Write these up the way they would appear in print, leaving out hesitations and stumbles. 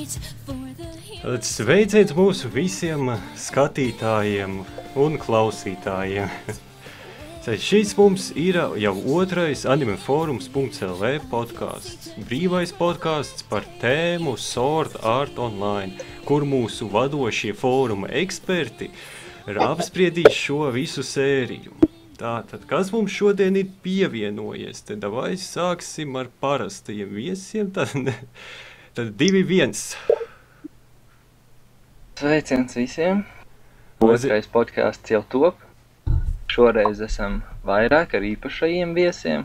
Sveiciens mūsu visiem skatītājiem un klausītājiem. Šis mums ir jau otrais animeforums.lv podcasts. Brīvais podcasts par tēmu Sword Art Online, kur mūsu vadošie fóruma eksperti ir apspriedīs šo visu sēriju. Tātad, kas mums šodien ir pievienojies? Tad vai sāksim ar parastajiem viesiem? Tad 2-1. Sveiciens visiem! Otrais podcasts jau top. Šoreiz esam vairāk ar īpašajiem viesiem,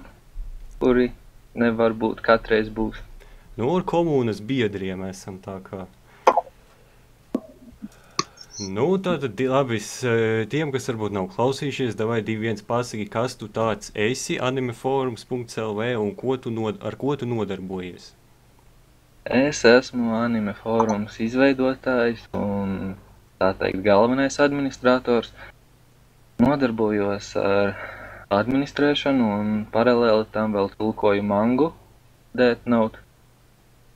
kuri nevar būt katreiz būs. Nu, ar komunas biedriem esam tā kā. Nu, tātad labi, tiem, kas varbūt nav klausījušies, davai 2-1 pasaki, kas tu tāds esi animeforums.lv un ar ko tu nodarbojies? Es esmu animeforums izveidotājs un, tā teikt, galvenais administrators. Nodarbojos ar administrēšanu un paralēli tam vēl tulkoju mangu, Death Note.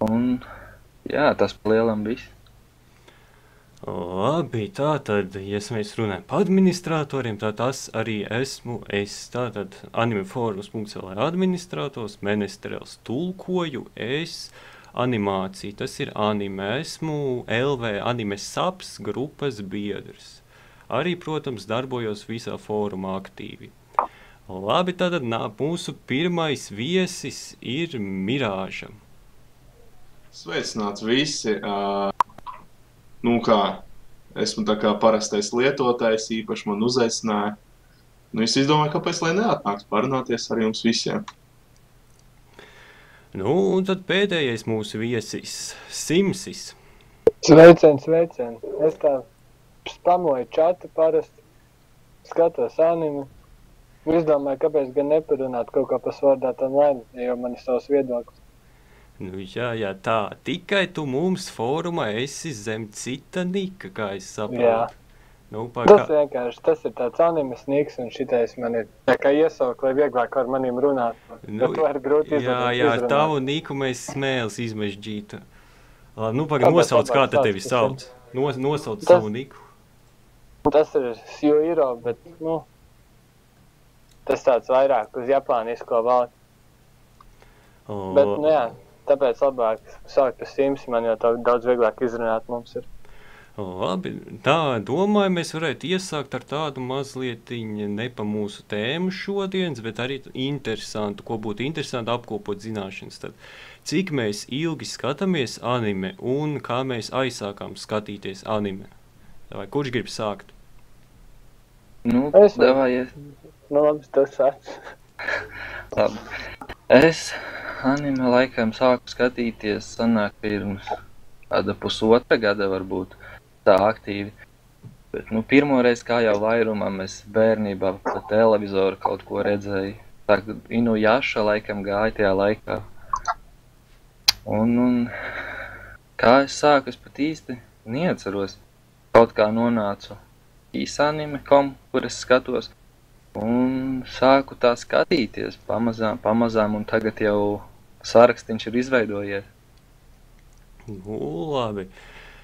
Un, jā, tas pa lielam viss. Labi, tātad, ja mēs runājam par administratoriem, tā tas arī esmu es. Tātad animeforums.lv administrators, menestrels tulkoju, es animāciju, tas ir anime, esmu LV anime saps grupas biedrs. Arī, protams, darbojos visā fórumā aktīvi. Labi, tātad mūsu pirmais viesis ir Mirāža. Sveicināts visi! Nu kā, esmu tā kā parastais lietotājs, īpaši man uzaicināja. Nu, es izdomāju, kāpēc lai neatnāks parunāties ar jums visiem. Nu, un tad pēdējais mūsu viesis, Simsis. Sveicien! Es tā spamoju čatu parasti, skatos anime. Izdomāju, kāpēc gan neparunāt kaut kā par Sword Art Online, jo man ir savs viedoklis. Nu, jā, tā. Tikai tu mums fórumā esi zem cita nika, kā es saprotu. Jā. Nu, Tas vienkārši, tas ir tāds animes niks, un šitais man ir tā kā iesaukt, lai vieglāk ar maniem runāt. Nu, to ir grūti izrunāt. Jā, tavu niku mēs smēles izmežģītu. Nu, nosauc, kā te tevi sauc. Nosauc savu niku. Tas ir Sjuiro, bet, nu, tas tāds vairāk uz japānisko valdi. Bet, nu jā, tāpēc labāk saukt par Sims, man jau daudz vieglāk izrunāt mums ir. Labi, tā domāju, mēs varētu iesākt ar tādu mazlietiņu ne pa mūsu tēmu šodienas, bet arī interesantu, ko būtu interesanti apkopot zināšanas. Tad, cik mēs ilgi skatāmies anime un kā mēs aizsākām skatīties anime? Vai kurš grib sākt? Nu, davai. Nu, labi, tas sāc. Labi. Es anime laikam sāku skatīties sanāk pirms kāda pusotra gada varbūt tā aktīvi. Bet, nu, pirmoreiz kā jau vairumam es bērnībā pa televizoru kaut ko redzēju. Tā Inuyasha laikam gāja tajā laikā. Un kā es sāku, es pat īsti neatceros. Kaut kā nonācu īsanime.com, kur es skatos. Un sāku tā skatīties pamazām, un tagad jau sarakstīns ir izveidojies. Nu, labi.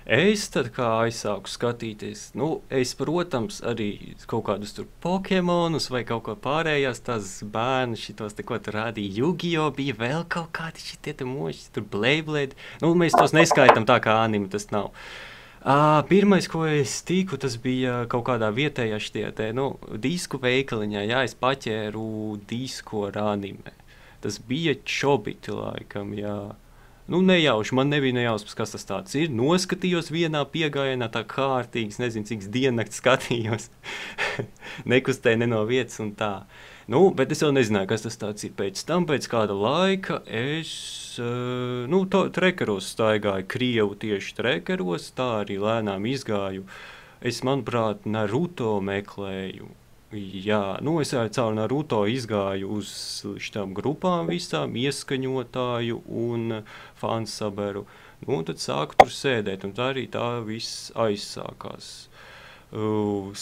Es tad kā aizsāku skatīties, nu, es, protams, arī kaut kādus tur Pokemonus vai kaut ko pārējās, tās bērnu šitos te ko tur rādīja, Yu-Gi-Oh! Bija vēl kaut kādi šitie te moši, tur Beyblade. Nu, mēs tos neskaitam tā kā anime, tas nav. Pirmais, ko es tiku, tas bija kaut kādā vietējā šitie te, nu, disku veikaliņā, jā, es paķēru disku ar anime. Tas bija Chobiti laikam, jā. Nu, nejauši, man nebija nejausmas, kas tas tāds ir. Noskatījos vienā piegājienā tā kārtīgs, nezinu, cik diennakts skatījos. Nekustēju ne no vietas un tā. Nu, bet es jau nezināju, kas tas tāds ir. Pēc tam, pēc kāda laika, es, trekeros staigāju, Krievu tieši trekeros, tā arī lēnām izgāju. Es, manuprāt, Naruto meklēju. Jā, nu es caur Naruto izgāju uz šitām grupām visām, ieskaņotāju un fansaberu. Nu, un tad sāku tur sēdēt, un tā arī tā viss aizsākās.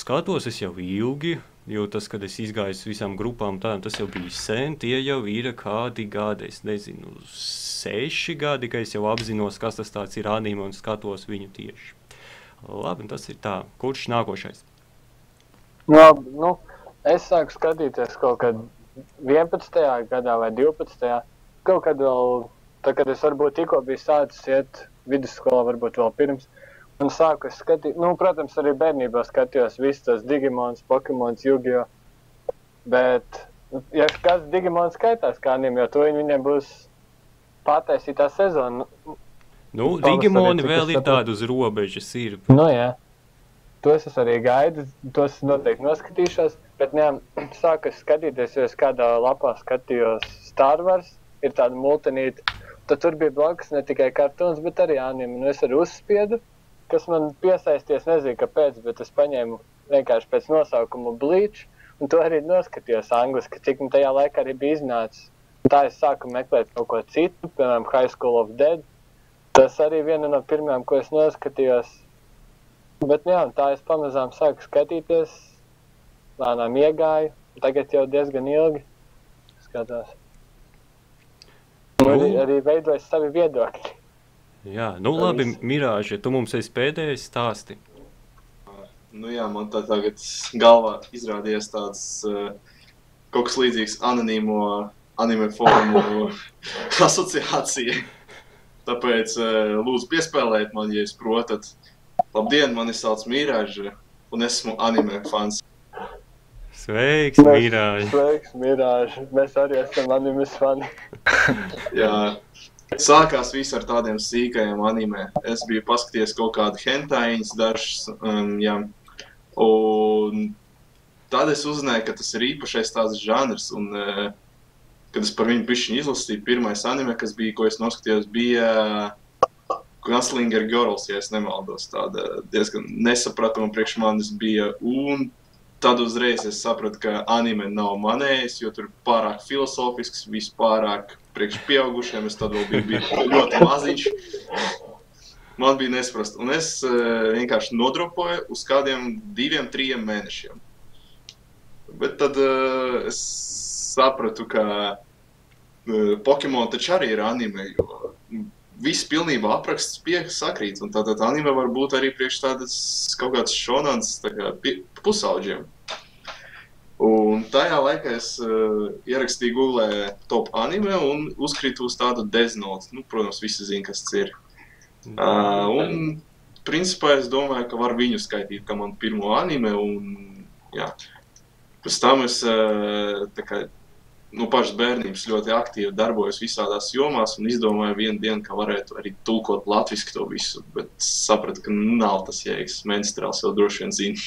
Skatos es jau ilgi, Jo tas, kad es izgāju uz visām grupām, tas jau bija sen, tie jau ir kādi gadi, es nezinu, 6 gadi, ka es jau apzinos, kas tas tāds ir anime un skatos viņu tieši. Labi, tas ir tā. Kurš nākošais? Labi, es sāku skatīties kaut kad 11. gadā vai 12. Kaut kad vēl, tā, kad es varbūt tikko biju sācis iet vidusskolā, varbūt vēl pirms. Un sāku es skatīt, protams, arī bērnībā skatījos visus tos Digimons, Pokemons, Yu-Gi-Oh! Bet, ja kāds Digimons skaitās kā anime, jo to viņiem būs pataisītā sezona. Digimoni vēl ir tādi uz robežas ir. Jā. Tos es arī gaidu, tos noteikti noskatīšos, bet sāku es skatīties, jo es kādā lapā skatījos Star Wars, ir tāda multinīta. Tad tur bija blakus ne tikai kartūns, bet arī anime. Un es arī uzspiedu, kas man piesaisties, nezinu, kāpēc, bet es paņēmu vienkārši pēc nosaukuma Bleach, un to arī noskatījos angliski, cik tajā laikā arī bija iznācis. Un tā es sāku meklēt kaut ko citu, piemēram, High School of Dead. Tas arī viena no pirmajām, ko es noskatījos. Bet tā es pamazām sāku skatīties, lēnām iegāju, tagad jau diezgan ilgi skatās. Arī veidojas savi viedokļi. Jā, labi, Mirāža, tu mums esi pēdējais stāsti. Man tagad galvā izrādījās tāds kaut kas līdzīgs anime formu asociācija. Tāpēc lūdzu piespēlēt man, ja jūs protat. Labdien, mani sauc Mirāža, un esmu anime fans. Sveiks, Mirāža! Sveiks, Mirāža! Mēs arī esam animes fani. Jā. Sākās viss ar tādiem sīkajiem anime. Es biju paskatījies kaut kādu hentaiņas dažas, un tad es uzzināju, ka tas ir īpašais tāds žanrs, un kad es par viņu bišķiņu izlasīju, pirmais anime, kas bija, ko es noskatījos, bija Gunslinger Girls, ja es nemaldos, tāda diezgan nesapratama priekš manis bija, un tad uzreiz es sapratu, ka anime nav manējis, jo tur pārāk filosofisks, viss pārāk priekš pieaugušiem, es tad vēl biju ļoti maziņš. Man bija nesprast, un es vienkārši nodropoju uz kādiem 2-3 mēnešiem. Bet tad es sapratu, ka Pokemon taču arī ir anime, jo viss pilnībā apraksts sakrīt, un tātad anime var būt arī priekš tādas kaut kāds šonans pusauģiem. Un tajā laikā es ierakstīju Googlē top anime un uzkritu uz tādu Death Note. Protams, visi zina, kas tas ir. Un principā es domāju, ka var viņu skaitīt, ka man pirmo anime, un jā. Pēc tam es pašas bērnības ļoti aktīvi darbojos visādās jomās un izdomāju vienu dienu, ka varētu arī tulkot latviski to visu, bet sapratu, ka nav tas jēgas. Menstruāls jau droši vien zina.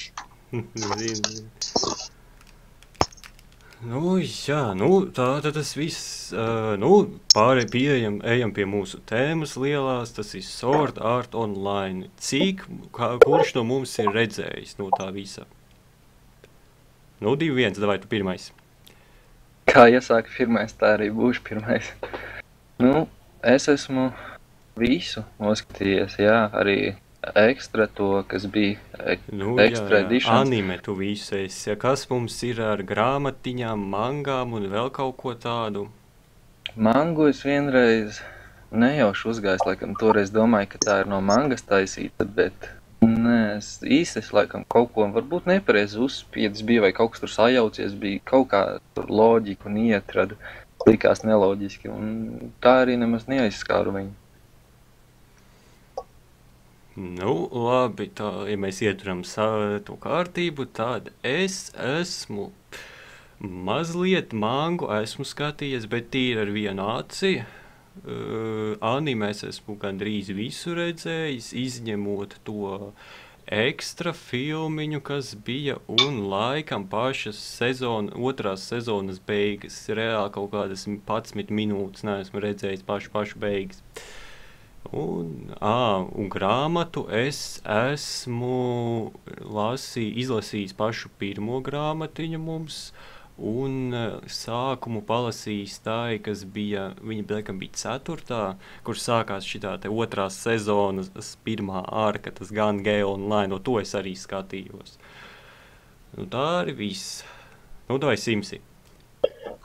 Tā tas viss, ejam pie mūsu tēmas lielās, tas ir Sword Art Online. Kurš no mums ir redzējis no tā visa? 2-1, davai tu pirmais. Kā iesāka pirmais, tā arī būšu pirmais. Es esmu visu noskatījies, arī ekstra to, kas bija ekstra editions. Anime tu visu esi. Kas mums ir ar grāmatiņām, mangām un vēl kaut ko tādu? Mangu es vienreiz nejauši uzgājis, laikam toreiz domāju, ka tā ir no mangas taisīta, bet es laikam kaut ko varbūt nepareizi uzspiedis bija vai kaut kas tur sajaucies, bija kaut kā tur loģiku un ietradu, likās neloģiski, un tā arī nemaz neaizskāru viņu. Labi, ja mēs ieturam to kārtību, tad es esmu mazliet mangu esmu skatījies, bet tīri ar vienu aci. Anime es esmu gandrīz visu redzējis, izņemot to ekstra filmiņu, kas bija, un laikam otrās sezonas beigas, reāli kaut kādas 11 minūtes neesmu redzējis pašu beigas. Un grāmatu es esmu izlasījis pašu pirmo grāmatiņu mums, un sākumu palasījis tā, kas bija, viņa bija 4. kur sākās šitā te otrās sezonas pirmā arka, tas gan G online, to es arī skatījos. Nu, tā arī viss. Nu, vai Simsi?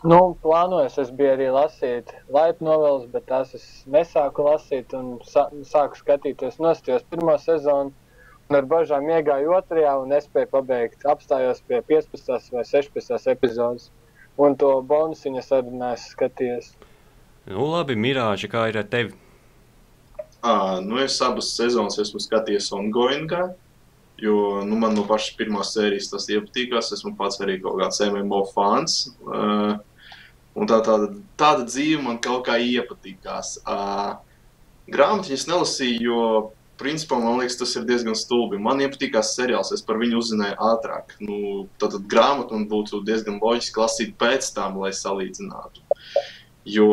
Nu, plānojos, es biju arī lasīt Laipu novelas, bet tās es nesāku lasīt un sāku skatīties. Nostājos pirmo sezonu un ar bažām iegāju otrajā un nespēju pabeigt. Apstājos pie 15. vai 16. epizodes. Un to bonusiņas arī neesmu skatījies. Nu, labi, Mirāža, kā ir ar tevi? Nu, es abas sezonas esmu skatījies ongoingā, jo man no pašas pirmās sērijas tas iepatīkās. Esmu pats arī kaut kāds MMO fans. Un tāda dzīve man kaut kā iepatīkās. Grāmatiņas nelasīju, jo, principā, man liekas, tas ir diezgan stulbi. Man iepatīkās seriāls, es par viņu uzzināju ātrāk. Nu, tātad grāmatu man būtu diezgan loģiski lasīt pēc tam, lai salīdzinātu. Jo,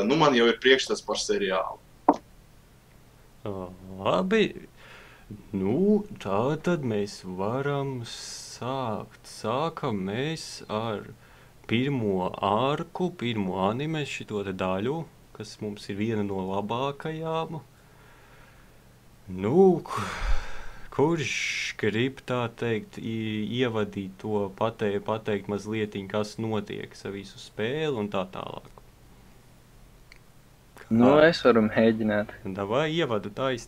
nu, man jau ir priekšstats par seriālu. Labi. Nu, tā tad mēs varam sākt. Sākam mēs ar pirmo arku, pirmo anime, šito te daļu, kas mums ir viena no labākajām. Nu, kurš grib tā teikt, ievadīt to, pateikt mazlietiņ, kas notiek ar visu spēli un tā tālāk? Nu, es varu mēģināt. Davai, ievadu, tais.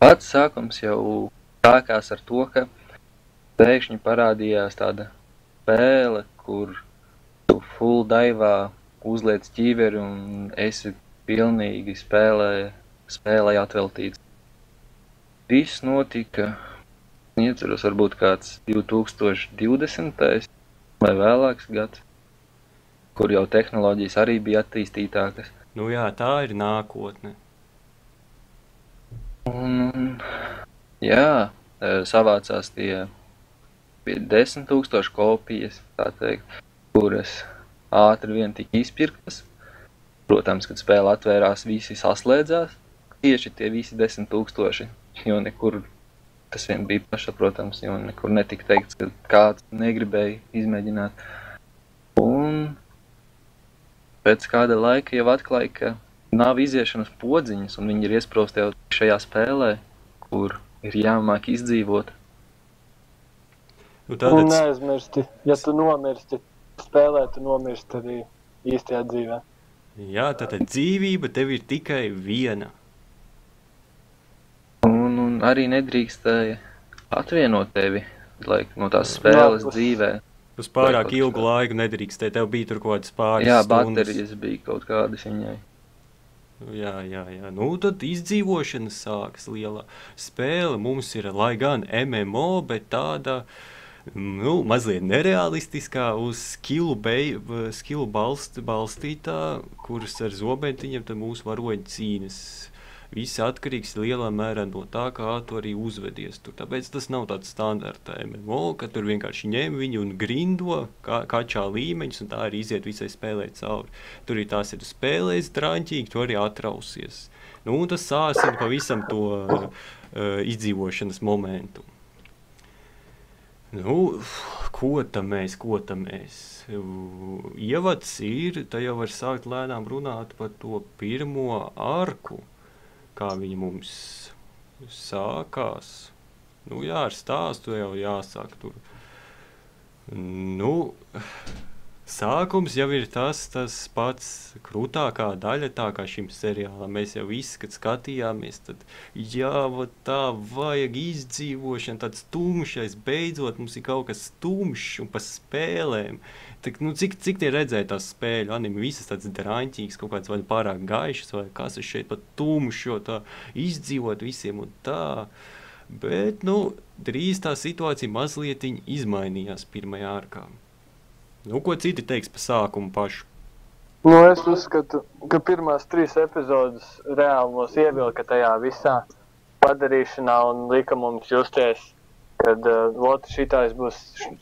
Pats sākums jau sākās ar to, ka pēkšņi parādījās tāda spēle, kur tu full daivā uzliec ķīveri un esi pilnīgi spēlē atveltīts. Viss notika, ieceros varbūt kāds 2020. Vai vēlāks gads, kur jau tehnoloģijas arī bija attīstītākas. Nu jā, tā ir nākotne. Un, jā, savācās tie 10 000 kopijas, tā teikt, kuras ātri vien tika izpirktas. Protams, kad spēle atvērās, visi saslēdzās, tieši tie visi 10 000, jo nekur tas vien bija pašsaprotams, jo nekur netika teikts, ka kāds negribēja izmēģināt. Un pēc kāda laika jau atklāja, ka nav iziešanas podziņas, un viņi ir iesprausti jau šajā spēlē, kur ir jāmāk izdzīvot. Nu, Un neaizmirsti, ja tu nomirsti spēlē, tu nomirsti arī īstajā dzīvē. Jā, tātad dzīvība tev ir tikai viena. Un arī nedrīkstēja atvienot tevi no tās spēles dzīvē. Uz pārāk ilgu laiku nedrīkstēja, tev bija tur kaut kādas pāris stundas. Jā, stundas. baterijas bija kaut kādas viņai. Jā. Nu, tad izdzīvošana sākas lielā. Spēle mums ir, lai gan MMO, bet tāda, nu, mazliet nerealistiskā, uz skilu balstītā, kuras ar zobentiņiem tad mūsu varoņi cīnas. Viss atkarīgs lielā mērā no tā, kā tu arī uzvedies tur. Tāpēc tas nav tāds standarta MMO, ka tur vienkārši ņem viņu un grindo kačā līmeņus, un tā arī iziet visai spēlē cauri. Tur ir tās, ja tu spēlēs draņķīgi, tu arī atrausies. Nu, un tas sāsina pavisam to izdzīvošanas momentu. Nu, ko tam mēs? Ievads ir, tā jau var sākt lēnām runāt par to pirmo arku. Kā viņi mums sākās. Nu jā, ar stāstu jau jāsāk tur. Nu, sākums jau ir tas pats krūtākā daļa, tā kā šim seriālam. Mēs jau visi, kad skatījāmies, tad jā, tā vajag izdzīvošana, tāds tumšais, beidzot mums ir kaut kas tumšs un pa spēlēm. Nu, cik tie redzēja tās spēļu anime, visas tāds draņķīgs, kaut kāds vai pārāk gaišs, vai kas ir šeit pat tumšs, jo tā izdzīvot visiem un tā. Bet, nu, drīz tā situācija mazlietiņ izmainījās pirmajā ārkā. Nu, ko citi teiks pa sākumu pašu? Nu, es uzskatu, ka pirmās 3 epizodes reāli mūs ievilka tajā visā padarīšanā un lika mums justies, kad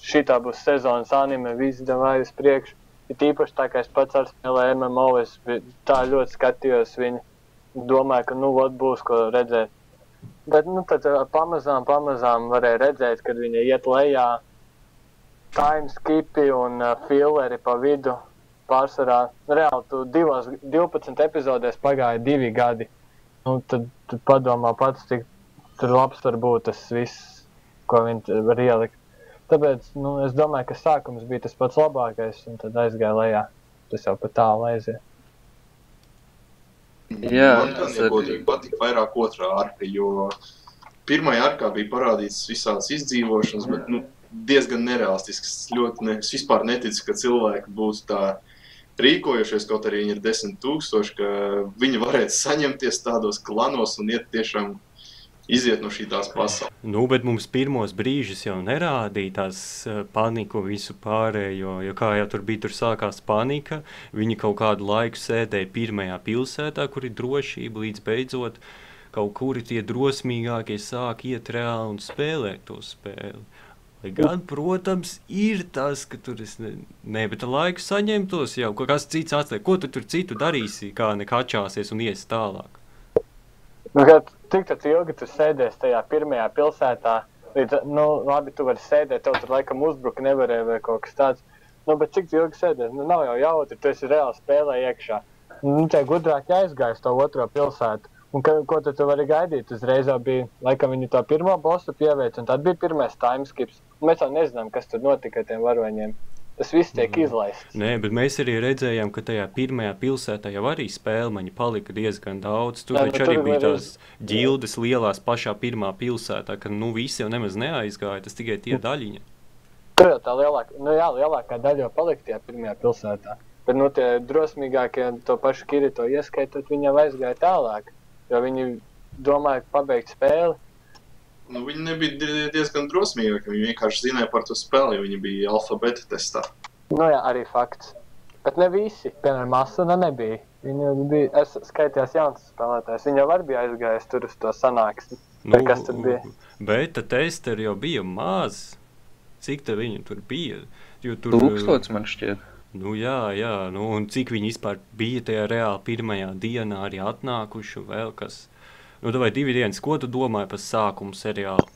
šitā būs sezonas anime, viss davāj uz priekšu. Ir tīpaši tā, ka es pats ar spēlēju MMO, es tā ļoti skatījos viņu, domāju, ka būs ko redzēt. Bet tad pamazām varēja redzēt, kad viņa iet lejā, time skipi un filleri pa vidu pārsvarā. Reāli, tu 12 epizodēs pagāja 2 gadi. Tad padomā pats, cik tur labs var būt tas viss, ko viņi var ielikt. Tāpēc, es domāju, ka sākums bija tas pats labākais, un tad aizgāja lejā. Tas jau pat tālu aiziet. Jā, man gan negodīgi patika vairāk otrā arka, jo pirmajā arkā bija parādīts visādas izdzīvošanas, bet diezgan nerealistisks. Es vispār neticu, ka cilvēki būs tā rīkojušies, kaut arī viņi ir 10 000, ka viņi varētu saņemties tādos klanos un tiešām iziet no šīs pasaules. Bet mums pirmos brīžus jau nerādīja tās paniku visu pārējo, jo kā jau tur sākās panika, viņi kaut kādu laiku sēdēja pirmajā pilsētā, kur ir drošība, līdz beidzot kaut kuri tie drosmīgākie sāk iet reāli un spēlēt to spēli. Lai gan, protams, ir tas, ka tur bet laiku saņemtos jau, ka kas cits atliek. Ko tu tur citu darīsi, kā nekačāsies un ies tālāk? Tik tad ilgi tu sēdēsi tajā pirmajā pilsētā, līdz, labi, tu vari sēdēt, tev tur laikam uzbruka nevarēja vai kaut kas tāds. Bet cik ilgi sēdēs? Nav jau jautri, tu esi reāli spēlē iekšā. Tie gudrāki aizgājas to otro pilsētu. Un ko tu vari gaidīt? Uzreiz jau bija, laikam viņi to pirmo bosu pieveic, un tad bija pirmais timeskips. Mēs jau nezinām, kas tur notika ar tiem varoņiem. Tas viss tiek izlaists. Nē, bet mēs arī redzējām, ka tajā pirmajā pilsētā jau arī spēlmaņi palika diezgan daudz. Tur taču arī bija tās ģildes lielās pašā pirmā pilsētā, ka visi jau nemaz neaizgāja, tas tikai tie daļiņi. Tur jau tā lielākā daļa jau palika tajā pirmajā pilsētā. Bet tie drosmīgākie to pašu Kirito ieskaitot, viņi jau aizgāja tālāk, jo viņi domāja pabeigt spēli. Viņi nebija diezgan drosmīgi, ka viņi vienkārši zināja par to spēli, jo viņi bija alfabeta testā. Jā, arī fakts. Bet ne visi. Piemēram, Asuna nebija. Es skaitījās jauns spēlētājs. Viņa jau bija aizgājis tur uz to sanāksmi. Kas tur bija? Bet testeri jau bija maz. Cik te viņi tur bija? 1000 man šķiet. Jā. Un cik viņi vispār bija tajā reāli pirmajā dienā arī atnākuši vēl kas... vai 2 dienas, ko tu domāji par sākumu seriālu?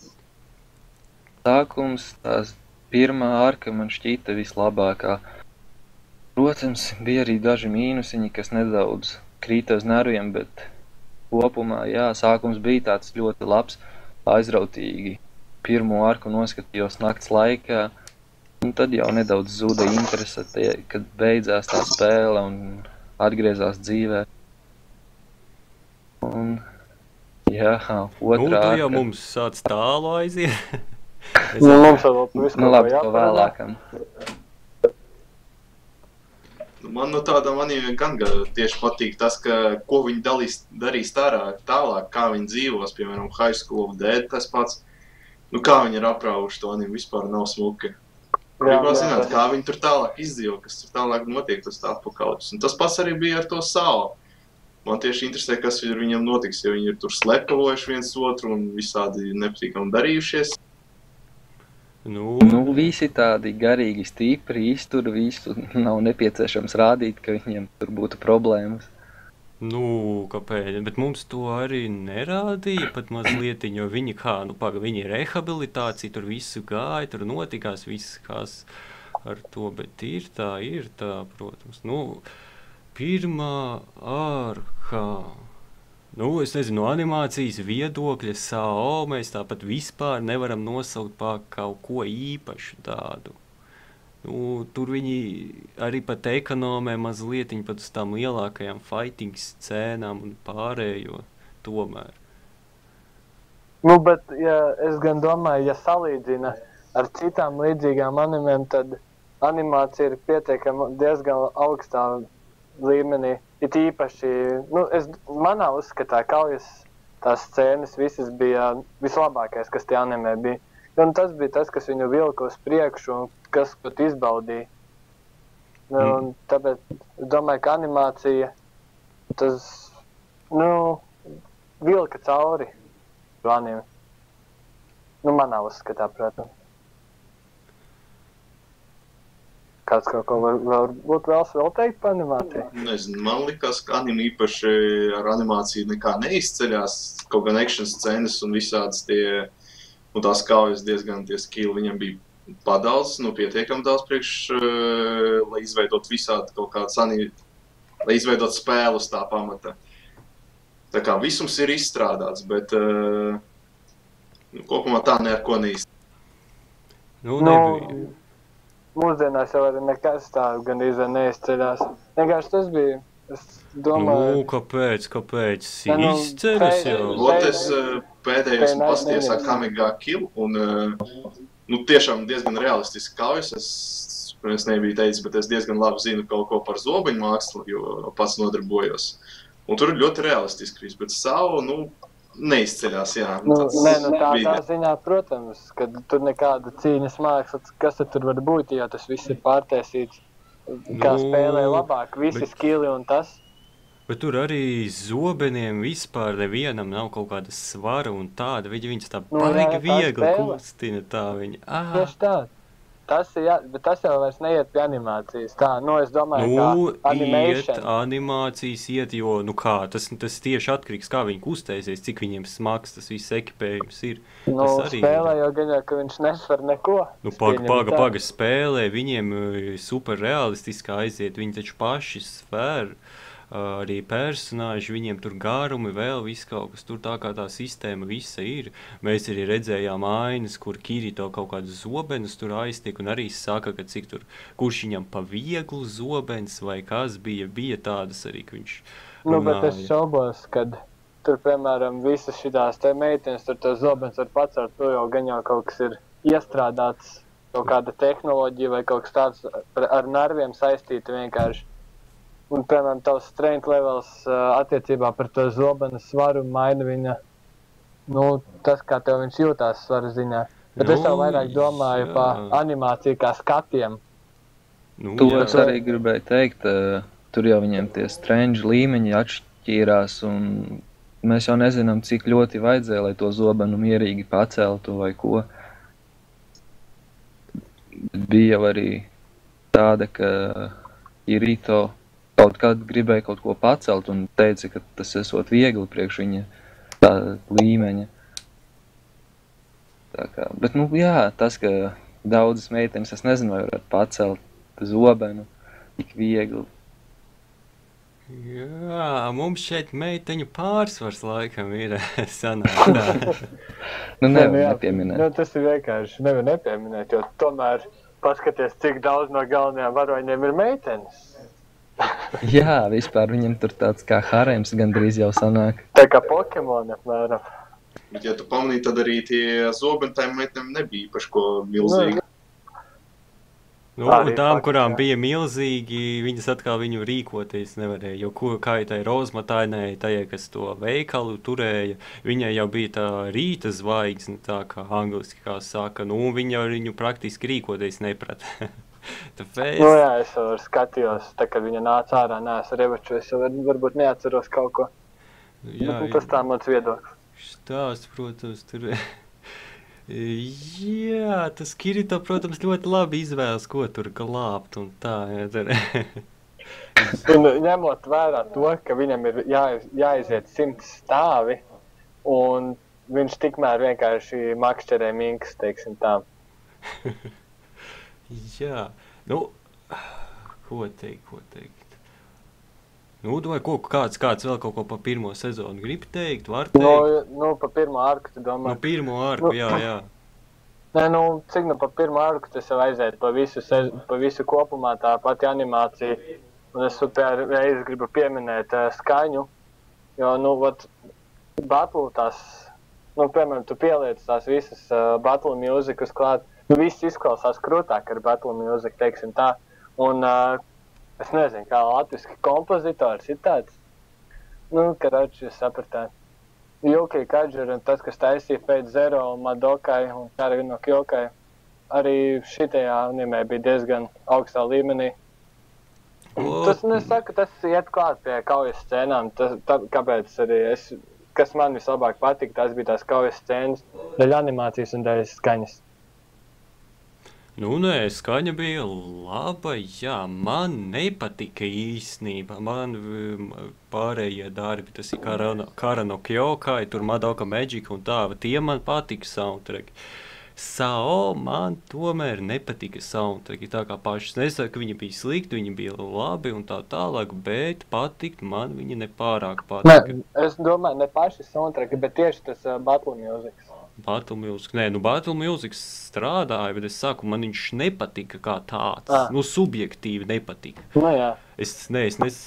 Sākums, tās pirmā arka man šķita vislabākā. Protams, bija arī daži mīnusiņi, kas nedaudz krīta uz nerviem, bet kopumā, sākums bija tāds ļoti labs, aizrautīgi. Pirmo arku noskatījos nakts laikā, un tad jau nedaudz zuda interese, kad beidzās tā spēle un atgriezās dzīvē. Un... Jā, otrā arka. Jau mums sāc tālu aiziet. Mums vēl visu labi, to vēlākam. Man tādām anime gan tieši patīk tas, ko viņi darīs tālāk, kā viņi dzīvos, piemēram, High School of Dead, tas pats. Kā viņi ir aprauguši to anime, vispār nav smuki. Gribētu zināt, kā viņi tur tālāk izdzīvo, kas tur tālāk notiek, tas apokalipsis. Un tas pats arī bija ar to savu. Man tieši interesē, kas viņam notiks, jo viņi ir tur slepkavojuši viens otru un visādi nepatīkami darījušies. Visi tādi garīgi, stipri, iztur visu. Nav nepieciešams rādīt, ka viņiem tur būtu problēmas. Kāpēc? Bet mums to arī nerādīja pat mazlietiņ, jo viņi viņi rehabilitācija, tur visu gāja, tur notikās viss kās ar to, bet ir tā, protams. Pirmā arka. Es nezinu, no animācijas viedokļa SAO mēs tāpat vispār nevaram nosaukt par kaut ko īpašu tādu. Tur viņi arī pat ekonomē mazlietiņ pat uz tām lielākajām fighting scēnām un pārējo tomēr. Bet es gan domāju, ja salīdzina ar citām līdzīgām animēm, tad animācija ir pietiekama diezgan augstā līmenī. It īpaši, manā uzskatā kaujas tās scēnas visas bija vislabākais, kas tie animē bija. Un tas bija tas, kas viņu vilka uz priekšu un kas pat izbaudīja. Un tāpēc domāju, ka animācija tas, vilka cauri anime. Manā uzskatā, protams. Kāds kaut ko varbūt vēl teikt par animāciju? Nezinu, man likās, ka anime īpaši ar animāciju nekā neizceļās. Kaut gan action scēnas un visādas tās kaujas diezgan tie skilli viņam bija padals, pietiekami daudz priekš, lai izveidot visādi kaut kāds anime, lai izveidot spēlu uz tā pamata. Tā kā visums ir izstrādāts, bet kopumā tā ne ar ko neizstrādāt. Nu, nebija. Mūsdienās jau arī nekas tā gandrīz neizceļās. Vienkārši tas bija, es domāju... Nu, kāpēc? Izceļas jau. Es pēdējo esmu pasties Kamigā Kill, un tiešām diezgan realistiski kaujas. Es nebiju teicis, bet es diezgan labi zinu kaut ko par zobeņu mākslu, jo pats nodarbojos. Un tur ļoti realistiski viss, bet savu, neizceļās, jā. Tā ziņā, protams, ka tur nekāda cīņas māksla, kas tur var būt, jo tas viss ir pārtaisīts, kā spēlē labāk, visi skili un tas. Bet tur arī zobeniem vispār nevienam nav kaut kāda svara un tāda, viņas tā baigi viegli kustina tā viņa. Tieši tā. Bet tas jau vairs neiet pie animācijas. Tā, es domāju, kā animācijas iet, jo, tas tieši atkarīgs, kā viņi kustēsies, cik viņiem smags tas viss ekipējums ir. Spēlē jau gan jau, ka viņš nesvar neko. Paga spēlē, viņiem super realistiski aiziet, viņi taču paši svēr. Arī personāži, viņiem tur garumi, vēl viss kaut kas, tur tā kā tā sistēma visa ir. Mēs arī redzējām ainas, kur Kirito kaut kādus zobenus tur aiztiek, un arī saka, ka cik tur, kurš viņam pa vieglu zobens vai kas bija tādas arī, ka viņš runāja. Bet es šaubos, kad tur, piemēram, visas šitās te meitenes, tur tos zobens var pacelt, tur jau gan jau kaut kas ir iestrādāts, kaut kāda tehnoloģija vai kaut kas tāds ar nerviem saistīti vienkārši. Un, piemēram, tavs strength levels attiecībā par to zobenu svaru maina viņa, tas, kā tev viņš jūtās svara ziņā. Bet es jau vairāk domāju par animāciju kā skatiem. Es arī gribēju teikt, tur jau viņiem tie strange līmeņi atšķīrās, un mēs jau nezinām, cik ļoti vajadzēja, lai to zobenu mierīgi paceltu vai ko. Bija jau arī tāda, ka Kirito kaut kad gribēja kaut ko pacelt un teica, ka tas esot viegli priekš viņa tā līmeņa. Tā kā, bet, tas, ka daudzas meitenes, es nezinu, vai varētu pacelt zobenu tik viegli. Jā, mums šeit meiteņu pārsvars laikam ir sanāk. Nepieminēt. Tas ir vienkārši, nevar nepieminēt, jo tomēr paskaties, cik daudz no galvenajām varoņiem ir meitenes. Jā, vispār viņam tur tāds kā harems gandrīz jau sanāk. Tā kā Pokemon apmēram. Bet, ja tu pamanīji, tad arī tie zobeni tām meitenēm nebija īpaši ko milzīgi. Tām, kurām bija milzīgi, viņas atkal viņu rīkoties nevarēja, jo kā tai Rozmatainai, tajai, kas to veikalu turēja, viņai jau bija tā rīta zvaigzne, tā kā angliski kā saka, viņa viņu praktiski rīkoties neprata. Es jau skatījos, kad viņa nāca ārā, neesmu revaču, es jau varbūt neatceros kaut ko. Tas tā mans viedoklis. Stāsts, protams, tur... Jā, tas Kirito, protams, ļoti labi izvēlas, ko tur glābt un tā. Un ņemot vērā to, ka viņam ir jāiziet 100 stāvi, un viņš tikmēr vienkārši makšķerē minkas, teiksim tā. Jā, ko teikt? Domāju, kāds vēl kaut ko pa pirmo sezonu grib teikt, var teikt? Pa pirmo arku, tu domā? Pirmo arku, jā. Cik pa pirmo arku tas jau aiziet pa visu kopumā, tā pati animācija. Un es reiz gribu pieminēt skaņu, jo, battle tās, piemēram, tu pieliec tās visas battle mūzikas klāt, viss izklausās krūtāk ar battle music, teiksim tā. Un es nezinu, kā latviski kompozitors ir tāds. Karoči, jūs sapratāt. Yuki Kajira un tas, kas taisīja Fate Zero un Madokai un Kari no Kyokai, arī šitajā animē bija diezgan augstā līmenī. Tas nesaka, tas iet klāt pie kaujas scēnām. Kāpēc arī kas man vislabāk patika, tās bija tās kaujas scēnas, daļa animācijas un daļa skaņas. Skaņa bija laba, jā, man nepatika īstenībā, man pārējie darbi, tas ir Kara no Kyokai, tur Madoka Magic un tā, tie man patika soundtracki. Sao man tomēr nepatika soundtracki, tā kā pašas nesaka, ka viņi bija slikti, viņi bija labi un tā tālāk, bet patikt man viņi nepārāk patika. Es domāju, ne paši soundtracki, bet tieši tas battle music. Battle Music. Nē, Battle Music strādāja, bet es saku, man viņš nepatika kā tāds. Subjektīvi nepatika. Nu, jā. Es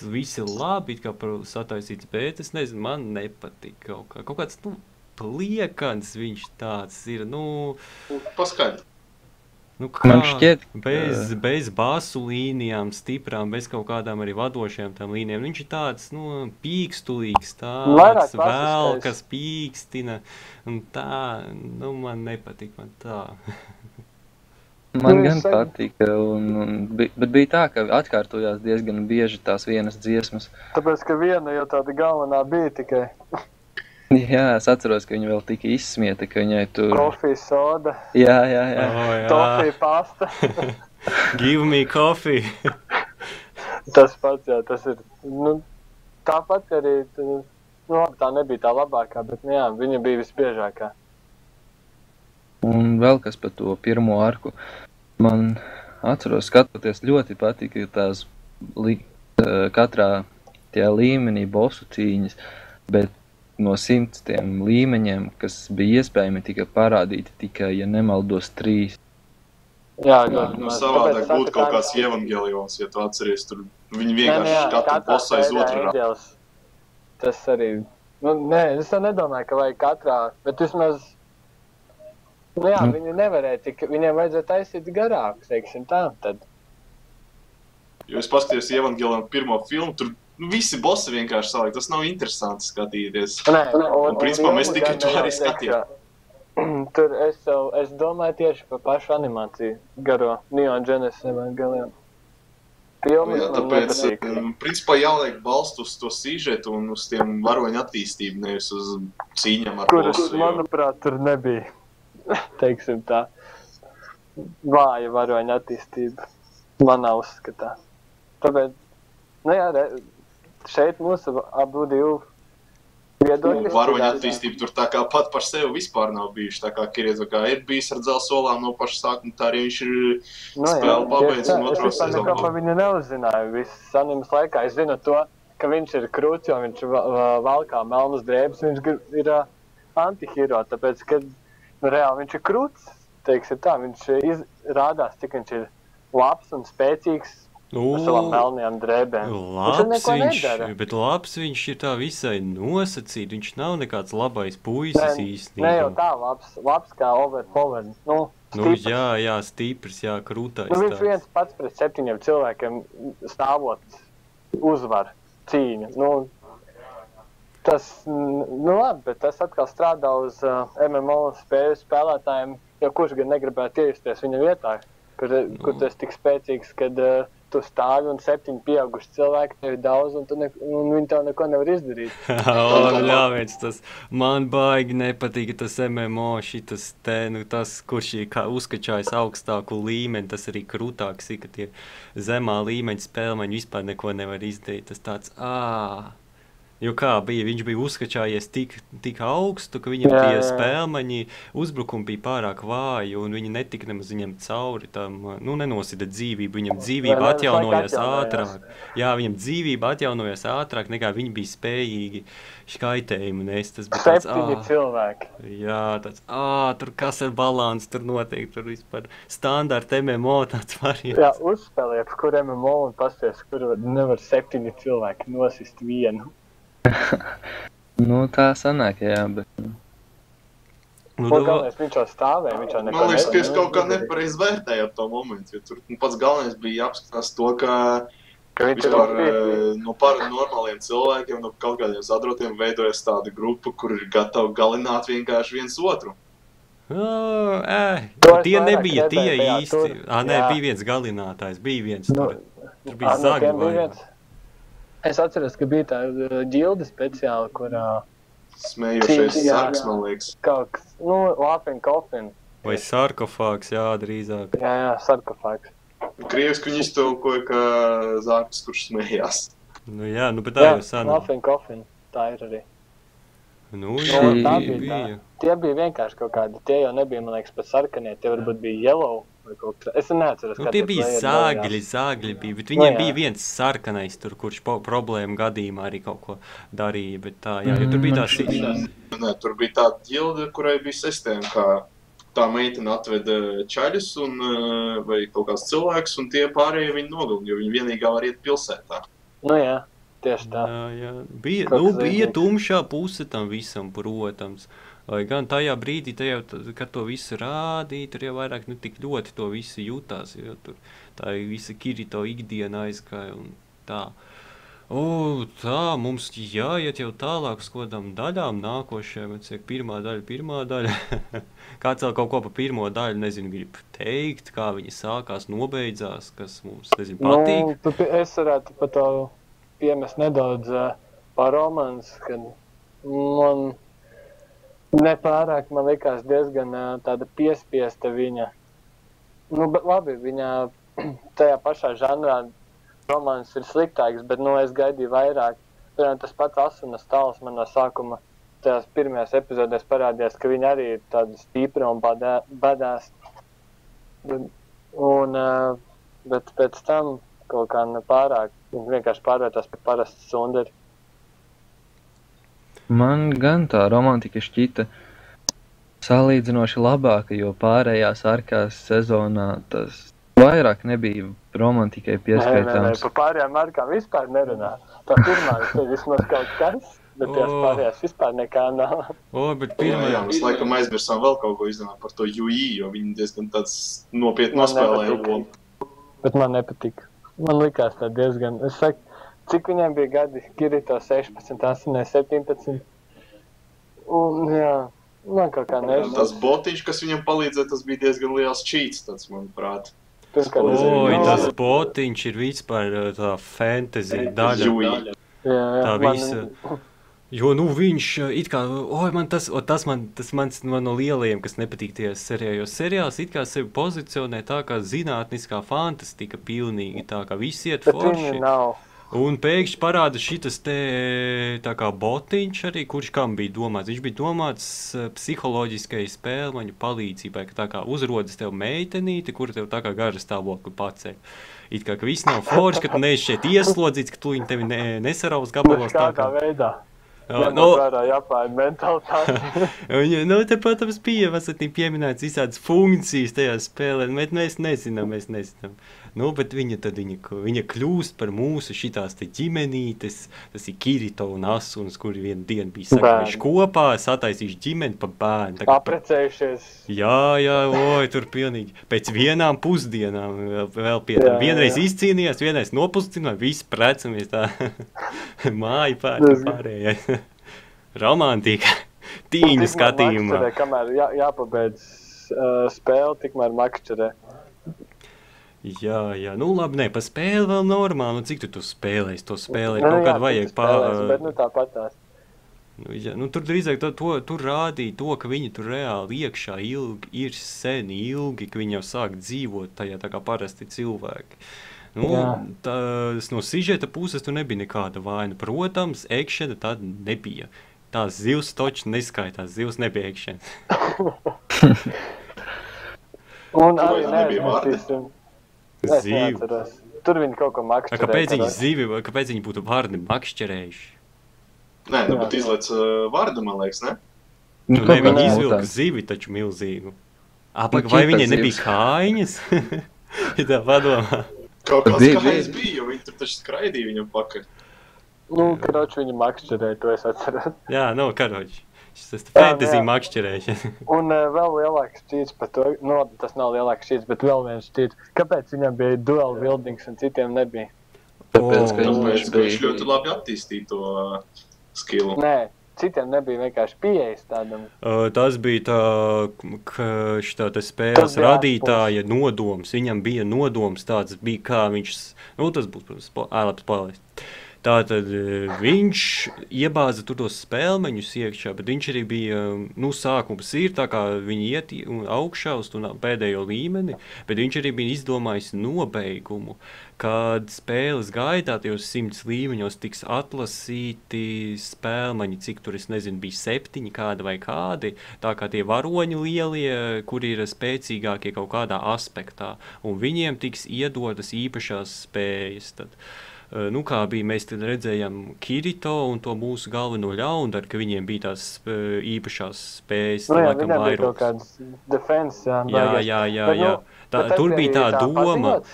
visi labi, kā sataisīts, bet es nezinu, man nepatika kaut kāds, pliekans viņš tāds ir, Paskaidri. Man šķiet, bez basu līnijām stiprām, bez kaut kādām arī vadošajām tām līnijām. Viņš ir tāds, pīkstulīgs, tāds vēl, kas pīkstina, un tā, man nepatīk, man tā. Man gan patika, bet bija tā, ka atkārtojās diezgan bieži tās vienas dziesmas. Tāpēc, ka viena jau tāda galvenā bija tikai. Jā, es atceros, ka viņa vēl tika izsmieta, ka viņai tur... Kofija, soda. Jā. Tofija, pasta. Give me coffee. Tas pats, jā, tas ir... tāpat arī... tā nebija tā labākā, bet, jā, viņa bija visbiežākā. Un vēl kas par to pirmo arku. Man atceros, skatoties ļoti patika tās katrā tajā līmenī bosu cīņas, bet no 100 tiem līmeņiem, kas bija iespējami tika parādīti tikai, ja nemaldos 3. Jā, savādāk būtu kaut kāds evangelions, ja tu atceries, tur viņi vienkārši katru bosu aiz otru rā. Tas arī, es tā nedomāju, ka vajag katrā, bet vismaz, viņi nevarēja viņiem vajadzēja taisīt garākus, teiksim tā, tad. Jo es paskatījos evangelionu pirmo filmu, tur visi bossi vienkārši saliek, tas nav interesanti skatīties. Un principā mēs tikai to arī skatījām. Tur es domāju tieši par pašu animāciju, garo Neon Genesis Evangelion. Tāpēc, principā jāliek balstu uz to sīžetu un uz tiem varoņu attīstību, nevis uz cīņām ar bosu. Kuras, manuprāt, tur nebija, teiksim tā, vāja varoņu attīstība manā uzskatā. Tāpēc, šeit mūsu abu divu viedokļi. Varoņu attīstība tur tā kā pat par sevi vispār nav bijuši. Tā kā Kirieto kā ir bijis ar dzelsolām no paša sākuma, tā arī viņš ir spēli pabeidz un otro sezonu. Es neko par viņu neuzzināju visas animas laikā. Es zinu to, ka viņš ir krūts, jo viņš valkā melnas drēbes, viņš ir antihero, tāpēc, ka reāli viņš ir krūts, teiksim tā, viņš rādās, cik viņš ir labs un spēcīgs. Ar savām melnajām drēbēm. Bet labs viņš ir tā visai nosacīt, viņš nav nekāds labais puisis īstenībā. Ne jau tā labs kā overpowered. Jā, stiprs, jā, krūtais. Viņš viens pats pret 7 cilvēkiem stāvot uzvar cīņu. Tas, labi, bet tas atkal strādā uz MMO spēju spēlētājiem, jo kurš gan negribētu iejusties viņa vietā, kur tu esi tik spēcīgs, kad tu stāvi un 7 pieauguši cilvēki, tev ir daudz, un viņi tev neko nevar izdarīt. Tas man baigi nepatīk, tas MMO, šitas tas, kurš ir uzkačājis augstāku līmeni, tas arī krūtāks, ka tie zemā līmeņa spēlmeņi vispār neko nevar izdarīt. Tas tāds, Jo kā bija, viņš bija uzskačājies tik augstu, ka viņam tie spēlmaņi uzbrukumi bija pārāk vāji, un viņi netika nemaz viņam cauri tam, nenosida dzīvību, viņam dzīvība atjaunojās ātrāk. Jā, viņam dzīvība atjaunojās ātrāk, nekā viņi bija spējīgi škaitējumu nest. Tas bija tāds, 7 cilvēki. Jā, tāds, tur kas ir balans, tur notiek, tur vispār standarta MMO tāds variants. Jā, uzspēliet, kur MMO un pasties, kur nevar 7 cilvēki nosist vienu. Tā sanāk, jā, bet... Galvenais, viņš jau stāvēja, viņš jau neko Man liekas, ka es kaut kā nepareiz vērtēju ap to momentu, jo tur pats galvenais bija jāapskatās to, ka vispār no paranormāliem cilvēkiem, no kaut kādiem zadrotiem veidojas tāda grupa, kur ir gatavi galināt vienkārši viens otru. Tie nebija tie īsti. Bija viens galinātājs, bija viens tur. Tur bija zagi vai... Es atceros, ka bija tā ģilde speciāli, kurā... Smējošais sargs, man liekas. Kaut kas, Laughing Coffin. Vai sarkofāgs, jā, drīzāk. Jā, sarkofāgs. Krieviski viņi iztulkoja, ka zārks, kurš smējās. Bet tā jau sanā. Laughing Coffin, tā ir arī. Tā bija. Tie bija vienkārši kaut kādi, tie jau nebija, man liekas, pat sarkanie, tie varbūt bija yellow. vai kaut kā. Es neatceros, Nu, tie bija zāgļi bija, bet viņiem bija viens sarkanais tur, kurš problēmu gadījumā arī kaut ko darīja, bet tā, jā, jo tur bija tās... Nē, tur bija tāda ģilde, kurai bija sistēma, kā tā meitene atveda čaļus un, vai kaut kāds cilvēks, un tie pārējie viņi nogalina, jo viņi vienīgā var iet pilsētā. Nu jā, tieši tā. Jā. Bija tumšā puse tam visam, protams. Lai gan tajā brīdī, kad to visu rādīja, tur jau vairāk tik ļoti to visu jutās, jo tur tā visa Kirito ikdiena aizgāja un tā. Tā, mums jāiet jau tālāk uz kodām daļām nākošajām, cik pirmā daļa. Kāds vēl kaut ko pa pirmo daļu, nezinu, grib teikt, kā viņi sākās, nobeidzās, kas mums, nezinu, patīk. Nu, es varētu pa to piemest nedaudz par romans, kad man... Nepārāk, man likās diezgan tāda piespiesta viņa. Nu, bet labi, viņa tajā pašā žanrā romāns ir sliktāks, bet, es gaidīju vairāk. Tas pats Asunas tāls man no sākuma tajās pirmajās epizodēs parādījās, ka viņa arī ir tāda stipra un badās. Bet pēc tam kaut kā nepārāk, vienkārši pārvērtās par parastu sunderi. Man gan tā romantika šķita salīdzinoši labāka, jo pārējās arkās sezonā tas vairāk nebija romantikai pieskaitāms. Nē, par pārējām arkām vispār nerunā. Tā pirmā ir vismaz kaut kas, bet tās pārējās vispār nekā nav. Bet pirmā... Jā, mēs laikam aizmirsām vēl kaut ko izdomāt par to Yui, jo viņi diezgan tāds nopietni nospēlēja. Bet man nepatika. Man likās tā diezgan... Es saku, cik viņiem bija gadi? Kirito 16, 8, 17. Un, jā, man kaut kā nezinu. Tas botiņš, kas viņam palīdzēja, tas bija diezgan liels čīts, tāds, manuprāt. Tas botiņš ir vispār tā fantasy daļa. Tā visa... Jo, viņš it kā... Tas man no lielajiem, kas nepatīk tajās seriālos. Seriāls it kā sevi pozicionē tā kā zinātniskā fantastika pilnīgi, tā kā visi iet forši. Un pēkšņi parāda šitas te tā kā botiņš arī, kurš kam bija domāts. Viņš bija domāts psiholoģiskai spēlmaņu palīdzībai, ka tā kā uzrodas tev meitenīte, kura tev tā kā garas stāvokli paceļ. It kā, ka viss nav forši, ka tu neesi šeit ieslodzīts, ka tu viņi tevi nesaraus gabalos tā kā. Kādā veidā? Japāņu mentalitāti. Te, protams, pieminēts visādas funkcijas tajā spēlē, bet mēs nezinām. Bet viņa kļūst par mūsu šitās te ģimenītes, tas ir Kirito un Asunas, kuri vienu dienu bija sakavējuši kopā, sataisījuši ģimeni pa bērnu. Aprecējušies. Jā, tur pilnīgi. Pēc vienām pusdienām vēl pie tam. Vienreiz izcīnījās, vienreiz nopustinājās, visi precamies tā māja pārējais. Romantika, tīņa skatījumā. Kamēr jāpabeidz spēle, tikmēr makšķerē. Jā, labi, pa spēli vēl normāli, cik tu spēlēsi, to spēlē, kaut kādu vajag bet tāpat tās. Tur drīzāk tur rādīja to, ka viņi tur reāli iekšā ir seni ilgi, ka viņi jau sāk dzīvot tajā tā kā parasti cilvēki. No sižeta puses tur nebija nekāda vaina. Protams, ekšana tad nebija. Tās zivs toči neskaitās, zivs nebija ekšana. Un arī neaizmirstīsim. Es neatceros. Tur viņi kaut ko makšķerēja. Kāpēc viņi būtu vārdi makšķerējuši? Nē, bet izlēc vārdu, man liekas, ne? Viņi izvilka zivi taču milzīgu. Vai viņai nebija kājiņas? Tā padomā. Kaut kāds kājas bija, jo viņi tur taču skraidīja viņam pakaļ. Karoči viņi makšķerēja, to es atceros. Jā, karoči. Tas fantasy makšķerēšana. Un vēl lielāks šķīts par to, tas nav lielāks šķīts, bet vēl viens šķīts. Kāpēc viņam bija dual wieldings un citiem nebija? Tāpēc, ka viņš ļoti labi attīstīja to skillu. Nē, citiem nebija vienkārši pieejas tādam. Tas bija tā spēles radītāja nodoms. Viņam bija nodoms tāds, bija kā viņš, tas būs, labi spēlēs. Tātad viņš iebāza tur tos spēlmeņus iekšā, bet viņš arī bija, sākums ir tā kā viņi iet augšā uz pēdējo līmeni, bet viņš arī bija izdomājis nobeigumu, kad spēles gaitā tajos 100 līmeņos tiks atlasīti spēlmeņi, cik tur, es nezinu, bija 7 kāda vai kādi, tā kā tie varoņi lielie, kuri ir spēcīgākie kaut kādā aspektā, un viņiem tiks iedotas īpašās spējas. Tad, kā bija, mēs tad redzējām Kirito un to mūsu galveno ļaundaru, ka viņiem bija tās īpašās spējas. Viņam bija kaut kāds defense. Jā. Tur bija tā doma.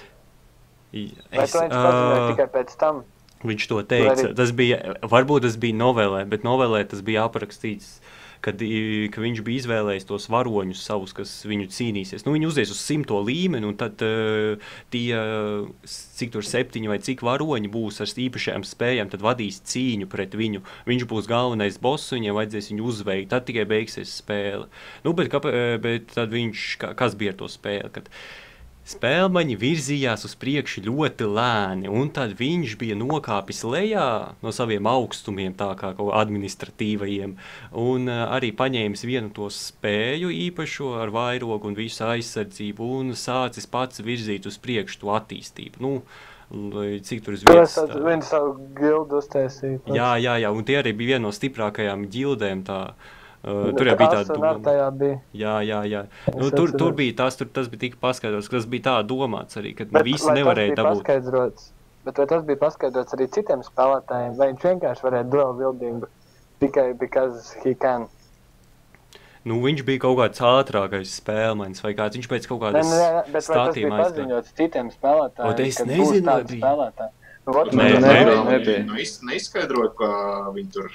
Vai to viņš paziņoja tikai pēc tam? Viņš to teica. Varbūt tas bija novelē, bet novelē tas bija aprakstīts, ka viņš bija izvēlējis tos varoņus savus, kas viņu cīnīsies. Viņi uzies uz 100. līmeni, un tad tie, cik tur 7 vai cik varoņi būs ar īpašajām spējām, tad vadīs cīņu pret viņu. Viņš būs galvenais boss, viņiem vajadzēs viņu uzveikt, tad tikai beigsies spēle. Bet tad viņš, kas bija ar to spēli? Kad spēlmaņi virzījās uz priekšu ļoti lēni, un tad viņš bija nokāpis lejā no saviem augstumiem, tā kā kaut administratīvajiem, un arī paņēmis vienu to spēju īpašo ar vairogu un visu aizsardzību, un sācis pats virzīt uz priekšu to attīstību. Cik tur uz vietas. Viņš savu gildu uztaisīja. Jā, un tie arī bija viena no stiprākajām gildēm tā. Tur jau bija tāda doma. Jā. Tur bija tas bija tik paskaidrots, ka tas bija tā domāts arī, ka visi nevarēja dabūt. Bet vai tas bija paskaidrots arī citiem spēlētājiem, vai viņš vienkārši varēja duel wieldingu tikai because he can? Viņš bija kaut kāds ātrākais spēlmaņs, vai kāds, viņš pēc kaut kādas statījuma aizgāja. Bet vai tas bija paziņots citiem spēlētājiem, kad būs tādi spēlētāji? Neizskaidroju, ka viņi tur...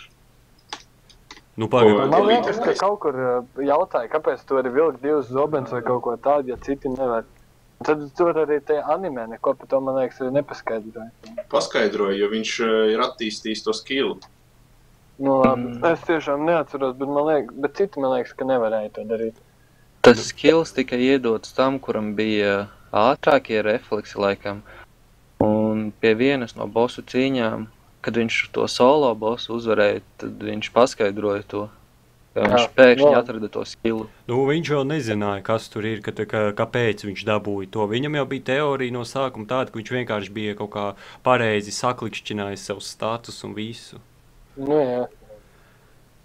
Man liekas, ka kaut kur jautāja, kāpēc tu vari vilkt 2 zobens vai kaut ko tādu, ja citi nevar. Tad tur arī tie animē neko par to, man liekas, arī nepaskaidroja. Paskaidroja, jo viņš ir attīstījis to skillu. Es tiešām neatceros, bet citi man liekas, ka nevarēja to darīt. Tas skills tika iedots tam, kuram bija ātrākie refleksi laikam. Un pie vienas no bosu cīņām, kad viņš to solo bossu uzvarēja, tad viņš paskaidroja to, ka viņš pēkšņi atrada to skillu. Viņš vēl nezināja, kas tur ir, kāpēc viņš dabūja to. Viņam jau bija teorija no sākuma tāda, ka viņš vienkārši bija kaut kā pareizi saklikšķinājis savu status un visu. Jā.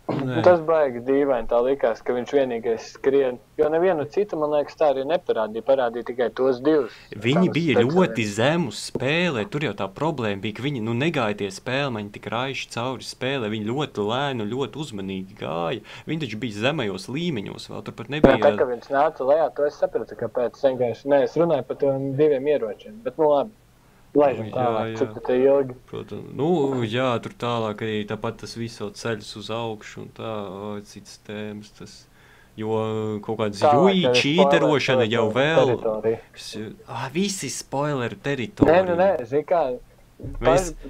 Tas baigi dīvaini, tā likās, ka viņš vienīgais skrien. Jo nevienu citu, man liekas, tā arī parādīja tikai tos 2. Viņi bija ļoti zemu spēlē, tur jau tā problēma bija, ka viņi negāja tie spēlmaņi tik raiši cauri spēlē, viņi ļoti lēni, ļoti uzmanīgi gāja. Viņi taču bija zemajos līmeņos vēl, tur pat nebija... Tā, ka viņš nāca lejā, to es sapratu, kāpēc vienkārši, es runāju par to 2 ieročiem, bet labi. Laižam tālāk, cik te ilgi. Protams, tur tālāk arī tāpat tas visu ceļus uz augšu un tā, cits tēmas tas, jo kaut kāds juji čīterošana jau vēl, visi spoileri teritorija. Nē, zini kā,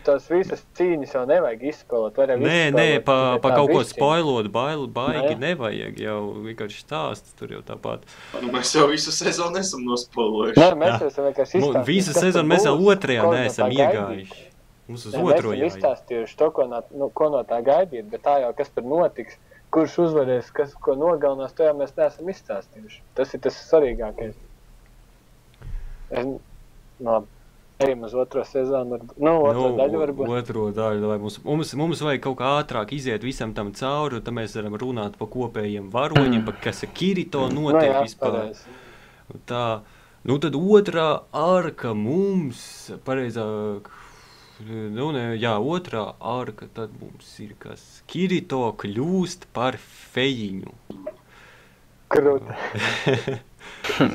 tās visas cīņas jau nevajag izspēlēt, Nē, pa kaut ko spoilot, baigi nevajag, jau vienkārši stāsts tur jau tāpat. Mēs jau visu sezonu esam nospoilojuši. Nē, mēs jau esam vienkārši izstāstījuši. Visu sezonu mēs jau 2. neesam iegājuši. Mums uz 2. Mēs esam izstāstījuši to, ko no tā gaidīt, bet tā jau kas tur notiks, kurš uzvarēs, ko nogalinās, to jau mēs neesam izstāstījuši. Tas ir tas svarīgākais. Ejam uz 2. sezonu, otro daļu varbūt. 2. daļu, lai mums vajag kaut kā ātrāk iziet visam tam cauri, tad mēs varam runāt pa kopējiem varoņiem, kas ar Kirito notiek vispār. Tā, tad 2. arka mums, pareizāk, 2. arka, tad mums ir kas. Kirito kļūst par fejiņu. Krūti.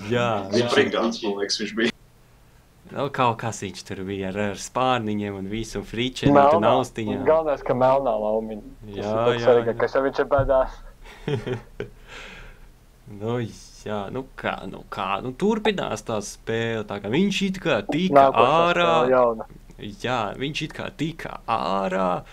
Jā. Sprigāns, man liekas, viņš bija. Kaut kas viņš tur bija ar spārniņiem un visu, un fričenītu un austiņām. Galvenais, ka melnā laumiņa. Jā. Kas jau viņš ir bēdās. Turpinās tā spēle, tā kā viņš it kā tika ārā. Jā, viņš it kā tika ārā,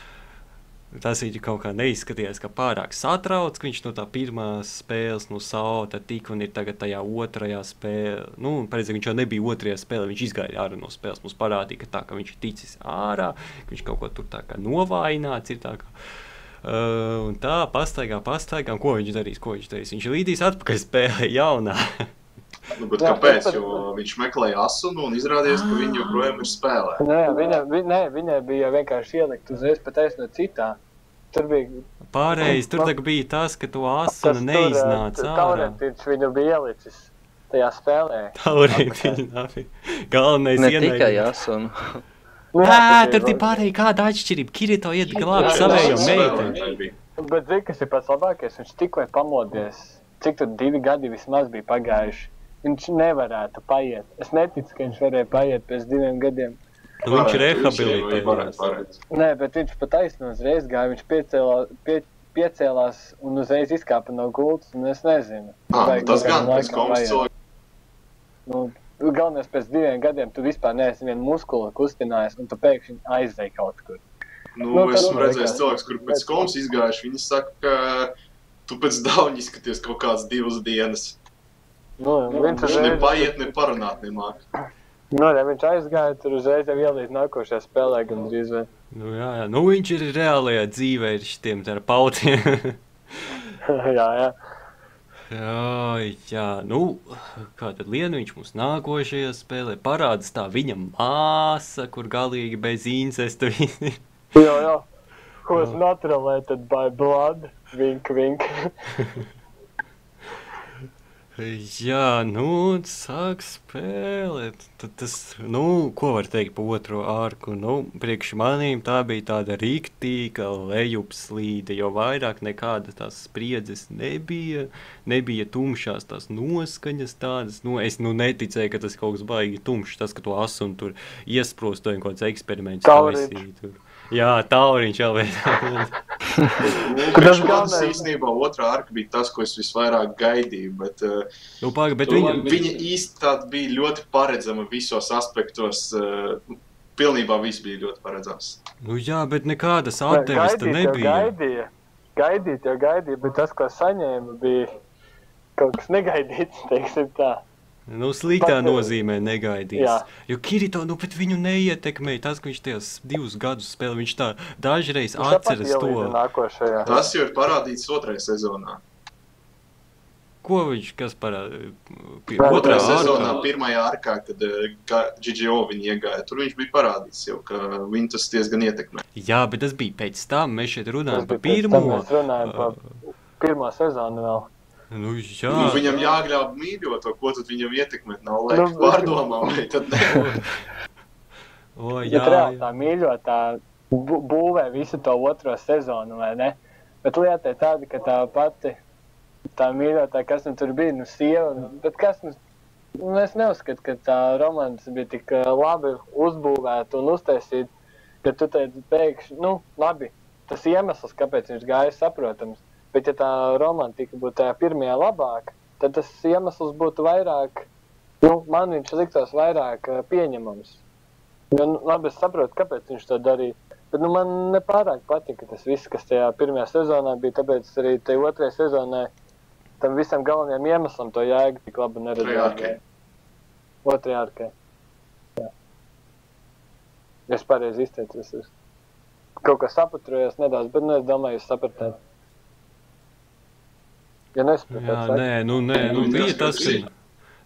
Tas viņš kaut kā neizskatījās, ka pārāk satrauc, ka viņš no tā pirmās spēles no Sauta tik un ir tagad tajā otrajā spēlē. Nu, pareizi, viņš jau nebija otrajā spēlē, viņš izgāja ārā no spēles. Mums parādīja, ka tā, ka viņš ir ticis ārā, ka viņš kaut ko tur tā kā novājināts ir tā kā. Un tā, pastaigā, un ko viņš darīs? Viņš līdīs atpakaļ spēlē jaunā. Nu, bet kāpēc? Jo viņš meklēja asunu un izrādījās, ka viņi joprojām ir spēlē. Viņai bija vienkārši ielikt uzreiz pat no citā. Tur bija... Pārējais, tur bija tas, ka to asunu neiznāca ārā. Taurentiņš viņu bija ielicis tajā spēlē. Taurentiņš, galvenais ne tikai asunu. Tur ir pārējie kāda atšķirība. Kirito iet glābt savējo meiteni. Bet zini, kas ir pats labākais? Viņš tikko pamodies. Cik tur 2 gadi vismaz bija pagājuši. Viņš nevarētu paiet. Es neticu, ka viņš varēja paiet pēc 2 gadiem. Nu, viņš rehabilitējās. Nē, bet viņš pat taisno uzreiz gāja. Viņš piecēlās un uzreiz izkāpa no gultas, un es nezinu. Tas gan pēc komas cilvēku. Nu, galvenais pēc 2 gadiem tu vispār neesi vienu muskulu kustinājis, un tu pēkšņi aizvei kaut kur. Nu, esmu redzējis cilvēks, kur pēc komas izgājuši. Viņi saka, ka tu pēc dauņa izskaties kaut kāds 2 dienas. Viņš ne paiet, ne parunāt nemāk. Ja viņš aizgāja, tur uzreiz jau ielīt nākošajā spēlē gandrīz vai. Nu jā, viņš ir reālajā dzīvē ar šitiem terapeitiem. Jā. Jā, nu, kā tad Lienu viņš mums nākošajā spēlē parādās tā viņa māsa, kur galīgi bez incestu visi. Jā. Who's not related by blood? Vink, vink. Jā, nu, sāk spēlēt. Tad tas, nu, ko var teikt pa otro ārku? Nu, priekš manīm tā bija tāda riktīga lejupslīde, jo vairāk nekāda tās spriedzes nebija. Nebija tumšās tās noskaņas tādas. Nu, es neticēju, ka tas kaut kas baigi tumšs, tas, ka to asunu tur iesprostoja kaut kāds eksperiments. Tauriņš. Jā, tauriņš jau vajag. Priekš manis īstenībā otrā arka bija tas, ko es visvairāk gaidīju, bet, viņa īsti tāda bija ļoti paredzama visos aspektos. Pilnībā viss bija ļoti paredzams. Nu jā, bet nekādas atdeves te nebija. Gaidīt, bet tas, ko saņēma, bija kaut kas negaidīts, teiksim tā. Nu, sliktā nozīmē negaidīts. Jā. Jo Kirito, bet viņu neietekmēja tas, ka viņš tajās 2 gadus spēlē. Viņš tā dažreiz atceras to. Tas jau ir parādīts 2. sezonā. Ko viņš, kas parādīja? 2. sezonā, 1. arkā, kad GGO viņi iegāja. Tur viņš bija parādīts jau, ka viņu tas diezgan ietekmē. Jā, bet tas bija pēc tam. Mēs šeit runājam par pirmo. Mēs runājam par 1. sezonu vēl. Nu, jā. Nu, viņam jāgļāb mīļoto, ko tad viņam ietekmēt, nav laika pārdomā, vai tad ne? Bet reāli tā mīļotā būvē visu to 2. sezonu, vai ne? Bet lieta ir tāda, ka tā pati, tā mīļotā, kas nu tur bija, sieva, bet kas es neuzskatu, ka tā romans bija tik labi uzbūvēta un uztaisīta, ka tu teici pēkšņi, labi, tas iemesls, kāpēc viņš gāja, saprotams. Bet, ja tā romantika būtu tajā pirmajā labāk, tad tas iemesls būtu vairāk, man viņš liktos vairāk pieņemams. Jo, labi, es saprotu, kāpēc viņš to darīja, bet man nepārāk patika tas viss, kas tajā 1. sezonā bija, tāpēc arī tajā 2. sezonā tam visam galvenajam iemeslam to jēgu tik labi neredzēju. 2. arkai. Jā. Es pareizi izteicos. Kaut kā sapatrojos nedaudz, bet es domāju, jūs sapratāt. Ja bija tas, ka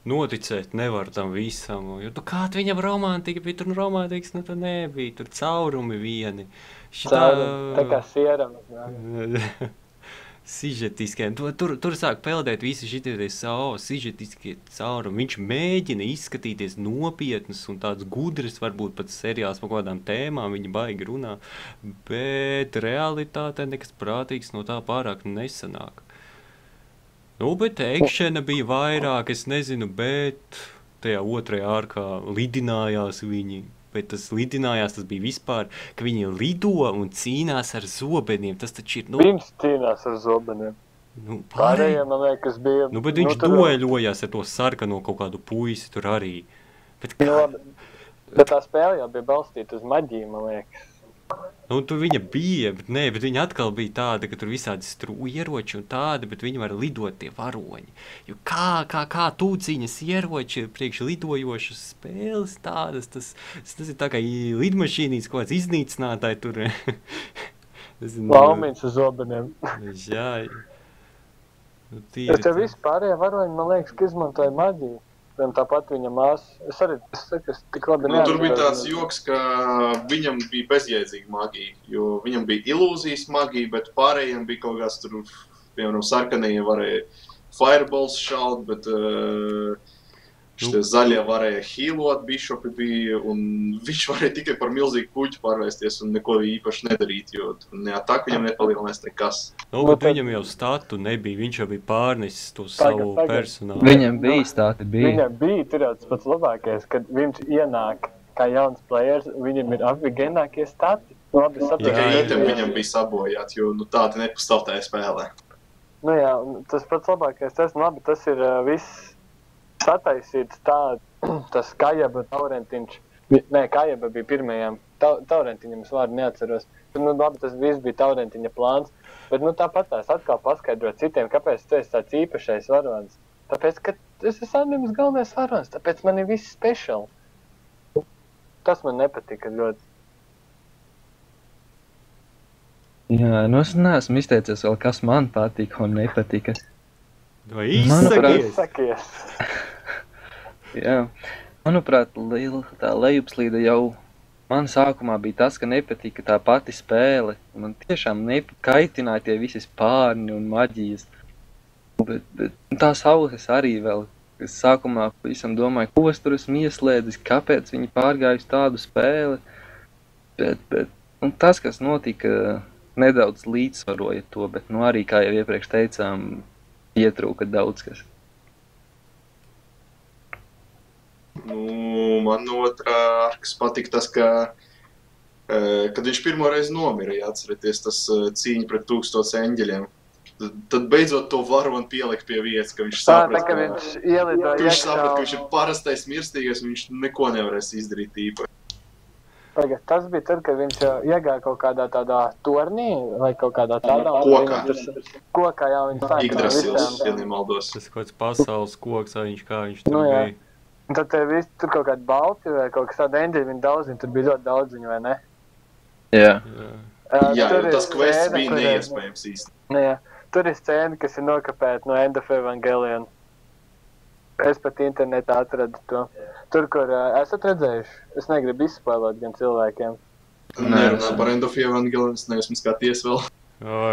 noticēt nevar tam visam. Jo kāda viņam romantika bija, tur romantikas, tad nebija, tur caurumi vieni. Caurumi, tā kā sieram. Sižetiskiem. Tur sāk peldēt visi šitie sižetiskie caurumi. Viņš mēģina izskatīties nopietnas un tāds gudrs, varbūt pat seriāls par kādām tēmām, viņa baigi runā, bet realitātē nekas prātīgs no tā pārāk nesanāk. Bet ekšana bija vairāk, es nezinu, bet tajā 2. ārkā lidinājās viņi. Bet tas lidinājās, tas bija vispār, ka viņi lido un cīnās ar zobeniem. Tas taču ir, Viņš cīnās ar zobeniem. Pārējiem, man liekas, bija... bet viņš dueļojās ar to sarkano kaut kādu puisi tur arī. Bet tā spēle jau bija balstīta uz maģiju, man liekas. Nu, tur viņa bija, bet viņa atkal bija tāda, ka tur visādi ieroči un tādi, bet viņi var lidot tie varoņi. Jo kā tūciņas ieroči priekš lidojošas spēles tādas, tas ir tā kā lidmašīnīs kaut kāds iznīcinātāji tur. Laumiņš uz zobeniem. Jā. Jo te visi pārējie varoņi, man liekas, ka izmantoja maģiju. Tāpat viņa māsa. Es tik labi neatceros. Tur bija tāds joks, ka viņam bija bezjēdzīga maģija, jo viņam bija ilūzijas maģija, bet pārējiem bija kaut kāds tur, piemēram, sarkanajiem varēja fireballs šaut, bet šitie zaļie varēja healot, bišopi bija, un viņš varēja tikai par milzīgu kuģu pārvēsties un neko īpaši nedarīt, jo ne ataku viņam nepalielinās nekas. Nu, bet viņam jau statu nebija, viņš jau bija pārnesis to savu personālu. Viņam bija stati, bija. Viņam bija, tur jau tas pats labākais, kad viņš ienāk kā jauns players, viņam ir abigenākie stati. Tikai item viņam bija sabojāts, jo tādi nepastāv tajā spēlē. Nu jā, tas pats labākais, tas ir viss sataisīts tā, tas Kajaba Taurentiņš. Nē, Kajaba bija pirmajām. Taurentiņam es vārdu neatceros. Tas viss bija Taurentiņa plāns. Bet tāpat tās atkal paskaidrot citiem, kāpēc tu esi tāds īpašais varonis. Tāpēc, ka es esmu animes galvenais varonis, tāpēc man ir viss special. Tas man nepatika ļoti. Jā, es neesmu izteicies vēl, kas man patika un nepatika. Vai izsakies? Jā, manuprāt, tā lejupslīde jau man sākumā bija tas, ka nepatika tā pati spēle. Man tiešām kaitināja tie visi spārni un maģijas. Bet tās auses arī vēl. Es sākumā visam domāju, ko es tur esmu ieslēdzis, kāpēc viņi pārgājusi tādu spēli. Bet tas, kas notika, nedaudz līdzsvaroja to, bet arī, kā jau iepriekš teicām, ietrūka daudz kas. Man otrā arkas patika tas, ka, kad viņš pirmo reizi nomira, ja atceraties, tas cīņa pret 1000 eņģeļiem. Tad beidzot to varoni pielikt pie vietas, ka viņš saprast, ka viņš ielidoja iekšā. Ka viņš ir parastais mirstīgais, un viņš neko nevarēs izdarīt īpaši. Tas bija tad, kad viņš iegāja kaut kādā tādā tornī, vai kaut kādā tādā... Kokā, jā, viņš sāka Yggdrasils, ja nemaldos. Tas kaut kāds pasaules koks, vai kā viņš tur bija. Un tad tur kaut kādi balti vai kaut kas tāda eņģeļi, viņi daudz, tur bija ļoti daudz viņu, vai ne? Jā. Jā, jo tas quests bija neiespējams īsti. Jā, tur ir scēna, kas ir nokapēta no End of Evangelion. Es pat internetā atradu to. Tur, kur esat redzējuši, es negribu izspoilot gan cilvēkiem. Nerunā par End of Evangelion, es neesmu skaties vēl.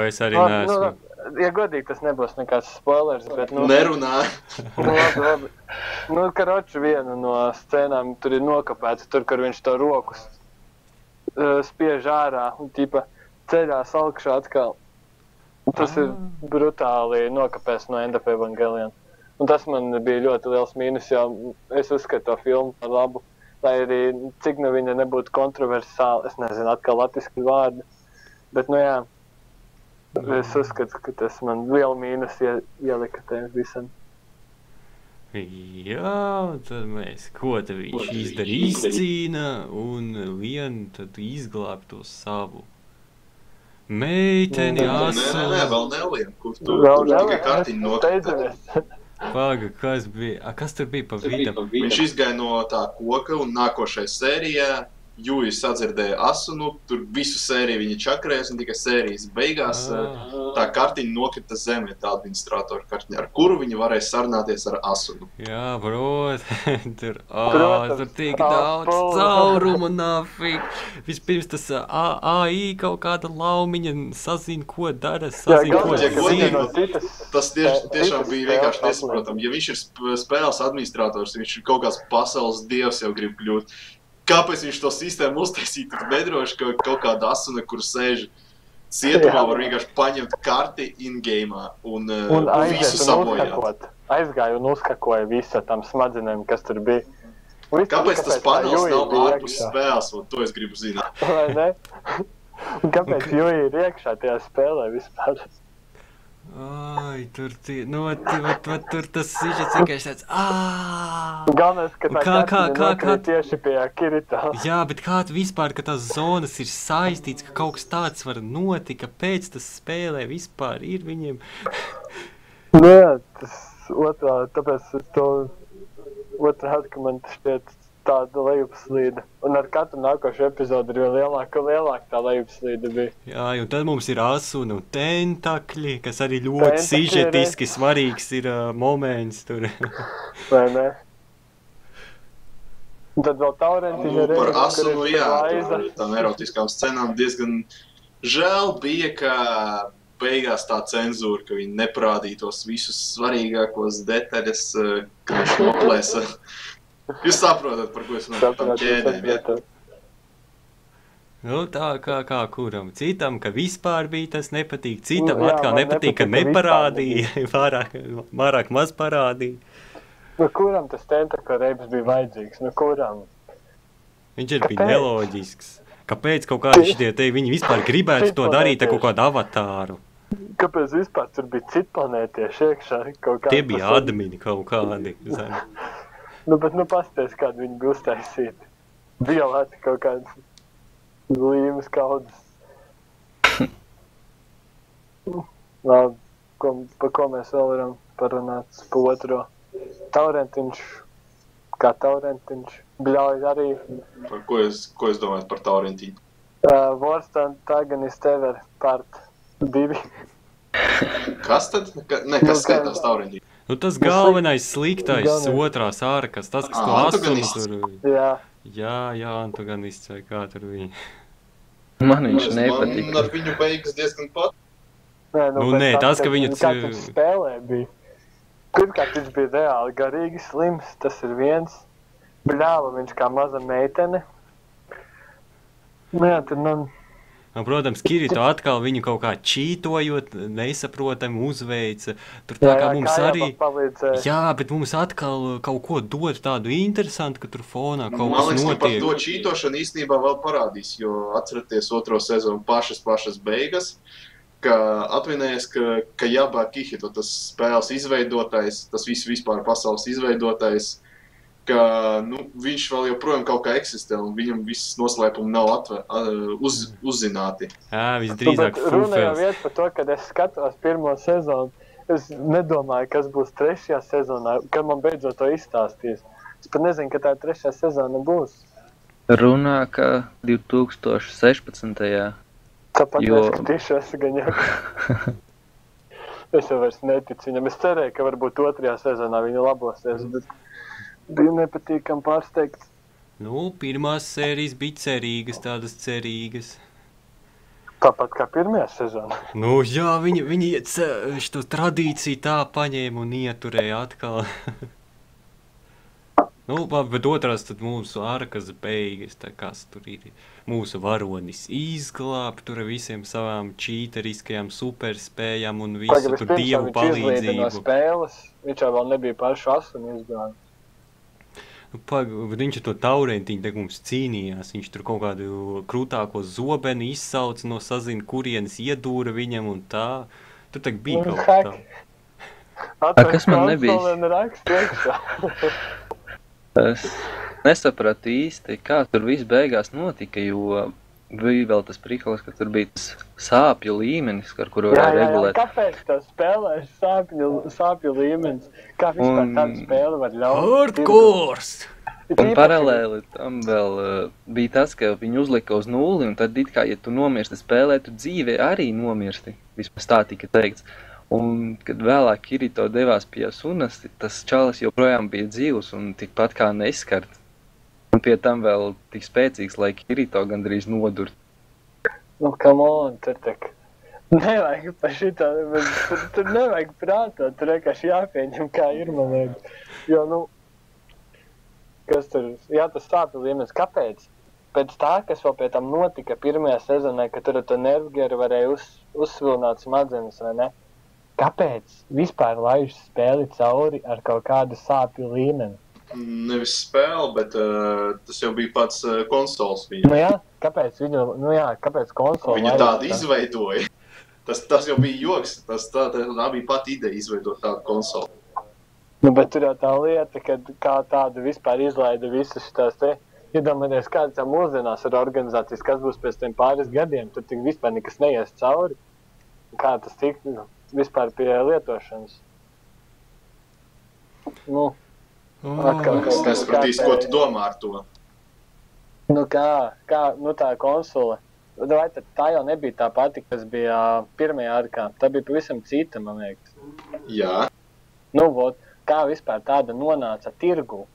Es arī neesmu. Ja godīgi, tas nebūs nekāds spoilers, bet... Nerunā. Labi. Karoči viena no scēnām tur ir nokapēta, tur, kur viņš to rokus spiež ārā un ceļās augšā atkal. Tas ir brutāli nokapēts no End of Evangelion. Un tas man bija ļoti liels mīnus, jo es uzskatu to filmu par labu, lai arī cik viņa nebūtu kontroversāli, es nezinu, atkal latviski vārdi, bet jā, es uzskatu, ka tas man lielu mīnus ielika te visam. Jā, tad ko te viņš izdarīja, izcīna un vien tad izglāb to savu meiteni asu. Nē, vēl nelien, kur tu tikai kartiņu nokapēt. Paga, kas tur bija pa vidu? Viņš izgāja no tā koka un nākošajā sērijā Jūjas sadzirdēja asunu, tur visu sēriju viņa čakrējas un tikai sērijas beigās tā kartiņa nokrita zemē, tā administratora kartiņa, ar kuru viņi varēja sarunāties ar asunu. Jā, tur tik daudz caurumu nafik. Vispirms tas AI kaut kāda laumiņa sazina, ko dara, sazina, ko zina. Tas tiešām bija vienkārši nesaprotam. Ja viņš ir spēles administrators, viņš ir kaut kāds pasaules dievs jau grib kļūt. Kāpēc viņš to sistēmu uztaisīja tik nedroši, ka kaut kāda asuna, kur sēž cietumā, var vienkārši paņemt karti in-game'ā un visu sabojāt. Aizgāja un uzkakoja visu tam smadzenēm, kas tur bija. Kāpēc tas panels nav ārpus spēles, un to es gribu zināt? Vai ne? Un kāpēc Jūja ir iekšā tajā spēlē vispār? Ai, tur tas sižets vienkārši tāds, Galvenais, ka tā kā kartiņa tieši pie Kirito. Jā, bet kā vispār, ka tās zonas ir saistīts, ka kaut kas tāds var notikt, kāpēc tas spēlē vispār ir viņiem? Nu jā, tas otrā, tāpēc to otrādi, ka man šķiet tāda lejupslīde. Un ar katru nākošu epizodu ir lielāka tā lejupslīde bija. Jā, un tad mums ir asuni un tentakļi, kas arī ļoti sižetiski svarīgs ir moments tur. Vai ne? Un tad vēl Taurentiņa ir par asunu, jā, tām erotiskām scenām diezgan žēl bija, ka beigās tā cenzūra, ka viņi neparādītos visus svarīgākos detaļas, ka viņš noplēsa. Jūs saprotat, par ko es runāju, tam ķēdēm, jā? Nu, tā kā kuram. Citam, ka vispār bija tas nepatīk, citam atkal nepatīk, ka neparādīja, pārāk maz parādīja. Nu, kuram tas tentakļu reibs bija vajadzīgs? Nu, kuram? Viņš ir bija neloģisks. Kāpēc kaut kādi šitie te, viņi vispār gribētu to darīt ar kaut kādu avatāru? Kāpēc vispār tur bija citplanētieši iekšā? Tie bija admini kaut kādi. Nu, bet pasties, kādi viņi bija uztaisīti. Violēti kaut kādas līmes kaudas. Labi, par ko mēs vēl varam parunāt pa otro. Taurentiņš, kā Taurentiņš, bļauj arī. Par ko es domāju par Taurentiņu? Worst Antagonist Ever part 2. Kas tad? Kas skaitās Taurentiņu? Nu, tas galvenais sliktais otrās ārkas, tas, kas to asunu tur... Jā, antagonists vai kā tur viņa. Man viņš nepatika. Man ar viņu beigas diezgan pat. Nē, tas, ka viņu... Kā viņš spēlē bija. Pirmkārt, viņš bija reāli garīgi slims, tas ir viens. Bļāva viņš kā maza meitene. Jā, tur man... Protams, Kirito atkal viņu kaut kā čītojot, nesaprotami uzveica. Tur tā kā mums arī... Jā, bet mums atkal kaut ko dod tādu interesantu, ka tur fonā kaut kas notiek. Man liekas, par to čītošanu īstenībā vēl parādīs, jo atceraties otro sezonu pašas beigas, ka atminējies, ka Jabā Kihito, tas spēles izveidotājs, tas vispār pasaules izveidotājs, ka viņš vēl joprojām kaut kā eksistē un viņam viss noslēpumi nav uzzināti. Jā, visdrīzāk fufels. Runa jau iet par to, kad es skatos pirmo sezonu, es nedomāju, kas būs trešajā sezonā, kad man beidzot to izstāstīs. Es pat nezinu, ka tā trešā sezona būs. Runā, ka 2016. Tāpat neskatīšos gan jau. Es jau vairs neticu viņam. Es cerēju, ka varbūt otrajā sezonā viņa labosies, bet... Bija nepatīkam pārsteigts. Nu, pirmās sērijas bija cerīgas, tādas cerīgas. Tāpat kā pirmajā sezonā. Nu, jā, viņi šo tradīciju tā paņēma un ieturēja atkal. Nu, bet otrās tad mūsu ārkas beigas, tā kas tur ir. Mūsu varonis izglāb tur visiem savām čīteriskajām superspējām un visu tur dievu palīdzību. No spēles, viņš jau vēl nebija pašu asunu izglābis. Viņš ar to Taurentiņu te mums cīnījās, viņš tur kaut kādu krūtāko zobeni izsauca no sazina, kurienes iedūra viņam un tā. Tur tak bija kaut tā. Kas man nebija? Es nesapratu īsti, kā tur viss beigās notika, jo bija vēl tas priklis, ka tur bija tas sāpju līmenis, ar kuru varēja regulēt. Jā, kāpēc tas spēlē sāpju līmenis? Kā vispār tādu spēli var ļaut? Hardcores! Un paralēli tam vēl bija tas, ka viņi uzlika uz nulli, un tad it kā, ja tu nomirsti spēlē, tu dzīvē arī nomirsti. Vismaz tā tika teikts. Un, kad vēlāk Kirito devās pie Asunas, tas čalis joprojām bija dzīvs un tikpat kā neskart. Un pie tam vēl tik spēcīgs, lai Kirito gandrīz nodurt. Nu, come on, tur tak. Nevajag pa šitā, tur nevajag prātot, tur vienkārši jāpieņem, kā ir, man liekas. Jo, kas tur, jā, tas sāpju līmenis, kāpēc? Pēc tā, kas vēl pie tam notika pirmajā sezonā, ka tur to nervgeru varēja uzsvilināt smadzenes, vai ne? Kāpēc vispār laiž spēli cauri ar kaut kādu sāpju līmeni? Nevis spēle, bet tas jau bija pats konsoles viņam. Nu jā, kāpēc konsoles? Viņa tādu izveidoja. Tas jau bija joks, tā bija pati ideja izveidot tādu konsoli. Nu, bet tur jau tā lieta, kad kā tādu vispār izlaida visas šitās te, iedomāties, kādas mūsdienās ir organizācijas, kas būs pēc tiem pāris gadiem, tur tik vispār nekas neies cauri. Kā tas tik vispār pie lietošanas. Nu, atkal, Es nesapratīs, ko tu domā ar to. Nu nu tā konsole, vai tā jau nebija tā pati, kas bija pirmajā arkā, tā bija pavisam cita, man liekas. Jā. Nu, vot, kā vispār tāda nonāca tirgu?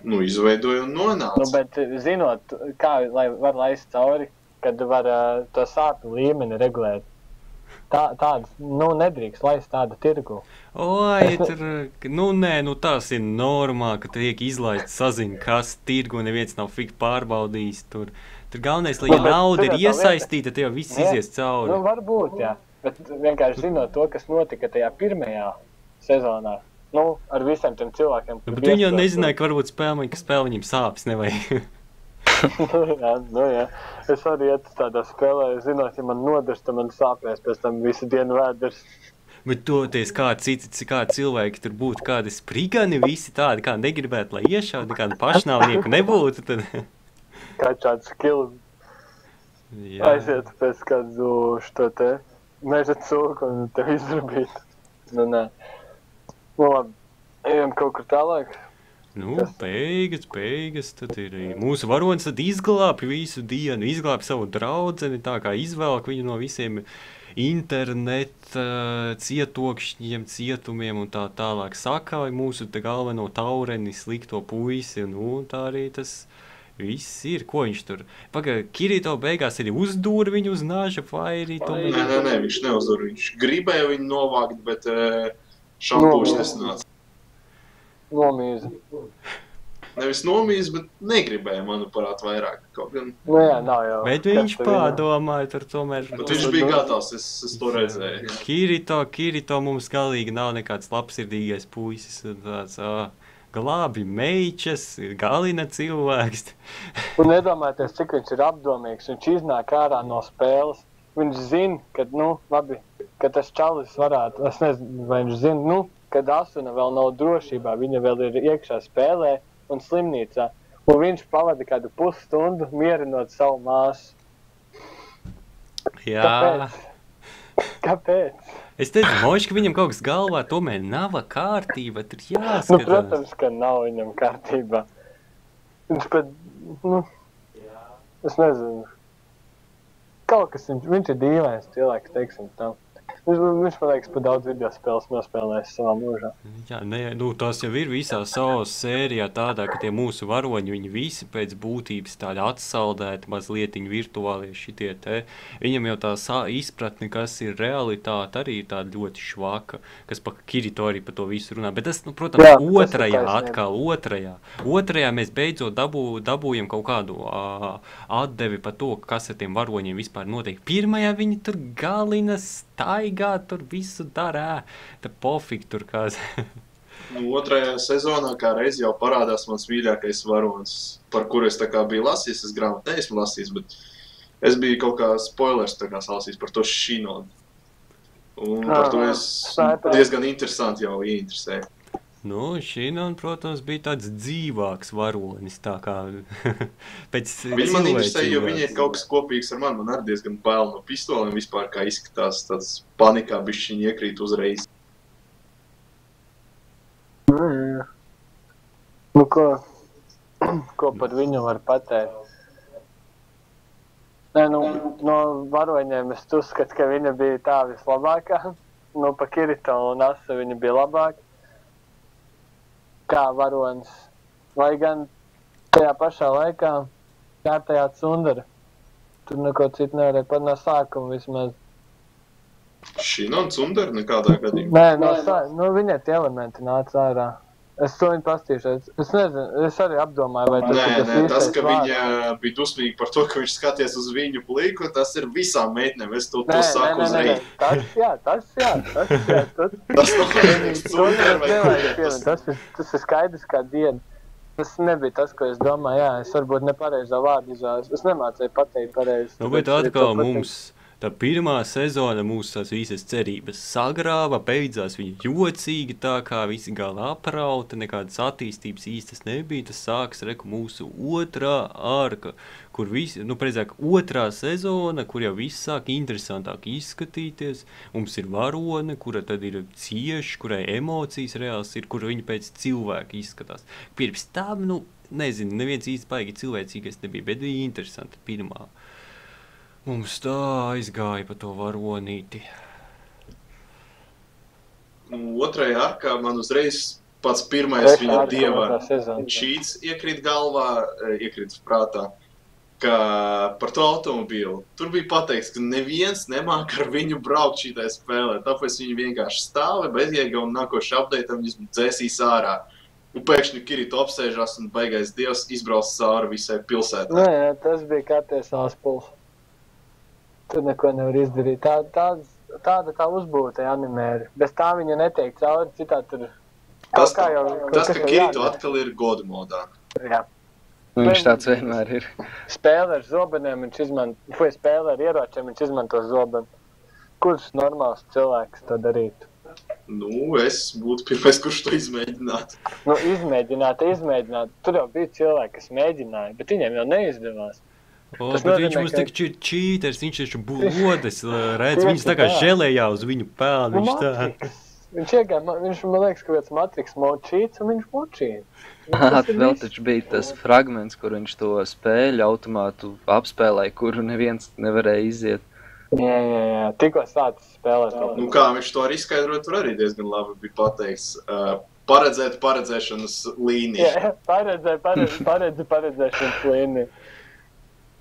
Nu, izveidoja un nonāca. Nu, bet zinot, kā lai var laist cauri, kad var to sāpju līmeni regulēt. Tādas, nu, nedrīkst laist tādu tirgu. Oi, tas ir normāli, ka tiek izlaists sazina, kas tirgu, neviens nav fik pārbaudījis tur. Tur galvenais, lai nauda ir iesaistīta, tad jau viss izies cauri. Nu, varbūt, jā. Bet vienkārši zinot to, kas notika tajā pirmajā sezonā, nu, ar visiem tiem cilvēkiem. Bet viņi jau nezināja, ka varbūt spēle viņiem sāpes nevajag. jā. Es arī iet tādā spēlē, zinot, ja man nodars, tad man sāpēs pēc tam visu dienu vēders. Bet toties kā cilvēki tur būtu, kādi sprigani, visi tādi, kā negribētu, lai iešaudu, nekādu pašnāvnieku nebūtu, tad... Kā tāds skills. Aiziet pēc kādu šo te meža cūku un tev izrabīt. Nu, nē. Nu, labi. Ejam kaut kur tālāk. Nu, beigas, tad ir mūsu varonis, tad izglābi visu dienu, izglābi savu draudzeni, tā kā izvelk viņu no visiem interneta cietokšņiem, cietumiem un tā tālāk sakāja mūsu te galveno taureni, slikto puisi, nu, tā arī tas viss ir, ko viņš tur. Kirito beigās arī uzdūra viņu uz naža vai arī to... Nē, viņš neuzdūra, viņš gribēja viņu novākt, bet šampūrs nesanāca. Nomīza. Nevis nomīza, bet negribēja, manuprāt, vairāk kaut gan. Nu jā, nav jau. Bet viņš pārdomāja tur tomēr. Bet viņš bija gatavs, es to redzēju. Kirito mums galīgi nav nekāds labsirdīgais puisis. Tāds, glābi meičas, galina cilvēks. Un nedomājieties, cik viņš ir apdomīgs. Viņš iznāk ārā no spēles. Viņš zina, ka, nu, labi, ka tas čalis varētu, es nezinu, vai viņš zina, nu, kad Asuna vēl nav drošībā, viņa vēl ir iekšā spēlē un slimnīcā. Un viņš pavada kādu pusstundu mierinot savu māsu. Jā. Kāpēc? Es teicu, moši, ka viņam kaut kas galvā tomēr nav kārtība, tur jāskatās. Nu, protams, ka nav viņam kārtībā. Viņš pat, nu, es nezinu. Kaut kas viņš ir dīvains cilvēks, teiksim tam. Viņš, man liekas, pa daudz video spēles nospēlēs savā mūžā. Jā, nu, tas jau ir visā savas sērijā tādā, ka tie mūsu varoņi, viņi visi pēc būtības tādi atsaldēti, mazlietiņi virtuālie šitie te. Viņam jau tā izpratne, kas ir realitāte, arī ir tāda ļoti švaka, kas pa Kirito arī pa to visu runā. Bet tas, nu, protams, jā, otrajā mēs beidzot dabūjam kaut kādu atdevi par to, kas ar tiem varoņiem vispār notiek. Pirmajā viņi tur galina staigā, tur visu dara, tā pofīgi tur kāds. Nu, otrajā sezonā kā reiz jau parādās mans mīļākais varonis, par kuru es tā kā biju lasījis, es grāmatu neesmu lasījis, bet es biju kaut kā spoilers tā kā salasījis par to Shinon. Un par to es diezgan interesanti jau ieinteresēju. Nu, Shinon, protams, bija tāds dzīvāks varonis, tā kā pēc Viņi man interesēja, jo viņi ir kaut kas kopīgs ar mani. Man arī diezgan bail no pistolēm vispār, kā izskatās tāds panikā, bišķiņi iekrīt uzreiz. Nu, ko par viņu var pateikt? Nē, nu, no varoņiem es uzskatu, ka viņa bija tā vislabākā. Nu, pa Kirito un Asa viņa bija labāka. Kā varonis, vai gan tajā pašā laikā kārtējā Tsundara. Tur neko citu nevarēja pat no sākuma vismaz. Shinon Tsundara nekādā gadījumā? Nē, viņai tie elementi nāca ārā. Es to viņu pastīšos. Es nezinu, es arī apdomāju, vai tas ir tas īstais tas, ka viņa bija dusmīga par to, ka viņš skaties uz viņu pliku, tas ir visām meitnēm. Es to saku uzreiz. Tas ir skaidrs kā diena. Tas nebija tas, ko es domāju. Jā, es varbūt nepareizā vārdu izvēlos. Es nemācēju pateikt pareizi. Nu, bet atkal mums tā pirmā sezona mūsu tās visas cerības sagrāva, beidzās viņa jocīgi, tā kā visi gala aprauta, nekādas attīstības īstas nebija, tas sāks mūsu otrā arka, kur visi, precīzāk, otrā sezona, kur jau viss sāk interesantāk izskatīties, mums ir varone, kura tad ir cieši, kurai emocijas reāls ir, kur viņa pēc cilvēka izskatās. Pirms tam, nezinu, neviens īsti baigi cilvēcīgais nebija, bet bija interesanti pirmā. Mums tā aizgāja pa to varonīti. Otrajā arkā man uzreiz pats pirmais viņa dieva čīts iekrīt galvā, iekrīt prātā, ka par to automobīlu. Tur bija pateikts, ka neviens nemāk ar viņu braukt šitai spēlē, tāpēc viņi vienkārši stāvi bezjēga un nākoši updateam viņus dzēsīs ārā. Un pēkšņi Kirito apsēžās un baigais dievs izbrauc cauri visai pilsētā. Nē, tas bija katrs āspuls. Tur neko nevar izdarīt. Tāda tā uzbūta animē ir. Bez tā viņa netiek cauri, citā tur... Tas, ka Kirito atkal ir godu modā. Jā. Viņš tāds vienmēr ir. Spēle ar zobeniem viņš izmanto, vai spēle ar ieročiem viņš izmanto zobenu. Kurš normāls cilvēks to darītu? Es būtu pirmais, kurš to izmēģinātu. Izmēģināt. Tur jau bija cilvēki, kas mēģināja, bet viņiem jau neizdevās. Bet viņš mums tā kā čīters, viņš taču blodes, redz, viņas tā kā želējā uz viņu pelnu, viņš tā. Viņš, man liekas, ka viens Matrix močīts, un viņš močīja. Vēl taču bija tas fragments, kur viņš to spēļu automātu apspēlēja, kuru neviens nevarēja iziet. Jā, tikko sācis spēlēt. Kā viņš to arī izskaidroja, tur arī diezgan labi bija pateikts. Paredzēt paredzēšanas līniju. Jā, paredzēšanas līniju.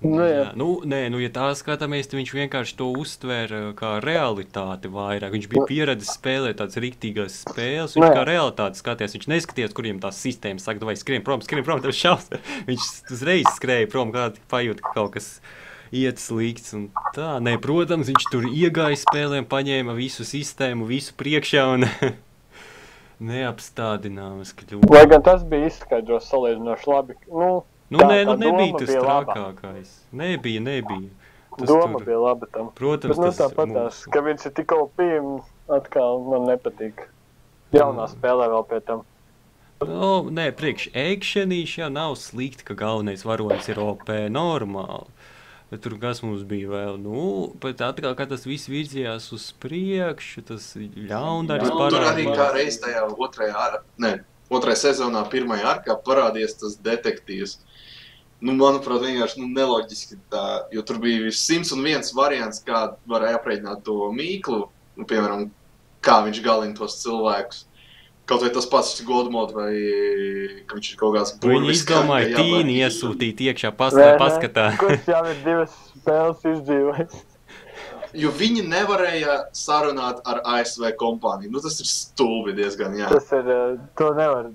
Ja tā skatāmies, tad viņš vienkārši to uztvēra kā realitāti vairāk. Viņš bija pieredzis spēlēt tādas riktīgās spēles, viņš kā realitāti skatījās. Viņš neskatījās, kuriem tās sistēmas saka, vai skrien prom, tev šaus. Viņš uzreiz skrēja prom, kā pajūt, ka kaut kas iet slikts un tā. Nē, protams, viņš tur iegāja spēlēm, paņēma visu sistēmu, visu priekšā un neapstādināmas kļūda. Lai gan tas bija izskaidros salīdzinoši labi. Nebija tas trakākais. Nebija. Doma bija laba tam. Protams, bet tāpatās, ka viņš ir tik OP, atkal man nepatīk. Jaunā spēlē vēl pie tam. Priekš ekšenīši jau nav slikti, ka galvenais varonis ir OP normāli. Bet tur kas mums bija vēl, bet atkal, kā tas viss virzījās uz priekšu, tas ļaundaris parādījās. Tur arī kā reiz tajā otrajā sezonā, pirmajā arkā parādījās tas detektīvs. Manuprāt, vienkārši neloģiski tā, jo tur bija 101 variants, kā varēja aprēķināt to mīklu, piemēram, kā viņš galina tos cilvēkus. Kaut vai tas pats Godmod vai ka viņš ir kaut kāds burvis. Viņi izdomāja tīni iesūtīt iekšā paskatā. Kurš jau ir 2 spēles izdzīvojis? Jo viņi nevarēja sarunāt ar ASV kompāniju. Tas ir stulbi diezgan, jā. Tas ir, to nevar,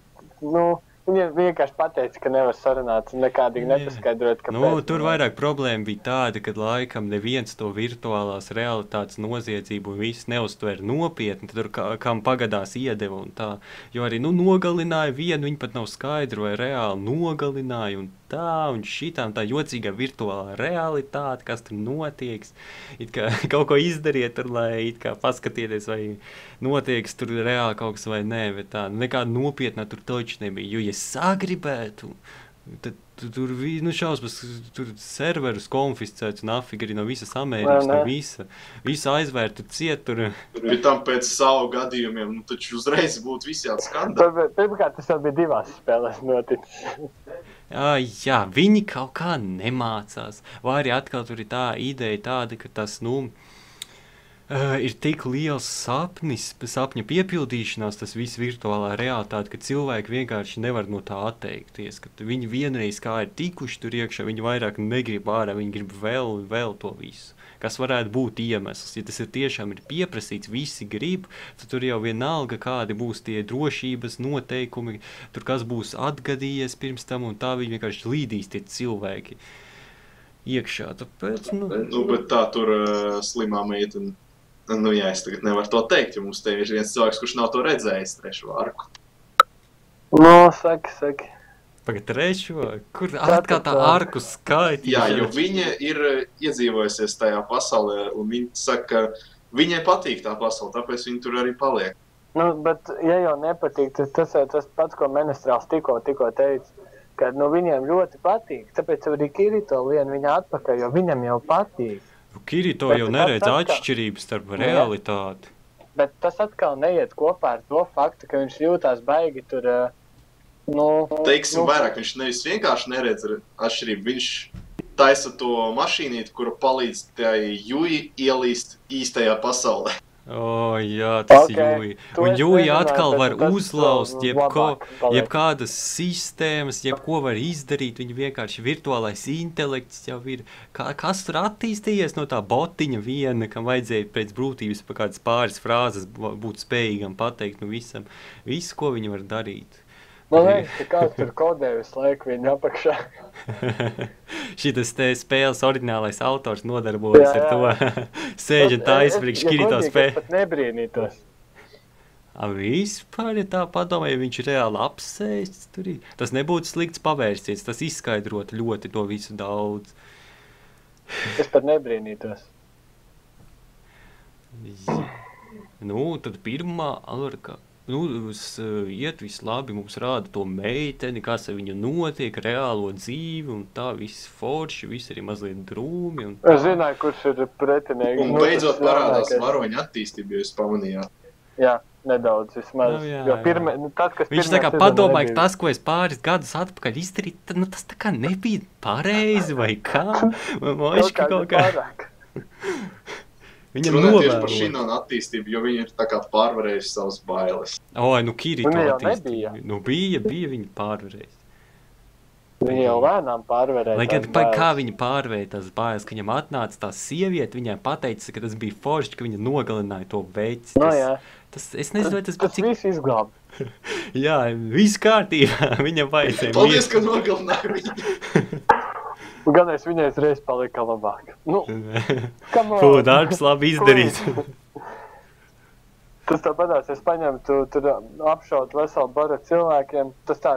viņi vienkārši pateica, ka nevar sarunāt un nekādīgi nepaskaidrot, kāpēc. Tur vairāk problēma bija tāda, ka laikam neviens to virtuālās realitātes noziedzību un viss neuztver nopietni, tad tur kam pagadās iedeva un tā. Jo arī, nogalināja vienu, viņi pat nav skaidru vai reāli nogalināja un tā, un šitām tā jocīgā virtuālā realitāte, kas tur notieks. It kā kaut ko izdariet tur, lai it kā paskatieties, vai notieks tur reāli kaut kas vai nē, bet tā, nekāda nopietnā tur toči nebija. Jo, ja sagribētu, tad tur šausmas, tur serverus konfiscēts un afīgi arī no visas Amerikas, no visa aizvērtu ciet tur. Bet tam pēc savu gadījumiem, taču uzreiz būtu visi jāatskanda. Pirmkārt, tas jau bija 2 spēlēs noticis. Jā, viņi kaut kā nemācās. Vai arī atkal tur ir tā ideja tāda, ka tas, ir tik liels sapņa piepildīšanās, tas viss virtuālā realitāte, ka cilvēki vienkārši nevar no tā atteikties, ka viņi vienreiz kā ir tikuši tur iekšā, viņi vairāk negrib ārā, viņi grib vēl to visu. Kas varētu būt iemesls, ja tas tiešām ir pieprasīts, visi grib, tad tur jau vienalga, kādi būs tie drošības noteikumi, tur kas būs atgadījies pirms tam, un tā viņi vienkārši līdīs tie cilvēki iekšā, tāpēc, bet tā tur slimā meitene. Es tagad nevaru to teikt, jo mums te ir viens cilvēks, kurš nav to redzējis 3. arku. Saki. Pagad trešo? Kur atkal tā arku skaita? Jā, jo viņa ir iedzīvojusies tajā pasaulē, un viņa saka, ka viņai patīk tā pasaule, tāpēc viņa tur arī paliek. Nu, bet, ja jau nepatīk, tas pats, ko Menestrāls tikko teica, ka viņiem ļoti patīk, tāpēc arī Kirito lien viņa atpakaļ, jo viņam jau patīk. Kirito jau neredz atšķirības starp realitāti. Bet tas atkal neiet kopā ar to faktu, ka viņš jūtās baigi tur, Teiksim vairāk, viņš nevis vienkārši neredz atšķirību, viņš taisa to mašīnīti, kura palīdz tai Jui ielīst īstajā pasaulē. Jā, tas ir Jui. Un Jui atkal var uzlauzt jebkādas sistēmas, jebko var izdarīt. Viņa vienkārši virtuālais intelekts jau ir. Kas tur attīstījies no tā botiņa viena, kam vajadzēja pēc brūtības pa kādas pāris frāzes būt spējīgam pateikt visam. Visu, ko viņa var darīt. Man liekas, ka kāds tur kodē visu laiku viņa apakšā. Šitas te spēles oriģinālais autors nodarbojas ar to. Sēž un taisa priekš Kirito spēle. Es pat nebrīnītos. Vispār, ja tā padomā, ja viņš reāli apsēsts tur ir. Tas nebūtu slikts pavērsies, tas izskaidrot ļoti to visu daudz. Es pat nebrīnītos. Tad pirmā alurka. Iet viss labi, mums rāda to meiteni, kas ar viņu notiek, reālo dzīvi, un tā viss forši, viss arī mazliet drūmi. Es zināju, kurš ir pretinieki. Un beidzot parādās varoņa attīstība, jo jūs pamanījāt. Jā, nedaudz vismaz. Jo viņš tā kā padomāja, ka tas, ko es pāris gadus atpakaļ izdarīju, tas tā kā nebija pareizi, vai kā? Moški kaut kā. Viņam runāt tieši par Shinon attīstību, jo viņi ir tā kā pārvarējuši savas bailes. Kirito attīstība. Bija viņa pārvarējusi. Viņa jau lēnām pārvarēja. Lai gan kā viņa pārvarēja tās bailes, ka viņam atnāca tā sieviete, viņai pateica, ka tas bija forši, ka viņa nogalināja to veci. Es nezinu, vai tas bija cik... Tas viss izglāb. Jā, viss kārtībā. Viņam vajadzēja. Paldies, ka nogalināja viņu. Gan es viņai reiz palika labāk. Darbs labi izdarīts. Tas tāpatās, es paņemu, tur apšaut veselu baru cilvēkiem, tas tā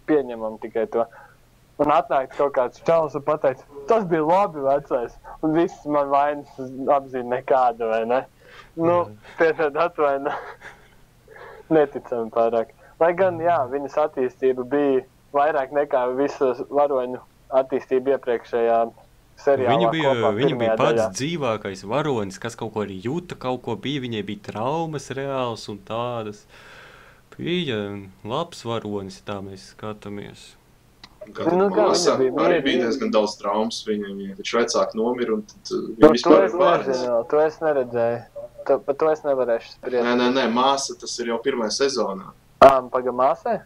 pieņemam tikai to. Un atnāk kaut kāds čalis un pateica, tas bija labi vecais, un viss man vainas apzīm nekādu, vai ne? Tiešām atvaina. Neticami pārāk. Lai gan, jā, viņas attīstība bija vairāk nekā visas varoņu attīstība iepriekšējā seriālā. Viņa bija pats dzīvākais varonis, kas kaut ko arī jūta, kaut ko bija, viņai bija traumas reāls un tādas. Bija labs varonis, tā mēs skatāmies. Arī bija diezgan daudz traumas viņam, taču vecāki nomira un tad viņi vispār ir pāris. To es neredzēju, par to es nevarēšu spriest. Nē, māsa, tas ir jau pirmajā sezonā. Paga māsai?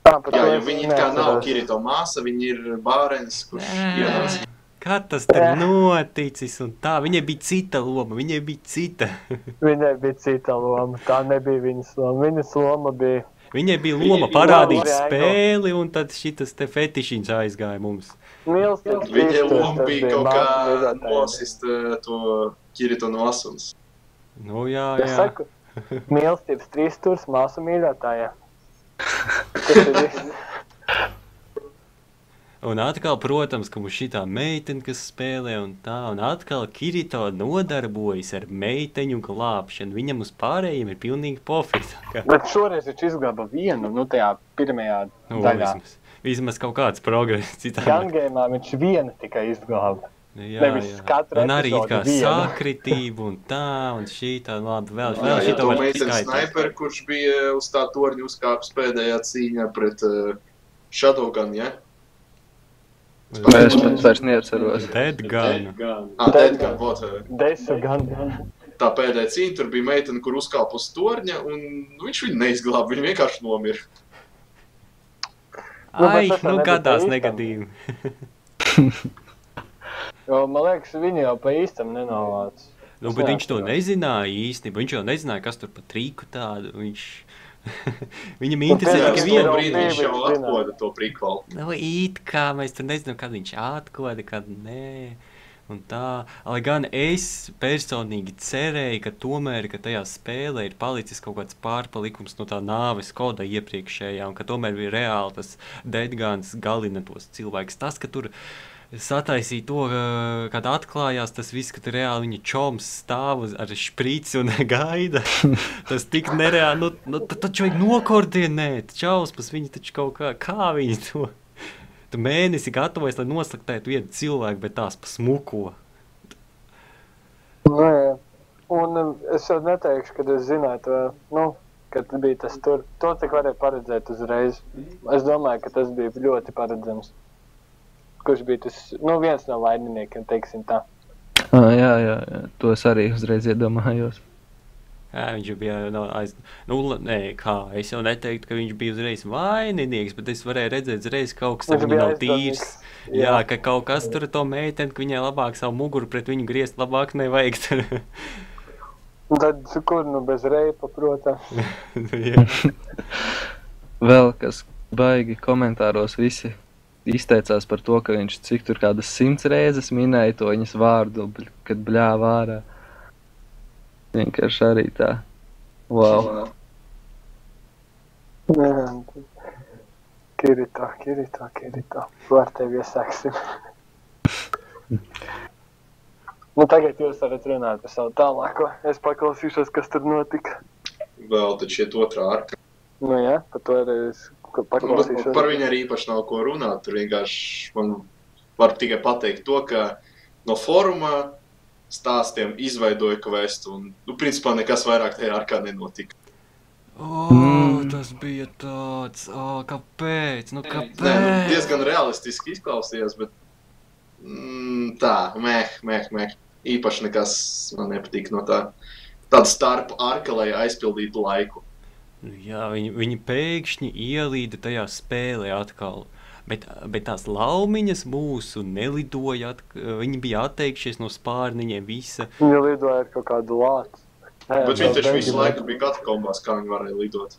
Jā, jo viņi kā nav Kirito māsa, viņi ir bārens, kurš ienāca. Kā tas te noticis un tā? Viņai bija cita loma, viņai bija cita loma, tā nebija viņas loma. Viņas loma bija... Viņai bija loma parādīt spēli un tad šitas te fetišiņš aizgāja mums. Viņai loma bija kaut kā nosist to Kirito no asunas. Jā. Es saku, mīlestības 3 stūrs māsu mīļotājā. Un atkal, protams, ka mums šitā meitene, kas spēlē un tā, un atkal Kirito nodarbojas ar meiteņu glābšanu. Viņam uz pārējiem ir pilnīgi pofīgs. Bet šoreiz viņš izglāba vienu, tajā pirmajā daļā. Vismaz kaut kāds progress. Gangēmā viņš vienu tikai izglāba. Jā. Un arī kā sakritību un tā, un šī tā labi vēl šī tā var meitenes sniperi, kurš bija uz tā torņa uzkāpis pēdējā cīņā pret Shadowgun, ja? Es pat vairs neatceros. Deadgun. Deadgun, vot. Desugun. Tā pēdējā cīņa, tur bija meitene, kur uzkāpa uz torņa, un viņš viņu neizglāba, viņa vienkārši nomira. Gadās negadījumi. Jo, man liekas, viņi jau pa īstam nenovāc. Bet viņš to nezināja īstenībā. Viņš jau nezināja, kas tur pa triku tādu. Viņam interesē tikai vienu brīdi, viņš jau atkoda to prikvalu. It kā mēs tur nezinām, kad viņš atkoda, kad nē. Un tā, lai gan es personīgi cerēju, ka tomēr, ka tajā spēlē ir palicis kaut kāds pārpalikums no tā nāves koda iepriekšējā, un ka tomēr bija reāli tas Deadguns galina tos cilvēkus. Tas, ka tur sataisīja to, kad atklājās tas viss, ka tur reāli viņa čoms stāv ar šprici un gaida, tas tik nereāli, taču vajag nokoordinēt, čausmas, viņi taču kaut kā viņi to... Tu mēnesi gatavojas, lai noslaktētu vienu cilvēku, bet tās pa smuko. Jā. Un es jau neteikšu, kad es zinātu, kad bija tas tur. To, cik varēja paredzēt uzreiz. Es domāju, ka tas bija ļoti paredzams. Kurš bija tas, viens no vaininiekiem, teiksim tā. Jā, to es arī uzreiz iedomājos. Jā, viņš bija es jau neteiktu, ka viņš bija uzreiz vaininieks, bet es varēju redzēt uzreiz kaut kas, viņa nav tīrs. Jā, ka kaut kas tur to meiteni, ka viņai labāk savu muguru pret viņu griezt, labāk nevajag tur. Un tad, kur bez reipa, protams. Jā. Vēl, kas baigi komentāros visi izteicās par to, ka viņš cik tur kādas 100 reizes minēja to viņas vārdu, kad bļāva ārā. Vienkārši arī tā. Wow. Kirito. Ko ar tevi iesāksim? Tagad jūs varat runāt par savu tālāko. Es paklausīšos, kas tur notika. Vēl tad šiet otrā arka. Jā, par to arī es paklausīšos. Par viņu arī īpaši nav ko runāt. Tur vienkārši man var tikai pateikt to, ka no fóruma stāstiem izveidoja kvestu, un, principā nekas vairāk tajā arkā nenotika. Tas bija tāds, kāpēc? Kāpēc? Nē, diezgan realistiski izklausījās, bet tā, meh. Īpaši nekas man nepatīk no tāda starp arka, lai aizpildītu laiku. Jā, viņi pēkšņi ielīda tajā spēlē atkal. Bet tās laumiņas mūsu nelidoja, viņi bija atteikšies no spārniņiem visa. Viņi lidoja ar kaut kādu lācu. Bet viņi taču visu laiku bija katakombās, kā viņi varēja lidot.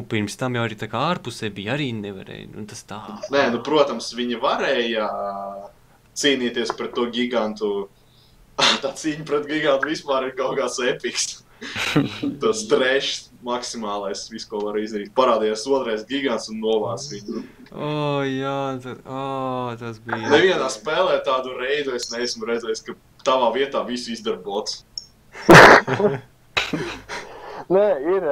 Pirms tam jau arī tā kā ārpusē bija arī nevarēja, tas tā. Nē, protams, viņi varēja cīnīties pret to gigantu. Tā cīņa pret gigantu vispār ir kaut kāds epiks. Tas trešs maksimālais, visu, ko var izdarīt. Parādījās otrais gigants un novās viņu. Jā, tas bija. Nevienā spēlē tādu reidu es neesmu redzējis, ka tavā vietā visu izdara bots. Nē, ir.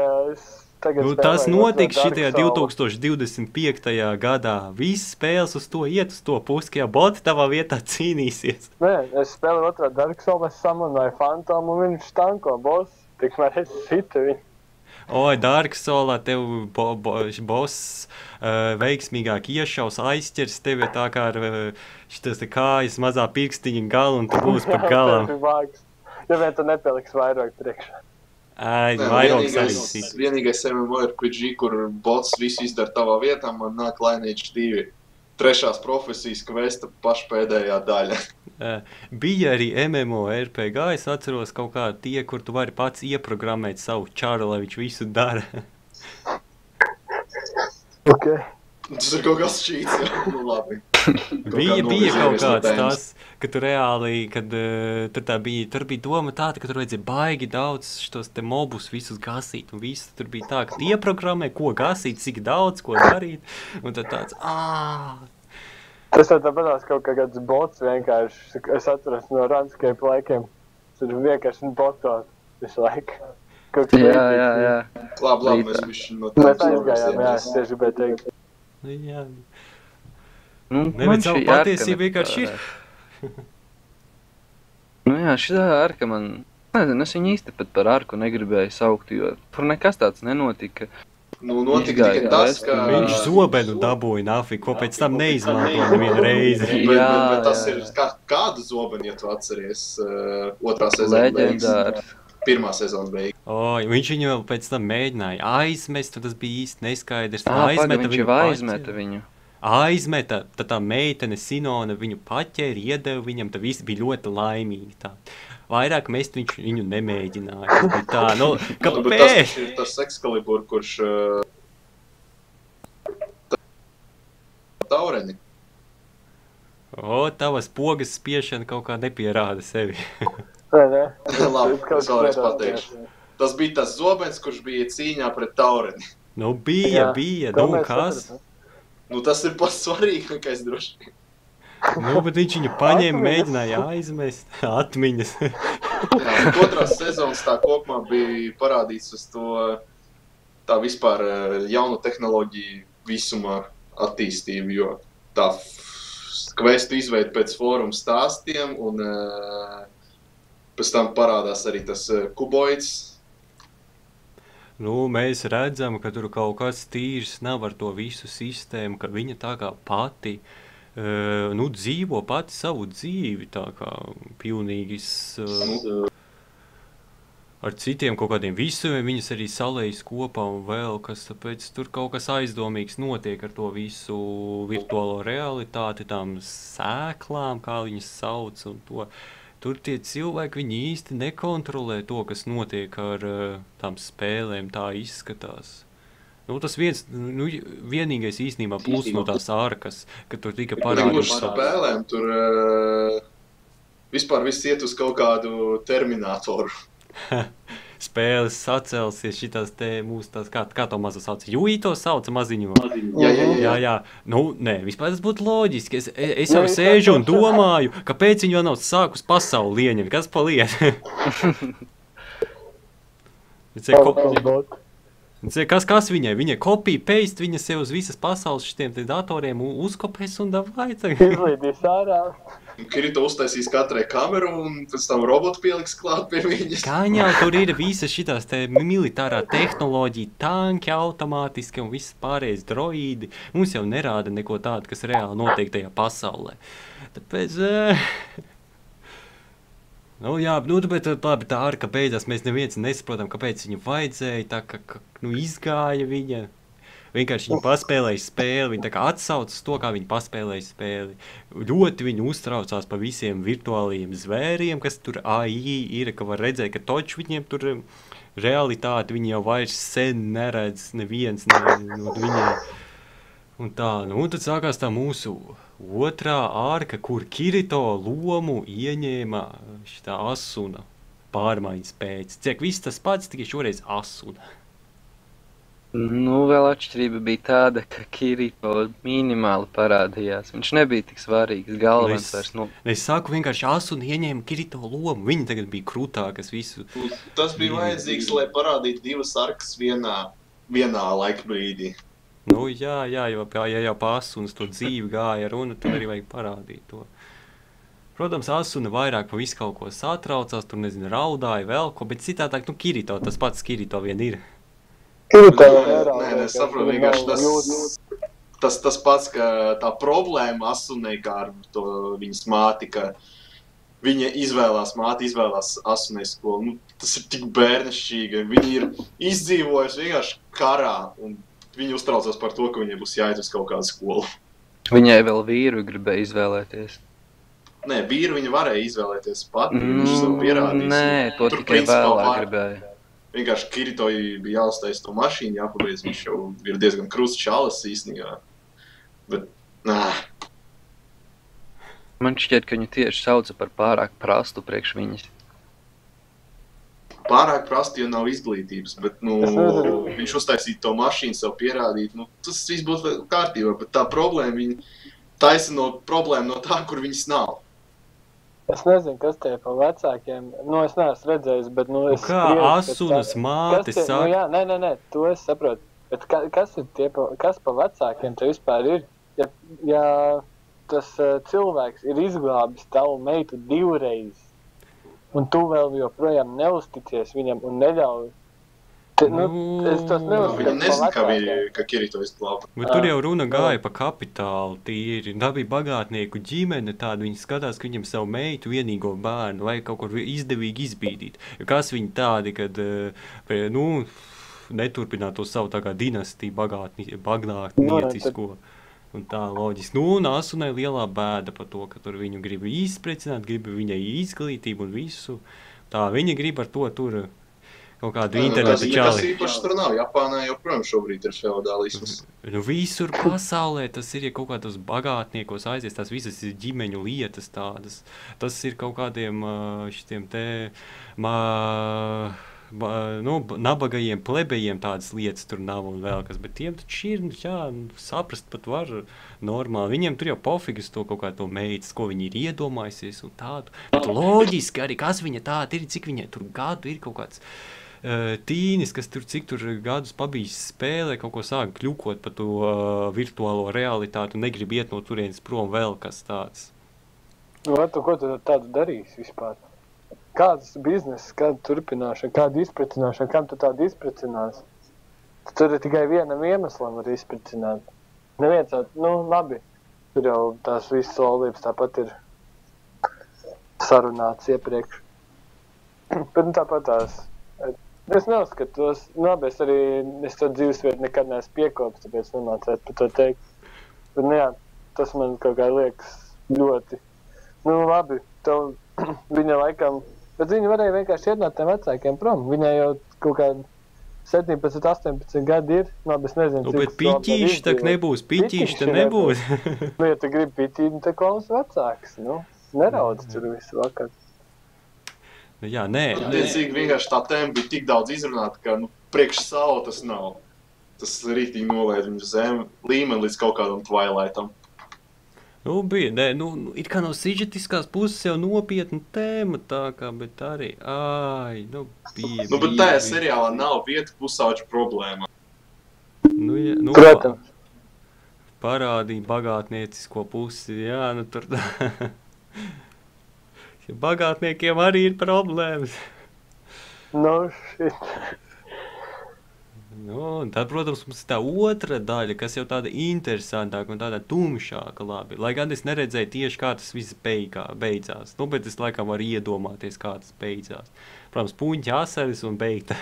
Tas notika šitajā 2025. gadā. Viss spēles uz to iet uz to pusi, ka boti tavā vietā cīnīsies. Nē, es spēlēju otrā Dark Souls, es samanāju Fantomu un viņš tanko boss. Tikmēr es situ viņu. Dark Soulā tev boss veiksmīgāk iešaus, aizķers tevi tā kā ar šitas kājas mazā pirkstiņa galu un tu būs par galam. Ja vien tu nepaliks vairāk priekšā. Vienīgais MMORPG, kur bots visu izdara tavā vietā, man nāk Lineage 2. Trešās profesijas kvesta pašpēdējā daļa. Bija arī MMORPG, es atceros kaut kā tie, kur tu vari pats ieprogrammēt savu čaru, lai viņš visu dara. Okay. Tas ir kaut kas šķīts, jā, labi. Bija kaut kāds tas, ka tu reāli, kad tur bija doma tāda, ka tur vajadzēja baigi daudz šitos te mobus visus gasīt un visu. Tur bija tā, ka tu ieprogrammē, ko gasīt, cik daudz, ko darīt. Un tad tāds, Tas tāpatās kaut kāds bots vienkārši, es atceros no Runscape laikiem. Tur vienkārši botot visu laiku. Jā. Labi, mēs bišķi no mēs aizgājām, jā, es tieši gribēju teikt. Jā. Man savu patiesību vienkārši ir. Jā, šitā arka man, nezinu, es viņu īsti pat par arku negribēju saukt, jo tur nekas tāds nenotika. Notika tikai tas, ka... Viņš zobenu dabūja nafik, ko pēc tam neizmantoja nevienu reizi. Bet tas ir kādu zobenu, ja tu atceries otrā sezona beigas. Pirmā sezona beigas. Viņš viņu vēl pēc tam mēģināja aizmest, un tas bija īsti neskaidrs. Viņš jau aizmeta viņu. Aizmeta, tad tā meitene Sinona viņu paķēra, iedeva viņam, tad visi bija ļoti laimīgi tā. Vairāk mest viņu nemēģināja. Tas bija tā, kāpēc? Tas ir tas Excalibur, kurš taureni. Tavas pogas spiešana kaut kā nepierāda sevi. Ne? Labi, es vēlreiz pateikšu. Tas bija tas zobens, kurš bija cīņā pret taureni. Nu, bija. Kas? Nu, tas ir pats svarīgākais droši. Nu, bet viņš viņu paņēma, mēģināja aizmest, atmiņas. Jā, otrās sezonas tā kopumā bija parādīts uz to tā vispār jaunu tehnoloģiju visumā attīstību, jo tā kvestu izveida pēc fóruma stāstiem un pēc tam parādās arī tas kuboids. Nu, mēs redzam, ka tur kaut kas tīrs nav ar to visu sistēmu, ka viņa tā kā pati dzīvo pati savu dzīvi, tā kā pilnīgi ar citiem kaut kādiem visumiem viņas arī salējas kopā un vēl, kas tāpēc tur kaut kas aizdomīgs notiek ar to visu virtuālo realitāti, tām sēklām, kā viņas sauc un to. Tur tie cilvēki, viņi īsti nekontrolē to, kas notiek ar tām spēlēm, tā izskatās. Nu, tas vienīgais īstenībā plus no tās ārkas, ka tur tika parādīts. Par spēlēm tur vispār viss iet uz kaut kādu terminatoru. Spēles sacelsies šitās te mūsu tās, kā to mazu sauc? Jūī to sauca maziņu? Jā. Nu, nē, vispār tas būtu loģiski. Es jau sēžu un domāju, kāpēc viņi jau nav sākus pasauli ieņemt. Kas pa lietu? Kas viņai? Viņai copy, paste, viņa sev uz visas pasaules šitiem te datoriem uzkopēs un davai. Izlīdīs ārā. Kirito uztaisīs katrai kameru un pēc tam robotu pieliks klāt pie viņas. Kāņā tur ir visas šitās te militārā tehnoloģija, tanki automātiski un viss pārējais droīdi. Mums jau nerāda neko tādu, kas reāli notiek tajā pasaulē. Tāpēc... Nu, jā, bet labi, tā ārka beidzās, mēs neviens nesaprotam, kāpēc viņu vajadzēja, tā kā izgāja viņa. Vienkārši viņa paspēlēja spēli, viņa tā kā atsaucas to, kā viņa paspēlēja spēli. Ļoti viņa uztraucās pa visiem virtuālajiem zvēriem, kas tur AI ir, ka var redzēt, ka toč viņiem tur realitāti viņi jau vairs sen neredz neviens no viņiem. Un tā, nu, tad sākās tā mūsu otrā ārka, kur Kirito lomu ieņēma šitā Asuna pārmaiņas pēc. Ciek, viss tas pats, tikai šoreiz Asuna. Nu, vēl atšķirība bija tāda, ka Kirito minimāli parādījās. Viņš nebija tik svarīgs, galvens vairs. Es saku vienkārši Asuna ieņēma Kirito lomu. Viņa tagad bija krūtākas visu. Tas bija vajadzīgs, lai parādītu divas arkas vienā laika brīdī. Nu, jā, jo pa Asunas to dzīvi gāja runa, tad arī vajag parādīt to. Protams, Asuna vairāk pa visu kaut ko satraucās, tur, nezinu, raudāja vēl ko, bet citādāk, nu, Kirito, tas pats Kirito vien ir. Nē, saprotu, vienkārši tas pats, ka tā problēma Asunai, kā ar to viņas māti, ka viņa māte izvēlās Asunai skolu. Nu, tas ir tik bērnišķīgi, viņi ir izdzīvojuši vienkārši karā, un viņi uztraucās par to, ka viņai būs jāiet uz kaut kādu skolu. Viņai vēl vīru gribēja izvēlēties. Nē, vīru viņa varēja izvēlēties pati, viņš sev pierādīs. Nē, to tikai vēlāk gribēja. Vienkārši Kirito bija jāuztais to mašīnu, jāpabeidz, viņš jau ir diezgan krusts čalis īstenībā. Bet, nē. Man šķiet, ka viņu tieši sauca par pārāk prastu priekš viņas. Pārāk prasti, jo nav izglītības, bet, viņš uztaisīja to mašīnu, sev pierādīt, tas viss būtu kārtībā, bet tā problēma, viņa taisa problēma no tā, kur viņas nav. Es nezinu, kas tie pa vecākiem, es neesmu redzējis, bet, es kā Asunas māte saka? Nē, to es saprotu, bet kas pa vecākiem te vispār ir? Ja tas cilvēks ir izglābis tavu meitu 2 reizes, un tu vēl joprojām neusticies viņam un neļauj. Es tos neuzskatu. Viņa nezinu, ka Kirito izglāba. Bet tur jau runa gāja pa kapitālu tīri. Tā bija bagātnieku ģimene tāda, viņi skatās, ka viņam savu meitu vienīgo bērnu vajag kaut kur izdevīgi izbīdīt. Jo kas viņi tādi, kad, neturpināt to savu tā kā dinastiju bagātniecisko. Un tā loģiski. Un Asunai lielā bēda par to, ka tur viņu grib izprecināt, grib viņai izglītību un visu. Tā viņa grib ar to tur kaut kādu internetu čali. Tas īpaši tur nav. Japānā joprojām šobrīd ir feodālisms. Nu, visur pasaulē tas ir, ja kaut kādos bagātniekos aizies, tās visas ir ģimeņu lietas tādas. Tas ir kaut kādiem šitiem te, nabagajiem plebejiem tādas lietas tur nav un vēl kas, bet tiem taču ir, saprast pat var normāli. Viņiem tur jau pofigas to kaut kā to meitas, ko viņi ir iedomājusies un tādu. Bet loģiski arī, kas viņa tāda ir, cik viņai tur gadu ir kaut kāds tīnis, kas tur cik tur gadus pabijis spēlē, kaut ko sāk kļukot par to virtuālo realitāti un negrib iet no turienes prom vēl kas tāds. Nu, ko tu tādu darīsi vispār? Kāds bizness, kāda turpināšana, kāda izpratināšana, kam tu tādu izpratinās? Tur ir tikai vienam iemeslam var izpratināt. Neviens, labi, tur jau tās visas solības tāpat ir sarunāts iepriekš. Bet tāpat tās, es neuzskatos, es to dzīvesvietu nekad neesmu piekopis, tāpēc nemācētu par to teikt. Bet, tas man kaut kā liekas ļoti, labi, viņa laikam, bet viņa varēja vienkārši iet no tiem vecākiem prom. Viņai jau kaut kādi 17, 18 gadi ir, es nezinu, bet piķīši tak nebūs, piķīši tak nebūs. Ja tu gribi piķīt, tad klaus vecāks, neraudz tur visu vakar. Jā, nē. Attiecīgi vienkārši tā tēma bija tik daudz izrunāta, ka priekš savu tas nav. Tas rītīgi nolaid viņu zem līmeni līdz kaut kādam Twilightam. Bija, it kā no sižetiskās puses jau nopietna tēma tā kā, bet arī, bija. Bet tajā seriālā nav vieta pusauģu problēma. Protams. Parādīja bagātniecisko pusi, tur tā. Bagātniekiem arī ir problēmas. Shit. Un tad, protams, mums ir tā otra daļa, kas jau tāda interesantāka un tāda tumšāka, labi. Lai gan es neredzēju tieši, kā tas viss beidzās. Bet es laikam varu iedomāties, kā tas beidzās. Protams, puņķi asaris un beigta.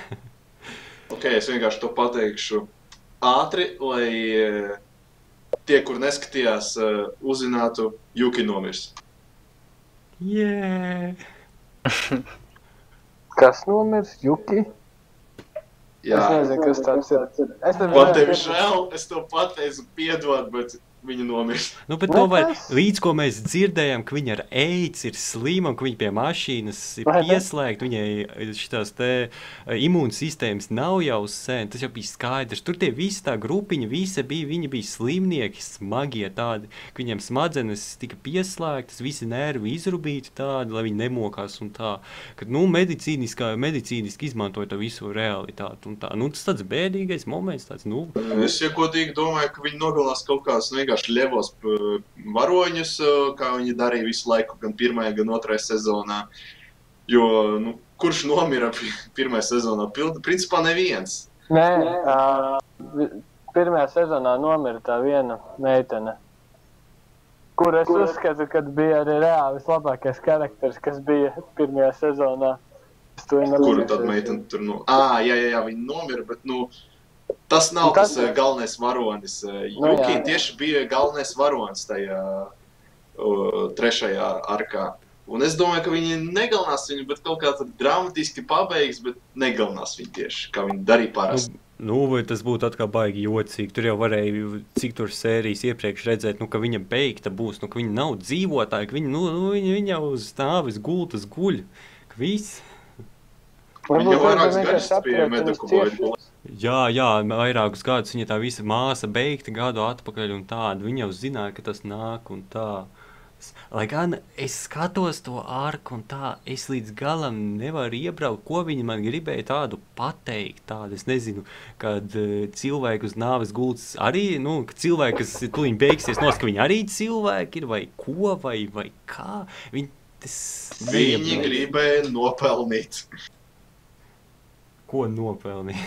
Es vienkārši to pateikšu ātri, lai tie, kur neskatījās, uzzinātu, Juki nomirs. Yeah. Kas nomirs? Juki? Jā. Es nezinu, kas tāds ir. Man tevi žēl, es to pateicu piedod, bet viņa nomirst. Bet to vai līdz, ko mēs dzirdējām, ka viņa ar AIDS ir slima un ka viņa pie mašīnas ir pieslēgta, viņai šitās te imūnsistēmas nav jau sen, tas jau bija skaidrs. Tur tie visi tā grupiņa, viņi bija slimnieki, smagie tādi, ka viņiem smadzenes tika pieslēgtas, visi nervi izrubīti tādi, lai viņi nemokās un tā. Kad, medicīniski izmantoja to visu realitāti un tā. Tas tāds bēdīgais moments, tāds, Es godīgi domāju, ka viņi nogalinās kaut kāds vienkārši ļevos varoņus, kā viņi darīja visu laiku, gan pirmajā, gan otrajā sezonā. Jo, kurš nomira pirmajā sezonā? Principā neviens. Nē, pirmajā sezonā nomira tā viena meitene, kur es uzskatu, kad bija arī reāli vislabākais karakters, kas bija pirmajā sezonā. Kuru tad meitene tur jā, viņi nomira, bet, tas nav tas galvenais varonis. Juki tieši bija galvenais varonis tajā trešajā arkā. Un es domāju, ka viņi negalinās viņu, bet kaut kā tad dramatiski pabeigs, bet negalinās viņu tieši, kā viņi darīja parasti. Vai tas būtu atkal baigi jocīgi. Tur jau varēja, cik tur sērijas iepriekš redzēt, ka viņa beigta būs, ka viņa nav dzīvotāja, ka viņa jau uz stāvis gultas guļ. Viss. Viņa vairākas gadus pie medikuboļu. Jā, vairākus gadus viņa tā visa māsa beigta gadu atpakaļ un tāda. Viņa jau zināja, ka tas nāk un tā. Lai gan es skatos to arku un tā, es līdz galam nevaru iebraukt, ko viņa man gribēja tādu pateikt. Tādu, es nezinu, kad cilvēki uz nāves gultas arī, ka cilvēki, kas tuliņ beigsies, ka viņi arī cilvēki ir, vai ko, vai kā. Viņi gribēja nopelnīt. Ko nopelnīt?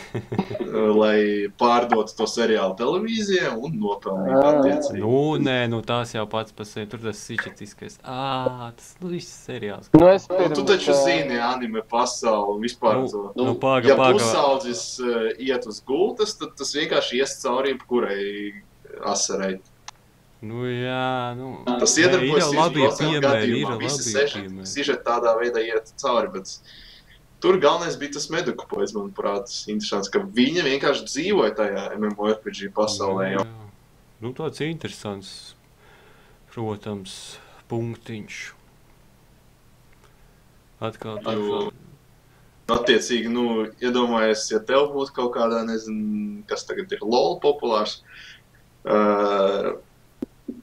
Lai pārdotu to seriālu televīzijā un nopelnīt attiecīgi. Tās jau pats par sevi, tur tas sičetiskais. Tas viss seriāls. Tu taču zini anime pasauli vispār to. Ja pusaudzis iet uz gultas, tad tas vienkārši ies cauri kurai asarei. Tas iedarbojas ir labi piemēri. Visi sižeti tādā veidā iet cauri, bet tur galvenais bija tas Medukupoids, manuprāt, interesants, ka viņa vienkārši dzīvoja tajā MMORPG pasaulē. Jā. Nu, tāds interesants, protams, punktiņš. Atkal. Attiecīgi, iedomājies, ja tev būtu kaut kādā, nezinu, kas tagad ir LOL populārs,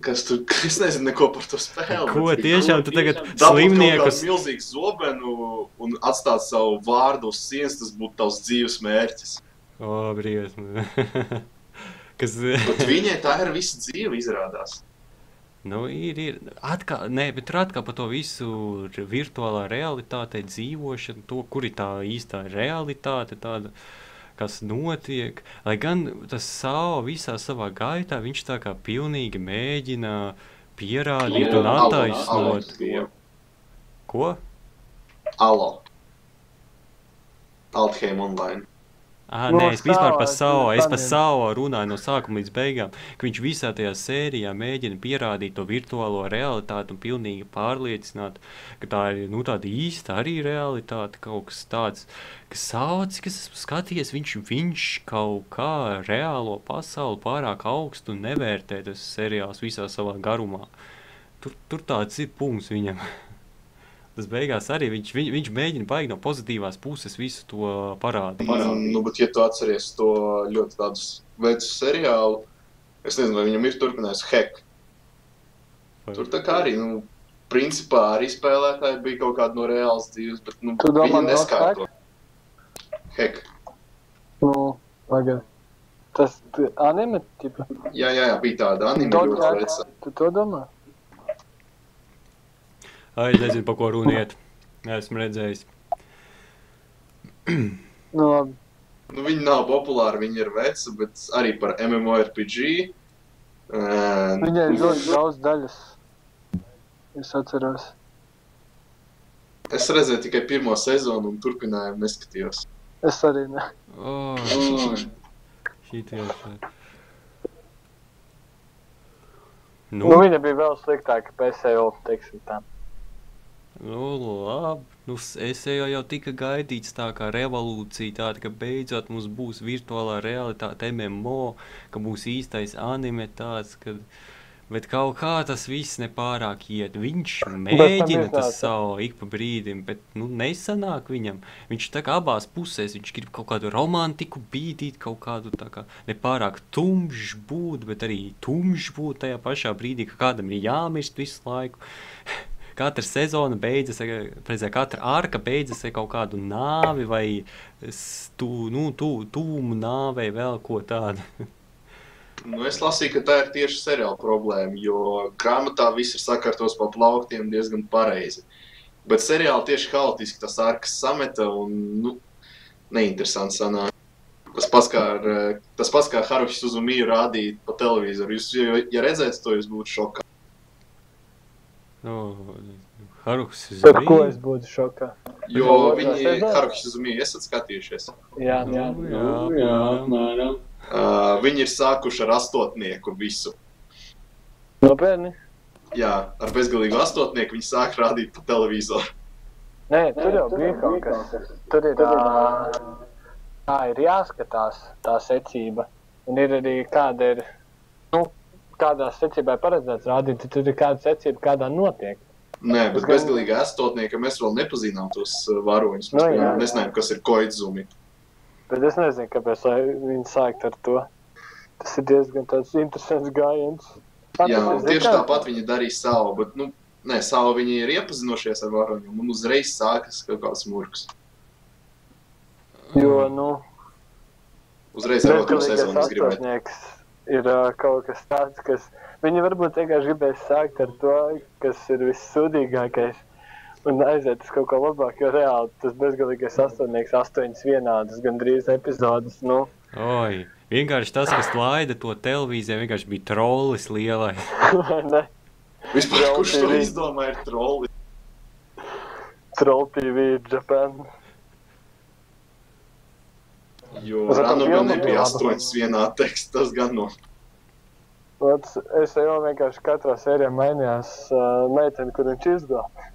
kas tur, es nezinu neko par to spēli. Ko tiešām tu tagad slimniekus? Dabūt kaut kādu milzīgu zobenu un atstāt savu vārdu uz sienas, tas būtu tavs dzīves mērķis. Briesmi. Bet viņai tā ir visa dzīve izrādās. Nu, ir. Bet tur atkal par to visu virtuālā realitātei dzīvošanu, to, kur ir tā īstā realitāte, tāda, kas notiek. Lai gan tas SAO visā savā gaitā, viņš tā kā pilnīgi mēģina pierādīt un attaisnot. Ko? Alo. Altheim Online. Nē, es vispār par SAO, runāju no sākuma līdz beigām, ka viņš visā tajā sērijā mēģina pierādīt to virtuālo realitāti un pilnīgi pārliecināt, ka tā ir, tāda īsta arī realitāte, kaut kas tāds, ka SAO, cik es esmu skatījies, viņš kaut kā reālo pasauli pārāk augstu un nevērtē tas seriāls visā savā garumā. Tur tāds ir punkts viņam. Tas beigās arī viņš mēģina baigi no pozitīvās puses visu to parādīt. Bet ja tu atceries to ļoti tādus vecus seriālu, es nezinu, vai viņam ir turpinājis Hack. Tur tā kā arī, principā arī spēlētāji bija kaut kāda no reāls dzīves, bet, viņi neskārto. Hack. Pagad. Tas anime tipa? Jā, bija tāda anime ļoti veca. Tu to domā? Es nezinu, pa ko runiet. Esmu redzējis. Viņi nav populāri, viņi ir veci, bet arī par MMORPG. Viņai ir ļoti daudz daļas. Es atceros. Es redzēju tikai pirmo sezonu un turpinājumu neskatījos. Es arī ne. Viņa bija vēl sliktāka PSO, teiksim tā. Labi. SEO jau tika gaidīts tā kā revolūcija, tāda, ka beidzot mums būs virtuālā realitāte MMO, ka būs īstais anime tāds, bet kaut kā tas viss nepārāk iet. Viņš mēģina tas savu ik pa brīdim, bet nesanāk viņam. Viņš tā kā abās pusēs, viņš grib kaut kādu romantiku bīdīt, kaut kādu tā kā nepārāk tumšs būt, bet arī tumšs būt tajā pašā brīdī, ka kādam ir jāmirst visu laiku. Katra sezona beidzas, katra arka beidzas ar kaut kādu nāvi vai tūmu nāvei vēl ko tādu. Es lasīju, ka tā ir tieši seriāla problēma, jo grāmatā viss ir sakārtos pa plauktiem diezgan pareizi. Bet seriāli tieši haotiski tas arkas sameta un, neinteresanti sanāk. Tas pats kā Haruhi Suzumiya rādīt pa televizoru. Jūs, ja redzētu to, jūs būtu šokā. Haruhi Suzumiya. Par ko es būtu šokā? Jo viņi Haruhi Suzumiya esat skatījušies. Jā. Viņi ir sākuši ar astotnieku visu. Nopietni? Jā, ar bezgalīgu astotnieku viņi sāk rādīt pa televizoru. Nē, tur jau bija kaut kas. Tur ir ir jāskatās tā secība. Un ir arī kāda ir, kādā secībā ir paredzēts rādīt, tad tur ir kāda secība, kādā notiek. Nē, bet bezgalīgā astotnieka mēs vēl nepazīnām tos varoņus. Mēs nezinājām, kas ir Koizumi. Bet es nezinu, kāpēc viņi sākt ar to. Tas ir diezgan tāds interesants gājiens. Jā, tieši tāpat viņi darīja SAO, bet, SAO viņi ir iepazinušies ar varoņiem un uzreiz sākas kaut kāds murgs. Jo, uzreiz ar otru sezonu es gribētu. Ir kaut kas tāds, kas viņi varbūt vienkārši gribēs sākt ar to, kas ir vissūdīgākais un aiziet uz kaut ko labāk, jo reāli tas bezgalīgais astotnieks 8 vienādas, gandrīz epizodes, vienkārši tas, kas laida to televīziju, vienkārši bija trollis lielai. Ne? Vispār, kurš to izdomāja, ir trolli? Troll TV Japan. Jo Ranuma nebija 8 vienā teksta, tas gan no. Es jau vienkārši katrā sērijā mainījās meiteni, kur viņš izglāba.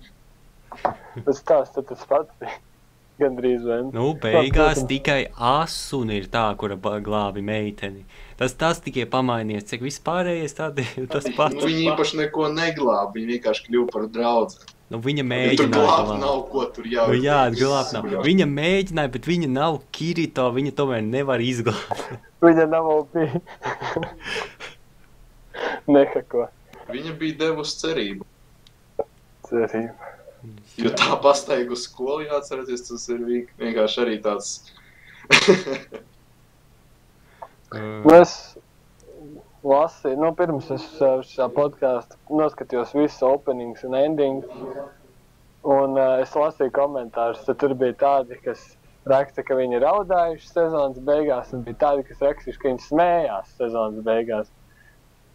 Bet tas pats bija. Gandrīz vien. Nu, beigās tikai Asuna ir tā, kura glābi meiteni. Tas tikai pamainies, cik vispārējais tādi tas pats. Nu, viņi īpaši neko neglāba, viņi vienkārši kļuva par draudzi. Nu, viņa Tur mēģināja glābt nav ko, tur jau Nu, jā, glābt nav. Viņa mēģināja, bet viņa nav Kirito, viņa tomēr nevar izglābt. Viņa nav OP. Nekako. Viņa bija devusi cerību. Cerība. Jo tā pastaiga uz skolu, jāatcerēties, tas ir vienkārši arī tāds... Es lasīju, pirms es šā podcastu noskatījos visu openings un endings, un es lasīju komentārus, tad tur bija tādi, kas raksta, ka viņi ir raudājuši sezonas beigās, un bija tādi, kas rakstījuši, ka viņi smējās sezonas beigās.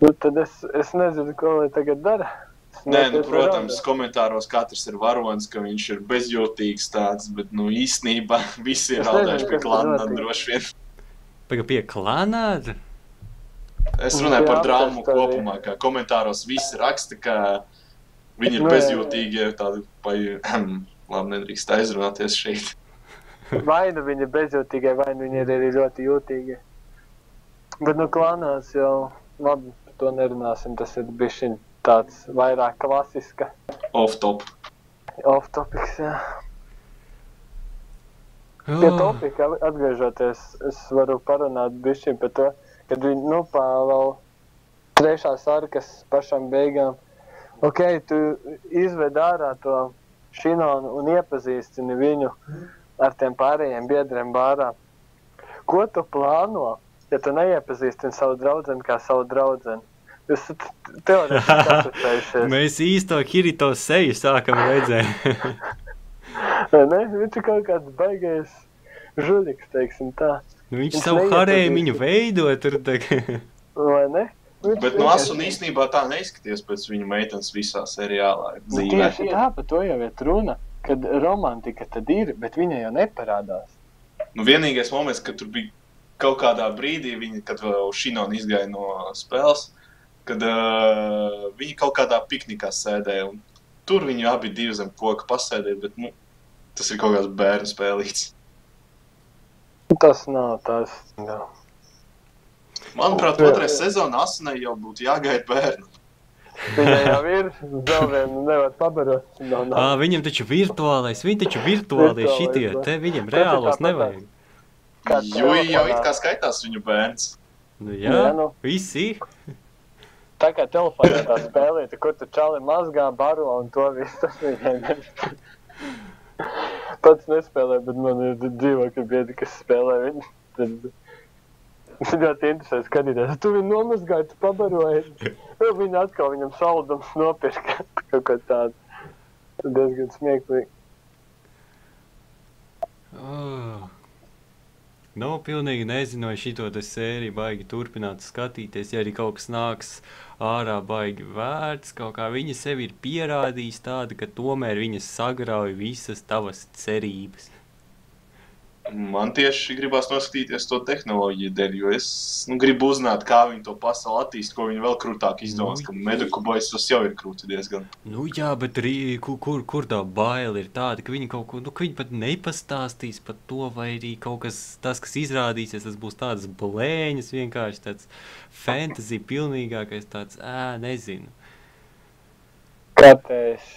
Nu, tad es nezinu, ko lai tagad dara. Nē, protams, komentāros katrs ir varonis, ka viņš ir bezjūtīgs tāds, bet, īstenībā visi ir raudājuši pie Klanāda droši vien. Pie Klanāda? Es runāju par drāmu kopumā, ka komentāros visi raksta, ka viņi ir bezjūtīgi, tādi labi, nedrīkst aizrunāties šeit. Vai nu viņi ir bezjūtīgie, vai nu viņi ir arī ļoti jūtīgi. Bet Klanāds jau, labi, par to nerunāsim, tas ir bišķiņ tāds vairāk klasiska. Off-topics, jā. Pie topika atgriežoties, es varu parunāt bišķiņ par to, kad viņi, vēl trešā sarkas pašām beigām. Ok, tu izved ārā to Shinonu un iepazīstini viņu ar tiem pārējiem biedriem bārā. Ko tu plāno, ja tu neiepazīstini savu draudzeni kā savu draudzeni? Jūs teorētiski atcerējušies. Mēs īsto Kirito seju sākam redzēt. Ne? Viņš ir kaut kāds baigais žuļiks, teiksim tā. Viņš savu harēmiņu veido tur tagad. Vai ne? Bet Asuna īstenībā tā neizskaties pēc viņa meitenes visā seriālā. Tieši tā, par to jau ir runa, kad romantika tad ir, bet viņa jau neparādās. Vienīgais moments, kad tur bija kaut kādā brīdī, kad vēl Shinona izgāja no spēles, kad viņi kaut kādā piknikā sēdēja, un tur viņi abi divi zem koka pasēdēja, bet, tas ir kaut kāds bērnu spēlīts. Tas nav tas, jā. Manuprāt, otrajā sezonā Asunai jau būtu jāgaida bērnu. Viņai jau ir, vēl vienu nevar pabarot. Viņam taču virtuālais, šitie, te viņam reālos nevajag. Jo jau it kā skaitās viņu bērns. Nu jā, visi. Tā kā telefonā tā spēlīta, kur tu čali mazgā, baro un to visu, tas viņai nevar. Pats nespēlē, bet man ir dzīvokļu biedri, kas spēlē viņu. Tas ļoti interesanti skatīties. Tu viņu nomazgāji, tu pabaroji. Viņa atkal viņam saldums nopirka. Kaut kā tādu. Diezgan smieklīgi. Pilnīgi nezinu, vai šito sēriju baigi turpināt skatīties, ja arī kaut kas nāks ārā baigi vērts, kaut kā viņa sevi ir pierādījis tāda, ka tomēr viņa sagrauj visas tavas cerības. Man tieši gribās noskatīties to tehnoloģiju dēļ, jo es gribu uzzināt, kā viņi to pasauli attīst, ko viņi vēl krūtāk izdomās, ka Meduku Boys tas jau ir krūti diezgan. Jā, bet kur tā baila ir tāda, ka viņi kaut ko, ka viņi pat nepastāstīs par to, vai arī kaut kas, tas, kas izrādīsies, tas būs tādas blēņas, vienkārši tāds fantasy pilnīgākais, tāds, nezinu. Kāpēc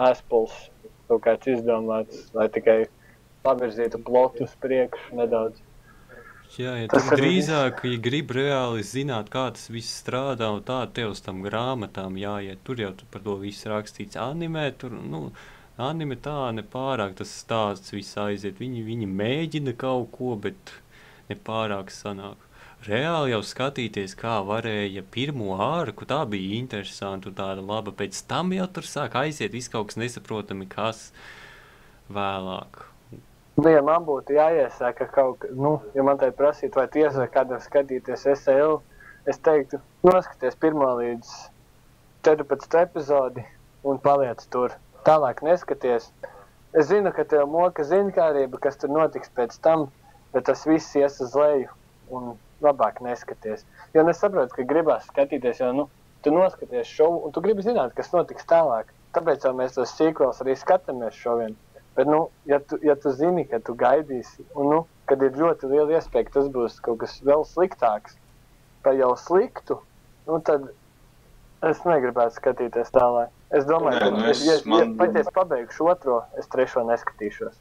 ēspuls kaut kāds izdomāts, lai tikai pavirzītu plotu uz priekšu nedaudz. Jā, tas drīzāk, ja grib reāli zināt, kā tas viss strādā, un tā tev uz tam grāmatām jāiet. Tur jau par to viss rakstīts animē, tur, anime tā nepārāk tas stāsts viss aiziet. Viņi mēģina kaut ko, bet nepārāk sanāk. Reāli jau skatīties, kā varēja pirmo ārku, tā bija interesanti un tāda laba. Pēc tam jau tur sāk aiziet viss kaut kas nesaprotami, kas vēlāk. Ja man būtu jāiesaka kaut, ja man tai prasītu, vai tu iesaka kādam skatīties SL, es teiktu, noskaties 1 līdz 14 epizodi un paliec tur. Tālāk neskaties. Es zinu, ka tev moka zinkārība, kas tur notiks pēc tam, bet tas viss ies uz leju un labāk neskaties. Jo nesaprotu, ka gribās skatīties, jo, tu noskaties šovu un tu gribi zināt, kas notiks tālāk. Tāpēc jau mēs tos sequels arī skatāmies šovien. Bet, ja tu zini, ka tu gaidīsi, un, kad ir ļoti liela iespēja, ka tas būs kaut kas vēl sliktāks, par jau sliktu, tad es negribētu skatīties tālāk. Es domāju, ka, ja es pabeigšu otro, es trešo neskatīšos.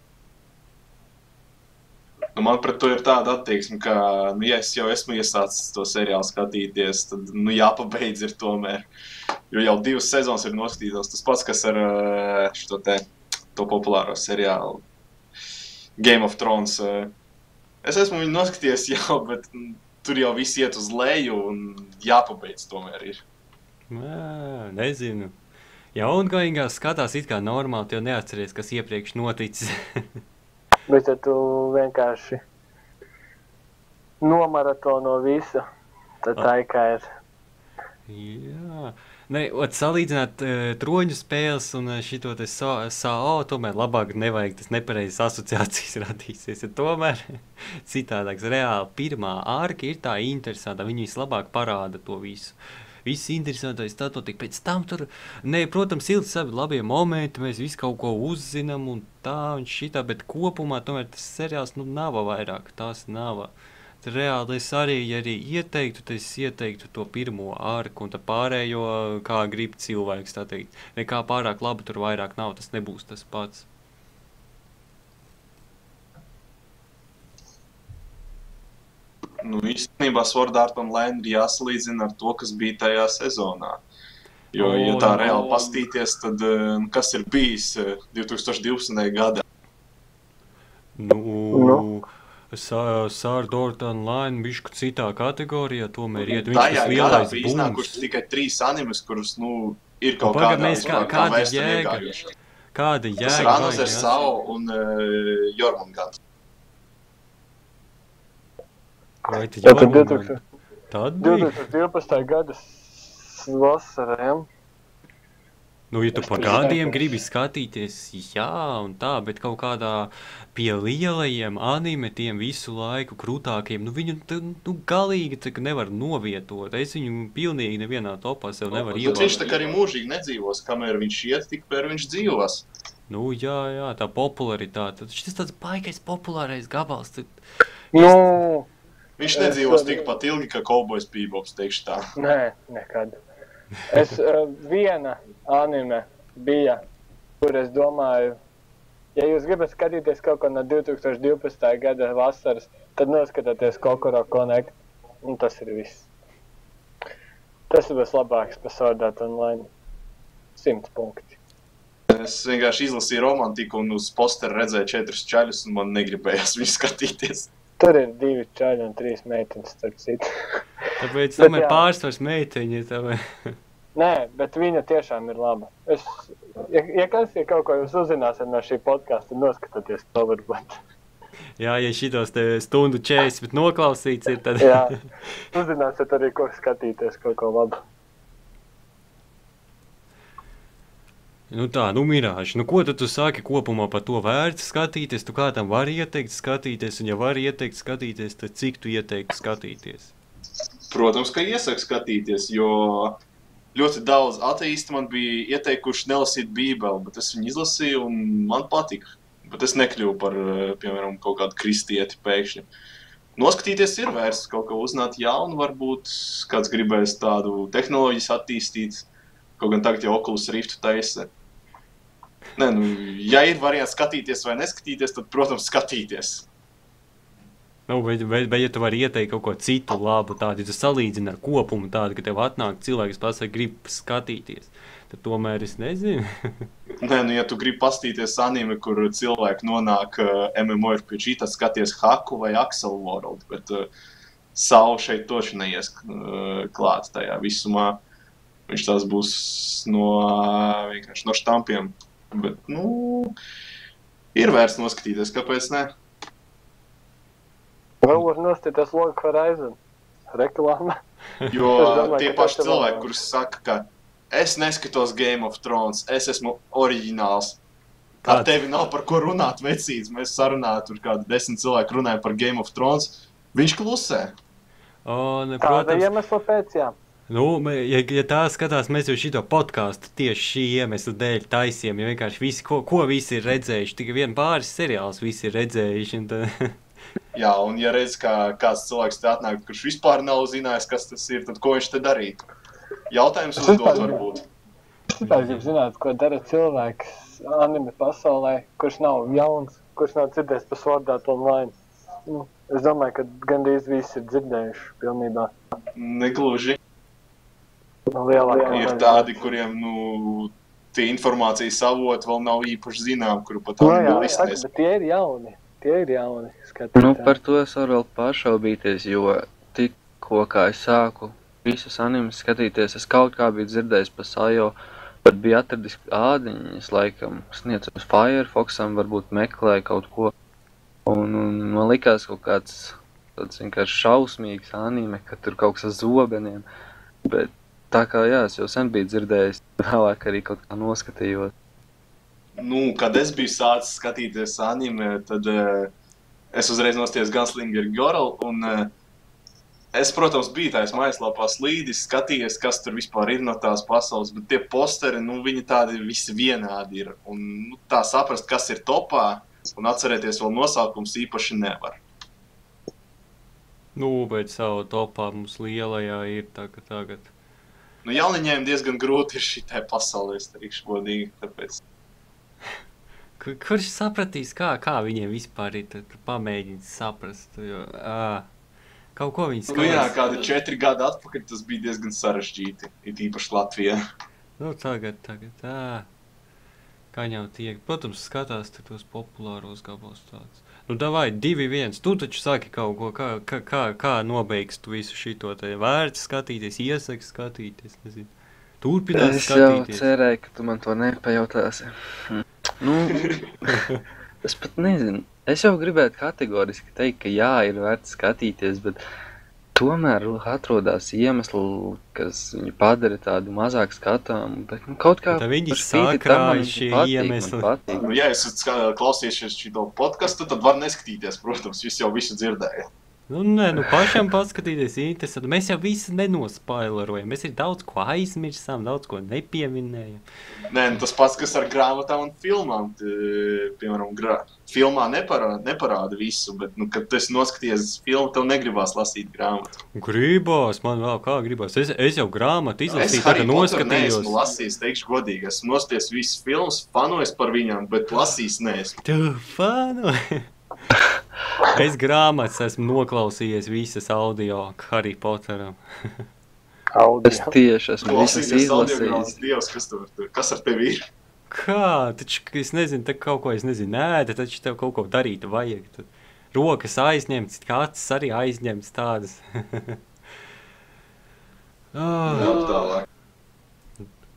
Man pret to ir tāda attieksme, ka, ja es jau esmu iesācis to seriālu skatīties, tad, jāpabeidz ir tomēr. Jo jau 2 sezonas ir noskatītos. Tas pats, kas ar to populāro seriālu Game of Thrones. Es esmu viņu noskatījies jau, bet tur jau viss iet uz leju un jāpabeidz tomēr ir. Nezinu. Jaungājīgā skatās it kā normāli, tev neatceries, kas iepriekš noticis. Bet ja tu vienkārši nomaratono visu, tad tā kā ir. Jā. Salīdzināt troņu spēles un šito te SAO, tomēr labāk nevajag, tas nepareizes asociācijas radīsies. Ja tomēr citādāks reāli pirmā ārka ir tā interesanta, viņi vislabāk parāda to visu. Viss interesantais tā notiek, pēc tam tur, protams, ir savi labie momenti, mēs visu kaut ko uzzinām un tā un šitā, bet kopumā tomēr tas seriāls nav vairāk, tās nav. Reāli es arī ieteiktu, tad es ieteiktu to pirmo ārku un tā pārējo, kā grib cilvēks, tā teikt. Nekā pārāk labi tur vairāk nav, tas nebūs tas pats. Īstenībā Sword Art Online ir jāsalīdzina ar to, kas bija tajā sezonā. Jo, ja tā reāli pastīties, tad kas ir bijis 2012. gadā? Sword Art Online bišķi citā kategorijā, tomēr iet viņš tas lielais gadā bums. bija iznākuši tikai 3 animes, kurus, ir kaut kādā vēstam iegājuši. Kāda jēga? Tas ir Another Sao un Jormungand. Vai tu Tad Jormungand? Tad bija? 2012. gada vasarā. Ja tu pa gadiem gribi skatīties, jā un tā, bet kaut kādā pie lielajiem anime tiem visu laiku krūtākiem, viņu galīgi nevar novietot. Es viņu pilnīgi nevienā topā sev nevaru ievākt. Viņš tā kā arī mūžīgi nedzīvos, kamēr viņš iet, tikpēr viņš dzīvos. Jā, tā popularitāte. Šis tāds baigais populārais gabals. Viņš nedzīvos tikpat ilgi, kā Cowboys Bebops, teikšu tā. Nē, nekad. Viena anime bija, kur es domāju, ja jūs gribat skatīties kaut ko no 2012. gada vasaras, tad noskatāties Kokoro Connect, un tas ir viss. Tas būs labāks par Sword Art Online. 100 punkti. Es vienkārši izlasīju romantiku un uz posteru redzēju 4 čaļus, un man negribējās viņu skatīties. Tur ir 2 čaļi un 3 meitenes, starp citu. Tāpēc tam ir pārsvars meiteņi. Nē, bet viņa tiešām ir laba. Ja kaut ko jūs uzzināsiet no šī podkasta, noskatāties to varbūt. Jā, ja šitos te stundu 40 noklausīts ir, tad... Jā, uzzināsiet arī, ko skatīties, kaut ko labu. Mirāž, ko tad tu saki kopumā par to vērts skatīties? Tu kādam vari ieteikt skatīties, un ja vari ieteikt skatīties, tad cik tu ieteiktu skatīties? Protams, ka iesaku skatīties, jo ļoti daudz ateisti man bija ieteikuši nelasīt Bībeli, bet es viņu izlasīju un man patika. Bet es nekļuvu par, piemēram, kaut kādu kristieti pēkšņi. Noskatīties ir vērts kaut ko uzzināt jaunu, varbūt kāds gribēs tādu tehnoloģijas attīstīt, kaut gan tagad jau Oculus Riftu taisa. Ja ir variants skatīties vai neskatīties, tad, protams, skatīties. Bet ja tu vari ieteikt kaut ko citu labu tādu, ja tu salīdzini ar kopumu tādu, ka tev atnāk cilvēks pasaka, grib skatīties, tad tomēr es nezinu. Ja tu gribi pastīties anime, kur cilvēki nonāk MMORPG, tad skaties Haku vai Axel World, bet Sao šeit toši neies klāt tajā visumā. Viņš tās būs vienkārši no štampiem. Bet, ir vērts noskatīties, kāpēc ne? Vēl var noskatīties Log Horizon reklāma. Jo tie paši cilvēki, kurus saka, ka es neskatos Game of Thrones, es esmu oriģināls. Ar tevi nav par ko runāt, vecīts. Mēs sarunājam, tur kādi 10 cilvēki runāja par Game of Thrones. Viņš klusē. Tāda iemesla pēc, jā. Nu, ja tā skatās, mēs jau šito podcastu tieši šī iemesla dēļ taisījām, jo vienkārši visi, ko visi ir redzējuši, tikai vien pāris seriāls visi ir redzējuši. Jā, un ja redz, kā kāds cilvēks te atnāk, kurš vispār nav zinājis, kas tas ir, tad ko viņš te darītu? Jautājums uzdot varbūt. Es gribu zināt, ko dara cilvēks anime pasaulē, kurš nav jauns, kurš nav dzirdējis par Sword Art Online. Nu, es domāju, ka gandrīz visi ir dzirdējuši pilnībā. Negluži. Lielākā Ir tādi, kuriem, tie informācijas avoti vēl nav īpaši zinām, kuru pat anime listēs. Bet tie ir jauni. Par to es varu vēl pašaubīties, jo tikko, kā es sāku visus animes skatīties, es kaut kā biju dzirdējis par Sajo, pat bija atradis ādiņas, laikam, sniedz uz Firefoxam, varbūt meklēja kaut ko, un man likās kaut kāds tāds vienkārši šausmīgs anime, ka tur kaut kas ar zobeniem, bet tā kā jā, es jau sen biju dzirdējis, vēlāk arī kaut kā noskatījos. Kad es biju sācis skatīties anime, tad es uzreiz nostījos Gunslinger Girl, un es, protams, biju tais mājaslapā slīdis, skatījies, kas tur vispār ir no tās pasaules, bet tie posteri, viņi tādi visi vienādi ir, un tā saprast, kas ir topā, un atcerēties vēl nosaukums īpaši nevar. Bet savu topā mums lielajā ir tagad. Jauniņiem diezgan grūti ir šitai pasaulē, es teikšu godīgi, tāpēc. Kurš sapratīs, kā viņiem vispār ir, tad pamēģināt saprast, jo kaut ko viņi skatās. Jā, kādi 4 gadi atpakaļ tas bija diezgan sarežģīti, it īpaši Latvijā. Tagad, kā jau tiek, protams, skatās tos populāros gabalus tāds. Davai, 2-1, tu taču saki kaut ko, kā nobeigst tu visu šito, te vērts skatīties, iesaki skatīties, nezinu, turpināt skatīties. Es jau cerēju, ka tu man to nepajautāsi. Es pat nezinu. Es jau gribētu kategoriski teikt, ka jā, ir vērts skatīties, bet tomēr atrodās iemesli, kas viņu padara tādu mazāk skatāmu, bet kaut kā tā viņi sakrāja šie iemesli. Ja es klausīšies šito podcastu, tad var neskatīties, protams, jūs jau visu dzirdējat. Pašam paskatīties interesanti. Mēs jau visi nenospailerojam. Mēs ir daudz ko aizmirsām, daudz ko nepieminējam. Tas pats, kas ar grāmatām un filmām. Piemēram, filmā neparāda visu, bet, kad tu esi noskatījies filmu, tev negribās lasīt grāmatu. Gribās, man vēl kā gribās. Es jau grāmatu izlasīju, tā kā noskatījos. Es neesmu lasījis, teikšu godīgi. Esmu noskatījies visas filmas, fanojis par viņām, bet lasījis neesmu. Tu fanoji? Es grāmatas esmu noklausījies visas audio Harry Potteram. Es tieši esmu visas izlasījis. Dievs, kas ar tevi ir? Kā? Taču, es nezinu, kaut ko es nezinu, taču tev kaut ko darīt vajag. Tad rokas aizņemts, acis arī aizņemts tādas.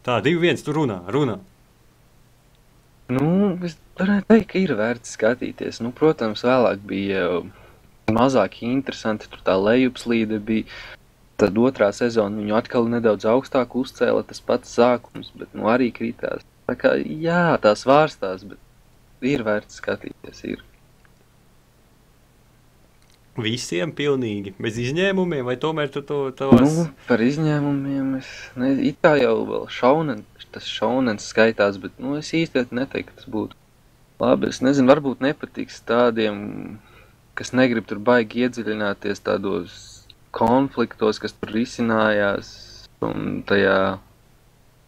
Tā, 2-1, tu runā. Es varētu teikt, ka ir vērts skatīties. Protams, vēlāk bija mazāk interesanti, tur tā lejupslīde bija. Tad otrā sezona viņu atkal nedaudz augstāk uzcēla, tas pats sākums, bet arī kritās. Tā kā, jā, tās vārstās, bet ir vērts skatīties, ir. Visiem pilnīgi, bez izņēmumiem, vai tomēr tu tavas... Par izņēmumiem es nezinu, it kā jau vēl tas šaunens skaitās, bet, es īsti neteiktu, ka tas būtu labi. Es nezinu, varbūt nepatiks tādiem, kas negrib tur baigi iedziļināties tādos konfliktos, kas tur risinājās, un tajā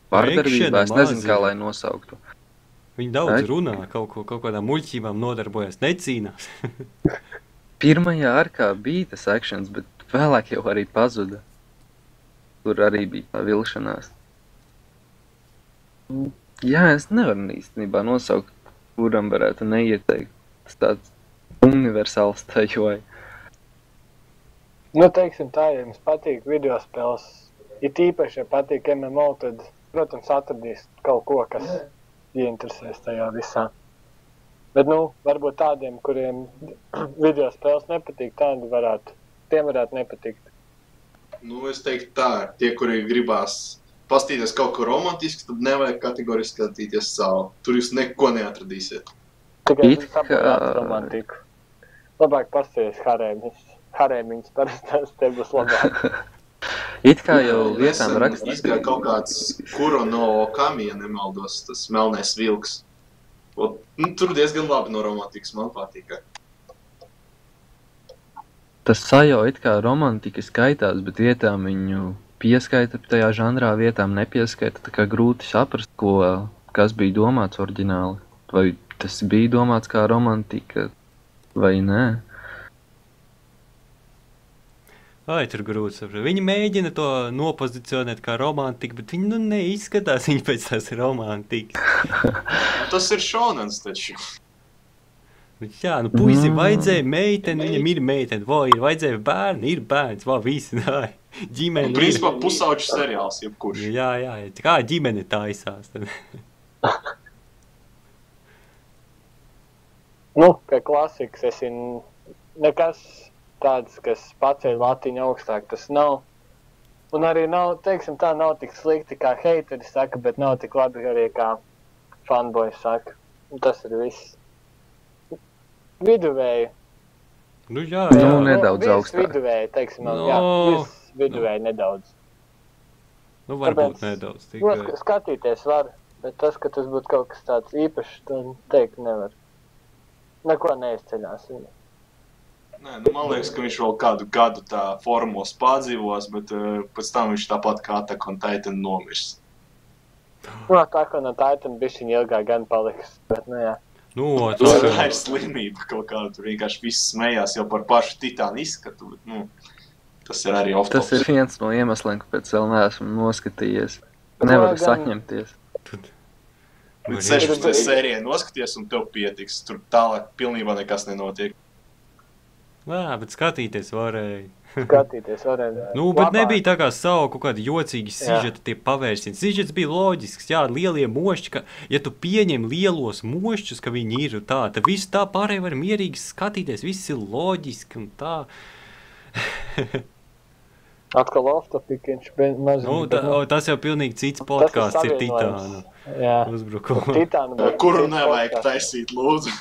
vārdarbībā, es nezinu, kā lai nosauktu. Viņi daudz runā, kaut kādām muļķībām nodarbojas, necīnās. Pirmajā arkā bija tas actions, bet vēlāk jau arī pazuda. Tur arī bija tā vilšanās. Jā, es nevaru īstenībā nosaukt, kuram varētu neieteikt. Tas tāds universāls tajoj. Teiksim tā, ja jums patīk videospēles, ja tīpaši, ja patīk MMO, tad, protams, atradīs kaut ko, kas ieinteresēs tajā visā. Bet, varbūt tādiem, kuriem videospēles nepatīk, tiem varētu nepatikt. Es teiktu tā, tie, kuri gribās pastīties kaut ko romantisku, tad nevajag kategoriski skatīties savu. Tur jūs neko neatradīsiet. Tikai saprāt romantiku. Labāk pastīties harēmiņas parastās, te būs labāk. It kā jau vietām rakstīt. Izgāja kaut kāds Kurono Kami, ja nemaldos, tas melnais vilks. Tur diezgan labi no romantikas, man patika. Tas sajo it kā romantika skaitās, bet vietām viņu pieskaita tajā žanrā, vietām nepieskaita. Tā kā grūti saprast, kas bija domāts oriģināli. Vai tas bija domāts kā romantika vai nē. Vai tur grūti saprast. Viņi mēģina to nopozicionēt kā romantiku, bet viņi neizskatās viņi pēc tās romantikas. Tas ir šonans taču. Jā, puisim vajadzēja meiteni, viņam ir meiteni, vajadzēja bērni, ir bērns, visi, ģimene. Principā pusauču seriāls, jebkurš. Jā, kā ģimene taisās. Kā klasikas, nekas tāds, kas paceļ latiņu augstāk, tas nav. Un arī nav, teiksim tā, nav tik slikti, kā heiteri saka, bet nav tik labi arī, kā fanboy saka. Un tas ir viss. Viduvēji. Jā. Nedaudz augstāk. Viduvēji, teiksim, viss viduvēji nedaudz. Varbūt nedaudz. Skatīties var, bet tas, ka tas būtu kaut kas tāds īpašs, to teikt nevar. Neko neizceļās viņa. Nē, man liekas, ka viņš vēl kādu gadu tā formos pārdzīvos, bet pēc tam viņš tāpat kā Attack on Titan nomirs. Attack on Titan bišķiņ ilgāk gan paliks, bet jā. Tā ir slimība kaut kāda, tur vienkārši viss smējās jau par pašu Titānu izskatu, bet tas ir arī off-tops. Tas ir viens no iemesliem, kāpēc vēl neesmu noskatījies. Nevaru saņemties. Bet 16. sērijā noskaties un tev pietiks, tur tālāk pilnībā nekas nenotiek. Bet skatīties varēja. Bet nebija tā kā savu kaut kādi jocīgi sižeti tie pavērsieni. Sižets bija loģisks, lielie mošķi, ja tu pieņem lielos mošķus, ka viņi ir tā, tad viss tā pārēj var mierīgi skatīties, viss ir loģiski un tā. Atkal off-topikiņš, tas jau pilnīgi cits podcasts ir Titāna uzbrukuma. Kuru nevajag taisīt, lūdzu?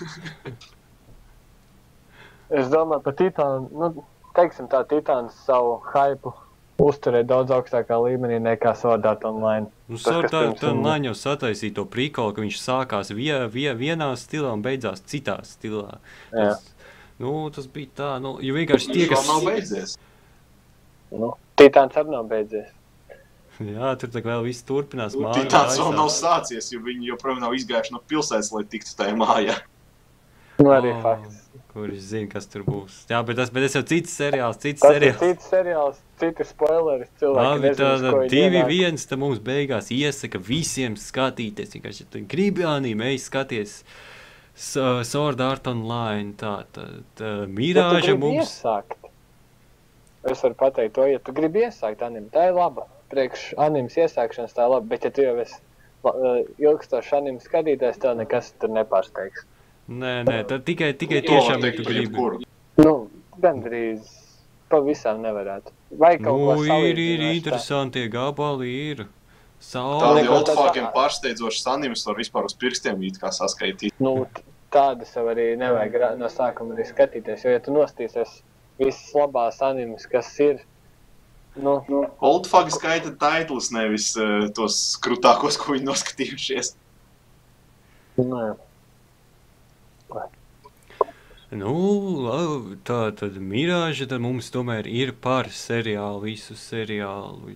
Es domāju, par Titānu, teiksim tā, Titāns savu hypu uzturē daudz augstākā līmenī nekā Sword Art Online. Sword Art Online jau sataisīja to prikolu, ka viņš sākās vienā stilā un beidzās citā stilā. Tas bija tā, jo vienkārši tie, kas... nav beidzies. Titāns arī nav beidzies. Jā, tur tā vēl viss turpinās. Titāns vēl nav sācies, jo viņi joprojām nav izgājuši no pilsētas, lai tiktu tajā mājā. Arī fakts. Kurš zina, kas tur būs. Jā, bet tas jau cits seriāls. Tas ir cits seriāls, citi spoileri. Cilvēki nezinu, ko viņi 2-1, tad mums beigās iesaka visiem skatīties. Vienkārši, ja gribi anime, skaties Sword Art Online. Mirāža mums... Iesākt. Es varu pateikt to, ja tu gribi iesākt anime, tā ir laba. Priekš animes iesākšanas tā ir laba, bet ja tu jau esi ilgstoši anime skatītājs, tev nekas tur nepārsteigs. Nē, tad tikai tiešām, ja tu gribi. Gandrīz pavisam nevarētu. Vai kaut ko salīdzināt. Ir interesantie gabali, ir. Tādi oldfākiem pārsteidzošas animes var vispār uz pirkstiem it kā saskaitīt. Tādas jau arī nevajag no sākuma arī skatīties, jo ja tu nostīsies visas labās animes, kas ir, Oldfāgi skaita titles, nevis tos krutākos, ko viņi noskatījušies. Tad Mirāža tad mums tomēr ir par seriālu, visu seriālu.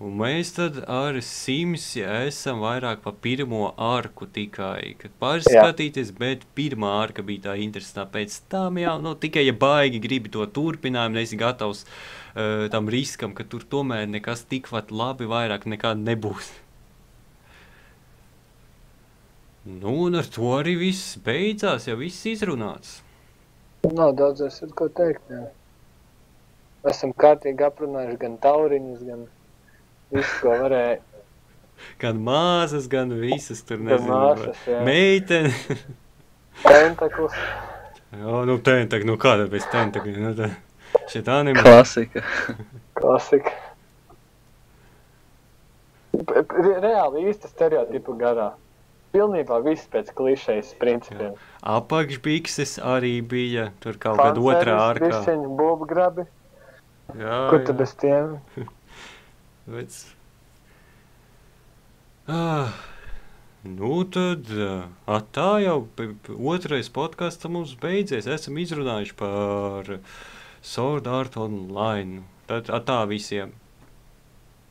Un mēs tad ar Simsi esam vairāk pa pirmo arku tikai, kad pārskatīties, bet pirmā arka bija tā interesantā. Pēc tam jau, tikai ja baigi gribi to turpinājumu, neesi gatavs tam riskam, ka tur tomēr nekas tikpat labi vairāk nekā nebūs. Un ar to arī viss beidzās, jau viss izrunāts. Nav daudz ko teikt, jā. Esam kārtīgi aprunājuši gan tauriņus, gan visu, ko varēja. Gan māsas, gan visas tur, nezinu. Gan māsas, jā. Meiteni. Tentaklus. Jā, kāda pēc tentakļa? Šeit anime. Klasika. Reāli īsta stereotipu garā. Pilnībā viss pēc klišejas principiem. Apakšbikses arī bija, tur kaut kāda otrā ārkā. Fanservis, bišķiņu, būbgrabi. Jā, Kur tu bez tiem? Bet... Nu tad, tā jau otrais podcasts mums beidzies. Esam izrunājuši par Sword Art Online. Tad tā visiem.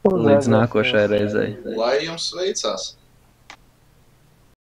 Līdz nākošajai reizei. Lai jums veicās!